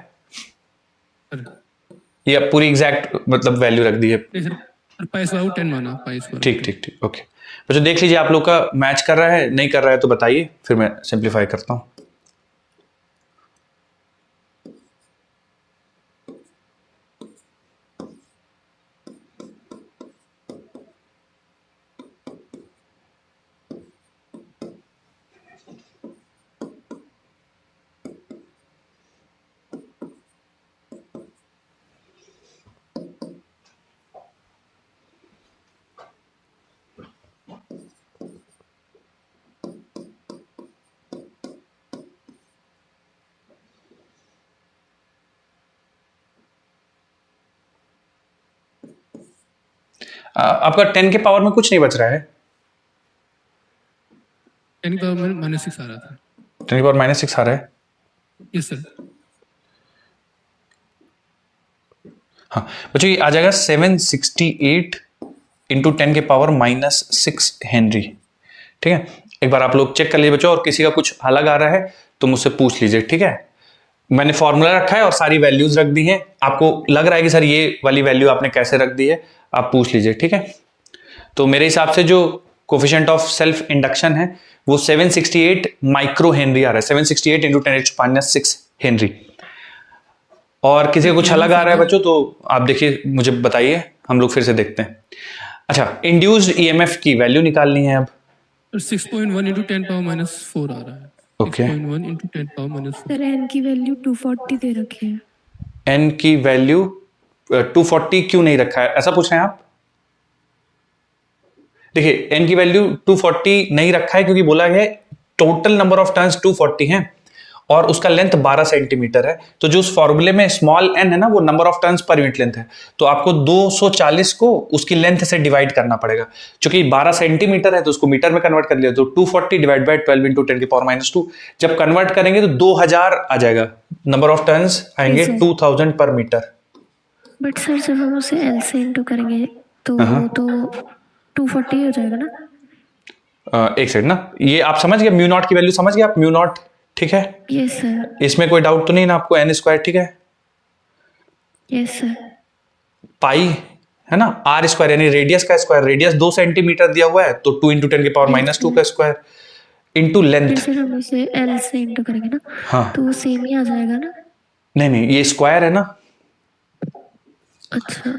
या पूरी एग्जैक्ट मतलब वैल्यू रख दी है? पाई स्क्वायर 10 माना, पाई स्क्वायर। ठीक ठीक ठीक, ओके। बच्चों देख लीजिए आप लोग का मैच कर रहा है, नहीं कर रहा है तो बताइए, फिर मैं सिंप्लीफाई करता हूं। आपका 10 के पावर में कुछ नहीं बच रहा है? 10 की पावर में -6 आ रहा था। 10 की पावर -6 आ रहा है? Yes sir. हाँ बच्चों, ये आ जाएगा 768 इंटू 10 के पावर -6 हेनरी। ठीक है, एक बार आप लोग चेक कर लीजिए बच्चों, और किसी का कुछ अलग आ रहा है तो मुझसे पूछ लीजिए। ठीक है, मैंने फॉर्मूला रखा है और सारी वैल्यूज रख दी हैं। आपको लग रहा है कि सर ये वाली वैल्यू आपने कैसे रख दी है, आप पूछ लीजिए। ठीक है, तो मेरे हिसाब से जो कोफिशिएंट ऑफ सेल्फ इंडक्शन है वो 768 माइक्रो हेनरी आ रहा है, 768 इंटू 10⁻⁻6 हेनरी। और किसी का कुछ अलग आ रहा है बच्चों तो आप देखिए, मुझे बताइए, हम लोग फिर से देखते हैं। अच्छा, इंड्यूस्ड ईएमएफ की वैल्यू निकालनी है अब। 6.1 इंटू 10⁻⁻4 आ रहा है। Okay, 6.1 into 10⁻⁻4। सर एन की वैल्यू 240 दे रखी है। एन की वैल्यू 240 क्यों नहीं रखा है, ऐसा पूछ रहे हैं आप? देखिए, एन की वैल्यू 240 नहीं रखा है क्योंकि बोला है टोटल नंबर ऑफ टर्न्स 240 हैं और उसका लेंथ 12 सेंटीमीटर है। तो जो उस फॉर्मूले में स्मॉल एन है ना, वो नंबर ऑफ टर्न्स पर यूनिट लेंथ है, तो आपको 240 को उसकी लेंथ से डिवाइड करना पड़ेगा। क्योंकि 12 सेंटीमीटर है तो उसको मीटर में कन्वर्ट कर लिया, तो 240 डिवाइड बाय 12 इंटू 10⁻²। जब कन्वर्ट करेंगे तो 2000 आ जाएगा, नंबर ऑफ टर्न्स आएंगे 2000 पर मीटर। बट सर जब हम उसे एल से इंटू करेंगे तो वो तो 240 हो जाएगा ना। एक सेकंड ना, ये आप समझ गए, म्यू नॉट की वैल्यू समझ गए आप, म्यू नॉट? ठीक है, यस सर। इसमें कोई डाउट तो नहीं ना आपको? एन स्क्वायर, ठीक है? Yes sir. पाई है ना, आर स्क्वायर यानी रेडियस का स्क्वायर, रेडियस 2 सेंटीमीटर दिया हुआ है तो 2 इंटू 10⁻² का स्क्वायर इंटू लेंथ। फिर सर हम उसे एल से इंटू करेंगे ना, हाँ, तो वो सेम ही आ जाएगा ना? नहीं नहीं, ये स्क्वायर है ना। अच्छा,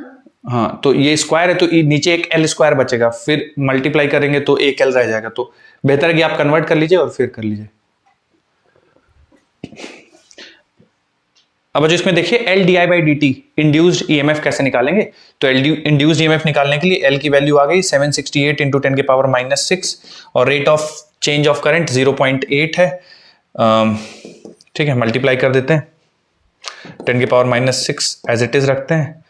हाँ, तो ये स्क्वायर है तो ये नीचे एक एल स्क्वायर बचेगा, फिर मल्टीप्लाई करेंगे तो एक एल रह जाएगा। तो बेहतर है कि आप कन्वर्ट कर लीजिए और फिर कर लीजिए। अब जो इसमें देखिए L d I by D T, induced EMF कैसे निकालेंगे? तो इंड्यूस्ड ईएमएफ निकालने के लिए एल की वैल्यू आ गई 768 इंटू 10⁻⁻6 और rate of change of current 0.8 है। ठीक है, मल्टीप्लाई कर देते हैं, 10⁻⁻6 एज इट इज रखते हैं।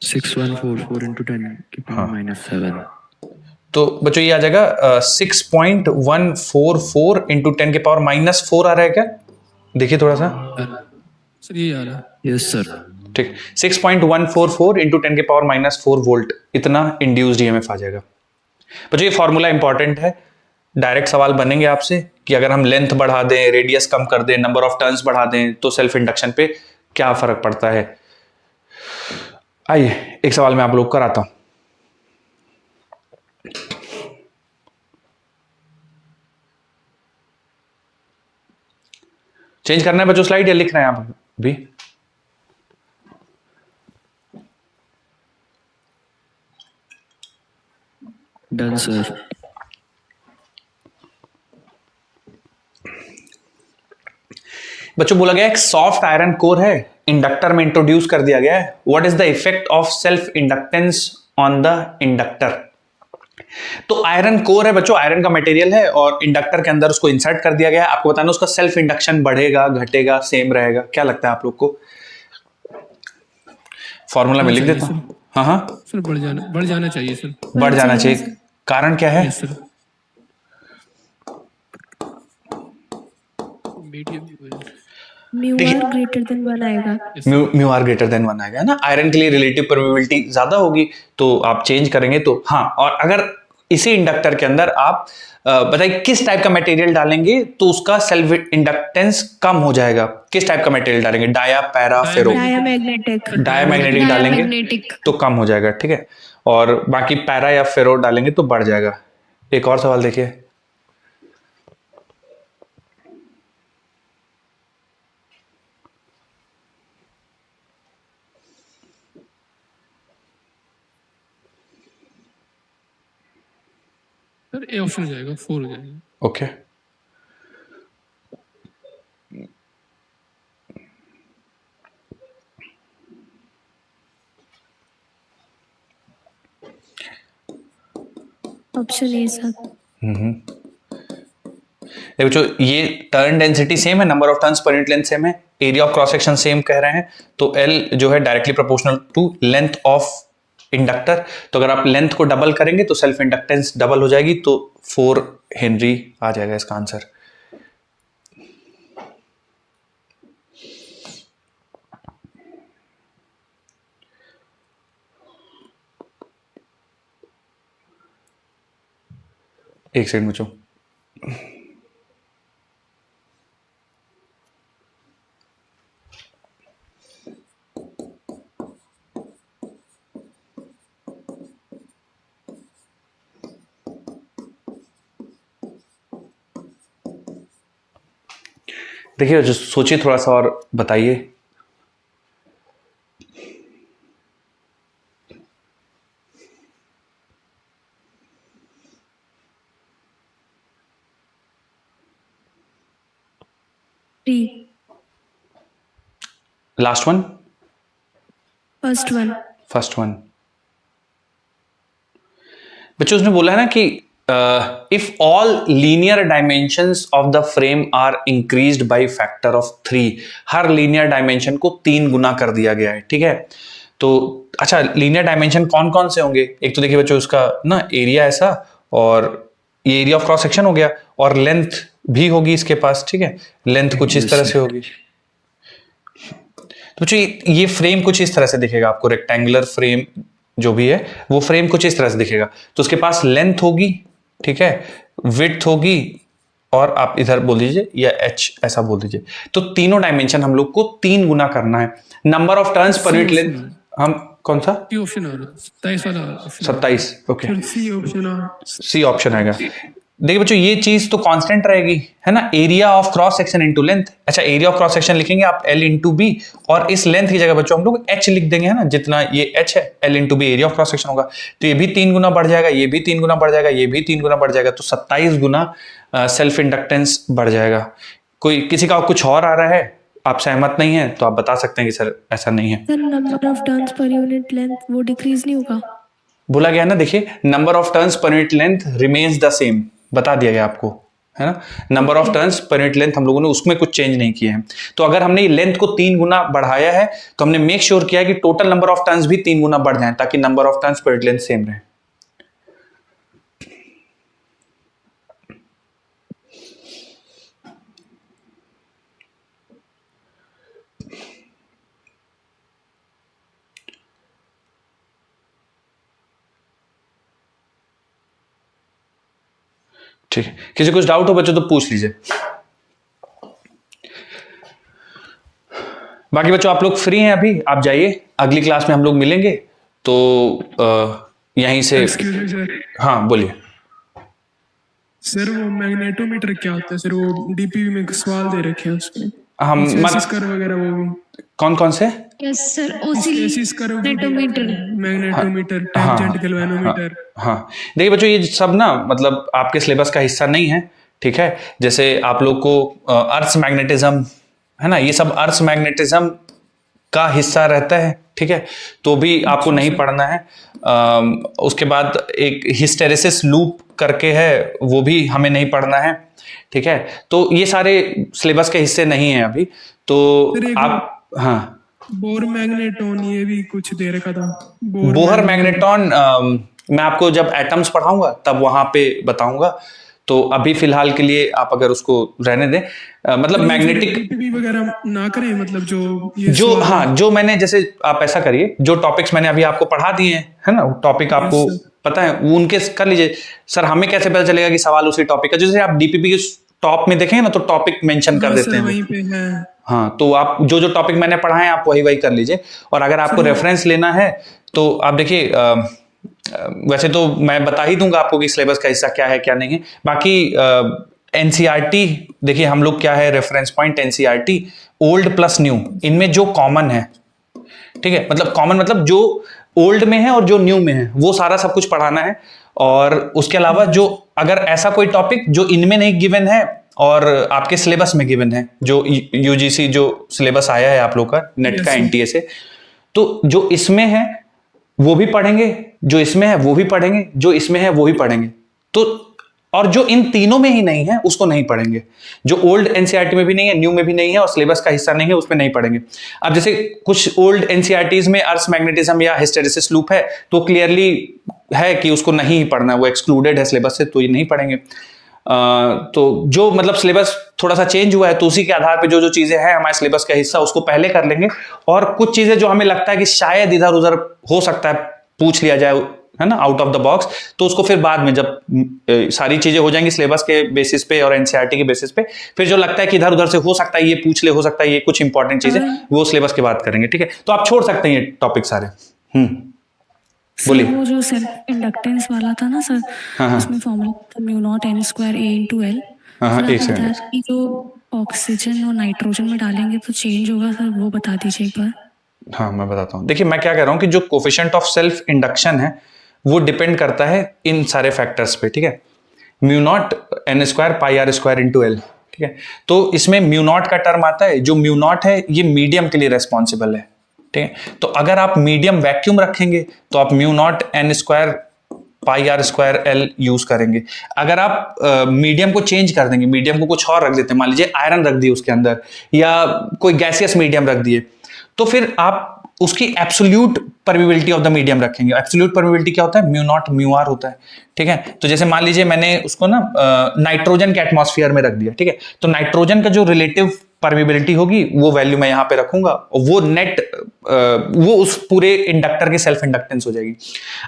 Six 144 into 10⁻⁻7। तो बच्चों ये आ जाएगा 6.144 इंटू 10⁻⁻4 आ रहा है क्या? देखिए थोड़ा सा सर, ये आ रहा है। Yes sir. ठीक, 6.144 इंटू 10⁻⁻4 वोल्ट, इतना इंड्यूस्ड ईएमएफ आ जाएगा। बच्चों ये फॉर्मूला इंपॉर्टेंट है, डायरेक्ट सवाल बनेंगे आपसे कि अगर हम लेंथ बढ़ा दें, रेडियस कम कर दें, नंबर ऑफ टर्न्स बढ़ा दें तो सेल्फ इंडक्शन पे क्या फर्क पड़ता है। आइए एक सवाल मैं आप लोग कराता हूं। चेंज करना है बच्चों स्लाइड या लिखना है आप भी? Done sir. बच्चों बोला गया एक सॉफ्ट आयरन कोर है, इंडक्टर में इंट्रोड्यूस कर दिया गया है। What is the effect of self inductance on the inductor? तो आयरन कोर है बच्चों, आयरन का मटेरियल है और इंडक्टर के अंदर उसको इंसर्ट कर दिया गया है। आपको बताना उसका सेल्फ इंडक्शन बढ़ेगा, घटेगा, सेम रहेगा? क्या लगता है आप लोग को? फॉर्मूला में लिख देता हूं। हाँ हाँ सर, बढ़ जाना चाहिए सर। बढ़ जाना चाहिए। कारण क्या है? Yes sir. Mu R greater than 1 आएगा। म्यू आर ग्रेटर देन 1 आएगा ना। आयरन के लिए रिलेटिव परमेबिलिटी ज्यादा होगी तो आप चेंज करेंगे तो हाँ। और अगर इसी इंडक्टर के अंदर आप बताइए किस टाइप का मटेरियल डालेंगे तो उसका सेल्फ इंडक्टेंस कम हो जाएगा। किस टाइप का मटेरियल डालेंगे? डाया, पैरा, फेरो? डायमैग्नेटिक डालेंगे तो कम हो जाएगा, ठीक है। और बाकी पैरा या फेरो डालेंगे तो बढ़ जाएगा। एक और सवाल देखिए। सर ए ऑप्शन हो जाएगा, 4 हो जाएगा। Okay option A sir. बच्चों ये टर्न डेंसिटी सेम है, नंबर ऑफ टर्न्स पर यूनिट लेंथ सेम है, area of cross section same कह रहे हैं, तो L जो है directly proportional to length of inductor. तो अगर आप लेंथ को डबल करेंगे तो सेल्फ इंडक्टेंस डबल हो जाएगी, तो 4 हेनरी आ जाएगा इसका आंसर। एक सेकंड बच्चों। देखिए जो सोचिए थोड़ा सा और बताइए। Last one, first one. बच्चों उसने बोला है ना कि if all linear dimensions of the frame are increased by factor of 3, हर लीनियर डायमेंशन को 3 गुना कर दिया गया है, ठीक है। तो अच्छा लीनियर डायमेंशन कौन कौन से होंगे? एक तो देखिए बच्चों उसका ना एरिया ऐसा, और ये एरिया ऑफ क्रॉस सेक्शन हो गया, और लेंथ भी होगी इसके पास, ठीक है। लेंथ कुछ इस तरह से होगी। तो बच्चों ये फ्रेम कुछ इस तरह से दिखेगा आपको, रेक्टेंगुलर फ्रेम जो भी है वो फ्रेम कुछ इस तरह से दिखेगा। तो उसके पास लेंथ होगी, ठीक है, विड्थ होगी, और आप इधर बोल दीजिए या h ऐसा बोल दीजिए। तो तीनों डायमेंशन हम लोग को 3 गुना करना है। नंबर ऑफ टर्न्स पर यूनिट लेंथ हम कौन सा? ऑप्शन आ रहा है 27 वाला option. 27 okay. C option C option आएगा। देखिए बच्चों ये चीज तो कांस्टेंट रहेगी, है ना, area of cross section into length. अच्छा एरिया ऑफ क्रॉस सेक्शन लिखेंगे आप L इंटू बी, और इस लेंथ की जगह बच्चों हम लोग h लिख देंगे, है ना, जितना ये h है L into B area of cross section होगा। तो ये भी 3 गुना बढ़ जाएगा, ये भी 3 गुना बढ़ जाएगा, ये भी 3 गुना बढ़ जाएगा, तो 27 गुना सेल्फ इंडक्टेंस बढ़ जाएगा। कोई किसी का कुछ और आ रहा है, आप सहमत नहीं है तो आप बता सकते हैं कि सर ऐसा नहीं है। सर नंबर ऑफ टर्न्स पर यूनिट लेंथ वो डिक्रीज नहीं होगा? बोला गया ना, देखिए नंबर ऑफ टर्न्स पर unit length remains the same, बता दिया गया आपको, है ना। नंबर ऑफ टर्न्स पर यूनिट लेंथ हम लोगों ने उसमें कुछ चेंज नहीं किए हैं। तो अगर हमने लेंथ को 3 गुना बढ़ाया है तो हमने मेक श्योर किया है कि टोटल नंबर ऑफ टर्न्स भी 3 गुना बढ़ जाए, ताकि नंबर ऑफ टर्न्स पर यूनिट लेंथ सेम रहे। ठीक है, किसी कुछ डाउट हो बच्चों तो पूछ लीजिए। बाकी बच्चों आप लोग फ्री हैं अभी, आप जाइए, अगली क्लास में हम लोग मिलेंगे। तो यहीं से हाँ बोलिए सर। वो मैग्नेटोमीटर क्या होता है सर? वो डीपीवी में सवाल दे रखे हैं उसमें, हम कर वगैरह वो कौन कौन से? Yes sir, magnetometer, tangent galvanometer. हाँ देखिए बच्चों ये सब ना मतलब आपके सिलेबस का हिस्सा नहीं है, ठीक है। जैसे आप लोग को अर्थ मैग्नेटिज्म, है ना, ये सब अर्थ मैग्नेटिज्म का हिस्सा रहता है, ठीक है, तो भी आपको नहीं पढ़ना है। उसके बाद एक हिस्टेरेसिस लूप करके है, वो भी हमें नहीं पढ़ना है, ठीक है। तो ये सारे सिलेबस के हिस्से नहीं है अभी। तो आप हाँ बोर मैग्नेटॉन ये भी कुछ दे रखा था। बोहर मैग्नेटॉन मैं आपको जब एटम्स पढ़ाऊंगा तब वहां पे बताऊंगा। तो अभी फिलहाल के लिए आप अगर उसको रहने दें, मतलब मैग्नेटिक डीपीवी वगैरह ना करें, मतलब जो हाँ, जो मैंने जैसे आप ऐसा करिए, जो टॉपिक्स मैंने अभी आपको पढ़ा दिए हैं, है ना, टॉपिक आपको पता है वो उनके कर लीजिए। सर हमें कैसे पता चलेगा कि सवाल उसी टॉपिक का? जैसे आप डीपीपी के टॉप में देखेंगे ना, तो टॉपिक मेंशन कर देते हैं वहीं पे है। हाँ, तो आप जो जो टॉपिक मैंने पढ़ाए आप वही कर लीजिए। और अगर आपको रेफरेंस लेना है तो आप देखिए, वैसे तो मैं बता ही दूंगा आपको कि सिलेबस का हिस्सा क्या है क्या नहीं है। बाकी एनसीईआरटी देखिए, हम लोग क्या है, reference point NCERT old plus new, इनमें जो कॉमन है, ठीक है, मतलब कॉमन मतलब जो ओल्ड में है और जो न्यू में है वो सारा सब कुछ पढ़ाना है। और उसके अलावा जो अगर ऐसा कोई टॉपिक जो इनमें नहीं गिवन है और आपके सिलेबस में गिवन है, जो यूजीसी जो सिलेबस आया है आप लोग का नेट का एनटीए से, तो जो इसमें है वो भी पढ़ेंगे, जो इसमें है वो भी पढ़ेंगे, जो इसमें है वो भी पढ़ेंगे। तो और जो इन तीनों में ही नहीं है उसको नहीं पढ़ेंगे, जो ओल्ड एनसीईआरटी में भी नहीं है, न्यू में भी नहीं है और सिलेबस का हिस्सा नहीं है, उसमें नहीं पढ़ेंगे। अब जैसे कुछ ओल्ड एनसीईआरटीज में अर्थ मैग्नेटिज्म या हिस्टेरेसिस लूप है, तो क्लियरली है कि उसको नहीं ही पढ़ना है, वो एक्सक्लूडेड है सिलेबस से, तो ये नहीं पढ़ेंगे। तो जो मतलब सिलेबस थोड़ा सा चेंज हुआ है, तो उसी के आधार पे जो जो चीजें हैं हमारे सिलेबस का हिस्सा, उसको पहले कर लेंगे। और कुछ चीजें जो हमें लगता है कि शायद इधर उधर हो सकता है पूछ लिया जाए, है ना, आउट ऑफ द बॉक्स, तो उसको फिर बाद में जब सारी चीजें हो जाएंगी सिलेबस के बेसिस पे और एनसीईआरटी के बेसिस पे, फिर जो लगता है कि इधर उधर से हो सकता है ये पूछ ले, हो सकता है ये कुछ इंपॉर्टेंट चीजें, वो सिलेबस के बाद करेंगे, ठीक है। तो आप छोड़ सकते हैं ये टॉपिक सारे। बोलिए। वो जो सेल्फ इंडक्टेंस वाला था ना सर, उसमें फॉर्मूला था म्यू नॉट एन स्क्वायर ए इनटू एल। एक सेकंड, कि जो ऑक्सीजन और नाइट्रोजन में डालेंगे तो चेंज होगा सर, वो बता दीजिए एक बार। हाँ मैं बताता हूँ। देखिए मैं क्या कह रहा हूँ कि जो कोफिशिएंट ऑफ सेल्फ इंडक्शन है वो डिपेंड करता है इन सारे फैक्टर्स पे, ठीक है। Mu naught N square pi R square into L, ठीक है। तो इसमें म्यू नॉट का टर्म आता है, जो म्यू नॉट है ये मीडियम के लिए रेस्पॉन्सिबल है, ठीक है। तो अगर आप मीडियम वैक्यूम रखेंगे तो आप mu naught N square pi R square L use करेंगे। अगर आप मीडियम को चेंज कर देंगे, मीडियम को कुछ और रख देते हैं, मान लीजिए आयरन रख दिए उसके अंदर या कोई गैसियस मीडियम रख दिए, तो फिर आप उसकी absolute permeability of the medium रखेंगे। एब्सोल्यूट परमिबिलिटी क्या होता है? म्यू नॉट म्यू आर होता है, ठीक है। तो जैसे मान लीजिए मैंने उसको ना नाइट्रोजन के एटमॉस्फेयर में रख दिया, ठीक है, तो नाइट्रोजन का जो रिलेटिव परमिबिलिटी होगी वो वैल्यू मैं यहां पे रखूंगा और वो नेट वो उस पूरे इंडक्टर की सेल्फ इंडक्टेंस हो जाएगी।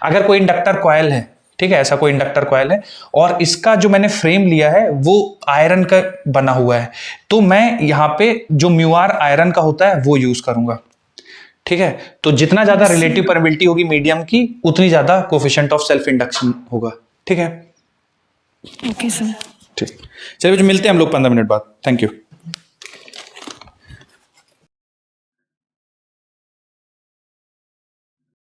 अगर कोई इंडक्टर कॉइल है, ठीक है, ऐसा कोई इंडक्टर कॉइल है और इसका जो मैंने फ्रेम लिया है वो आयरन का बना हुआ है, तो मैं यहां पे जो म्यू आर आयरन का होता है वो यूज करूंगा, ठीक है। तो जितना ज्यादा रिलेटिव परमिबिलिटी होगी मीडियम की, उतनी ज्यादा कोफिशिएंट ऑफ सेल्फ इंडक्शन होगा, ठीक है। ओके सर, ठीक, चलिए मिलते हैं हम लोग 15 मिनट बाद। Thank you.